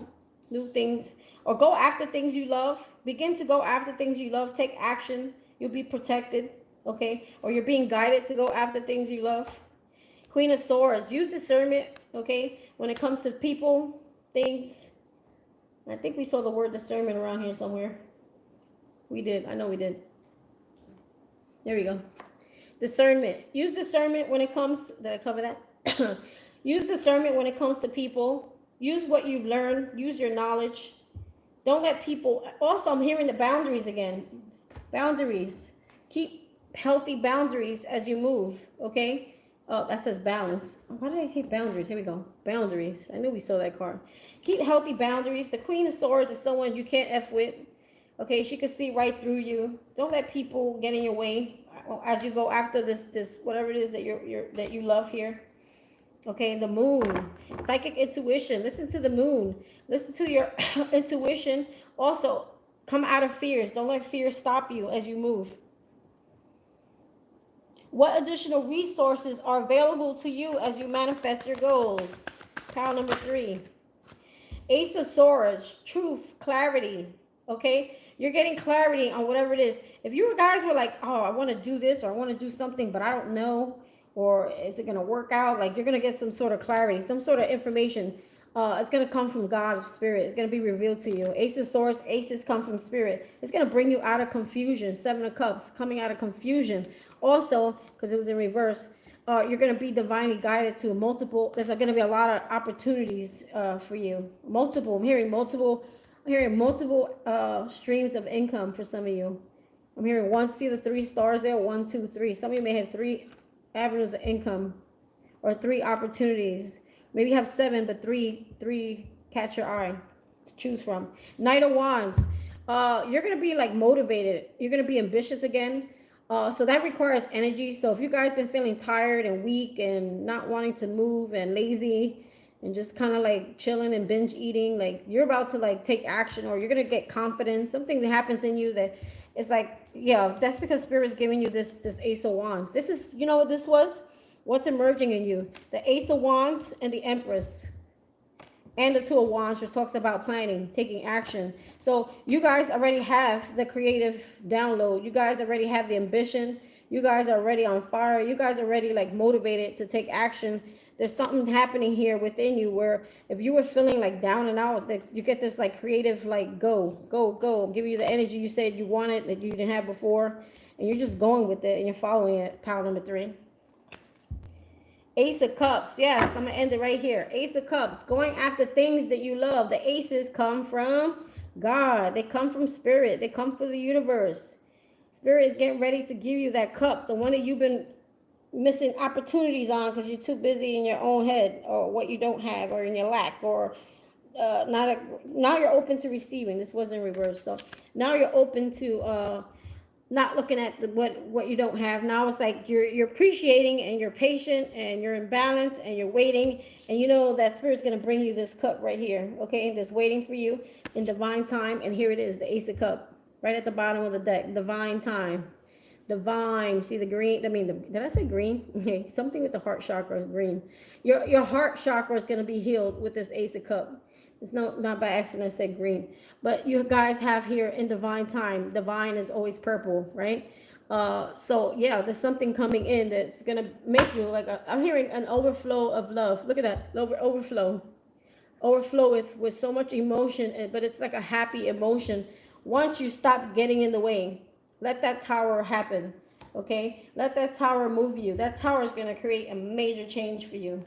Speaker 1: new things. Or go after things you love. Begin to go after things you love. Take action. You'll be protected, okay? Or you're being guided to go after things you love. Queen of Swords. Use discernment, okay? When it comes to people, things. I think we saw the word discernment around here somewhere. We did. I know we did. There we go. Discernment. Use discernment when it comes... Did I cover that? Use discernment when it comes to people. Use what you've learned. Use your knowledge. Don't let people... Also, I'm hearing the boundaries again. Boundaries. Keep healthy boundaries as you move. Okay? Oh, that says balance. Why did I hit boundaries? Here we go. Boundaries. I knew we saw that card. Keep healthy boundaries. The Queen of Swords is someone you can't F with. Okay, she can see right through you. Don't let people get in your way as you go after this whatever it is that that you love here. Okay, the Moon, psychic intuition. Listen to the Moon. Listen to your intuition. Also, come out of fears. Don't let fear stop you as you move. What additional resources are available to you as you manifest your goals? Pile number 3. Ace of Swords, truth, clarity. Okay, you're getting clarity on whatever it is. If you guys were like, oh, I want to do this or I want to do something, but I don't know, or is it going to work out? Like, you're going to get some sort of clarity, some sort of information. It's going to come from God of spirit. It's going to be revealed to you. Ace of swords, aces come from spirit. It's going to bring you out of confusion. Seven of cups, coming out of confusion. Also, because it was in reverse, you're going to be divinely guided to multiple. There's going to be a lot of opportunities for you. Multiple. I'm hearing multiple streams of income for some of you. I'm hearing one. See the three stars there? 1, 2, 3. Some of you may have 3 avenues of income or 3 opportunities. Maybe you have 7, but three catch your eye to choose from. Knight of Wands. You're gonna be like motivated. You're gonna be ambitious again. So that requires energy. So if you guys been feeling tired and weak and not wanting to move and lazy and just kind of like chilling and binge eating, like you're about to like take action, or you're gonna get confidence. Something that happens in you that it's like, yeah, that's because Spirit's giving you this Ace of Wands. This is, you know what this was? What's emerging in you? The Ace of Wands and the Empress. And the Two of Wands, which talks about planning, taking action. So you guys already have the creative download. You guys already have the ambition. You guys are already on fire. You guys are already like motivated to take action. There's something happening here within you where if you were feeling like down and out, that you get this like creative, like go, give you the energy you said you wanted that you didn't have before. And you're just going with it and you're following it. Pile number 3. Ace of Cups. Yes, I'm going to end it right here. Ace of Cups. Going after things that you love. The aces come from God. They come from Spirit. They come from the universe. Spirit is getting ready to give you that cup. The one that you've been missing opportunities on because you're too busy in your own head, or what you don't have, or in your lack, or now you're open to receiving. This wasn't reversed. So now you're open to not looking at what you don't have. Now it's like you're appreciating and you're patient and you're in balance and you're waiting, and you know that Spirit's going to bring you this cup right here, okay, that's waiting for you in divine time. And here it is, the Ace of Cup, right at the bottom of the deck. Divine time. Divine. See the green? I mean, did I say green? Okay, something with the heart chakra, green. Your heart chakra is going to be healed with this Ace of Cup. It's not by accident I said green. But you guys have here in divine time. Divine is always purple, right? So yeah, there's something coming in that's gonna make you like I'm hearing an overflow of love. Look at that, overflow with so much emotion, but it's like a happy emotion. Once you stop getting in the way, let that tower happen. Okay, let that tower move you. That tower is gonna create a major change for you.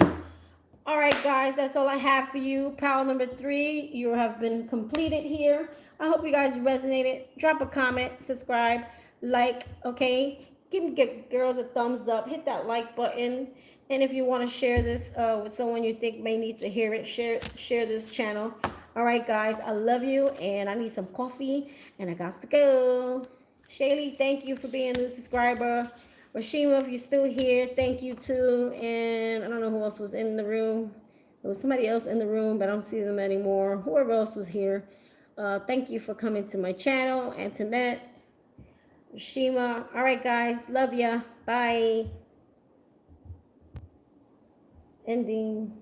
Speaker 1: All right, guys, that's all I have for you. Pile number 3, you have been completed here. I hope you guys resonated. Drop a comment, subscribe, like, okay? Give girls a thumbs up. Hit that like button. And if you want to share this with someone you think may need to hear it, share this channel. All right, guys, I love you, and I need some coffee, and I got to go. Shaylee, thank you for being a new subscriber. Rashima, if you're still here, thank you too. And I don't know who else was in the room. There was somebody else in the room, but I don't see them anymore. Whoever else was here, thank you for coming to my channel. Antoinette, Rashima. All right, guys. Love ya. Bye. Ending.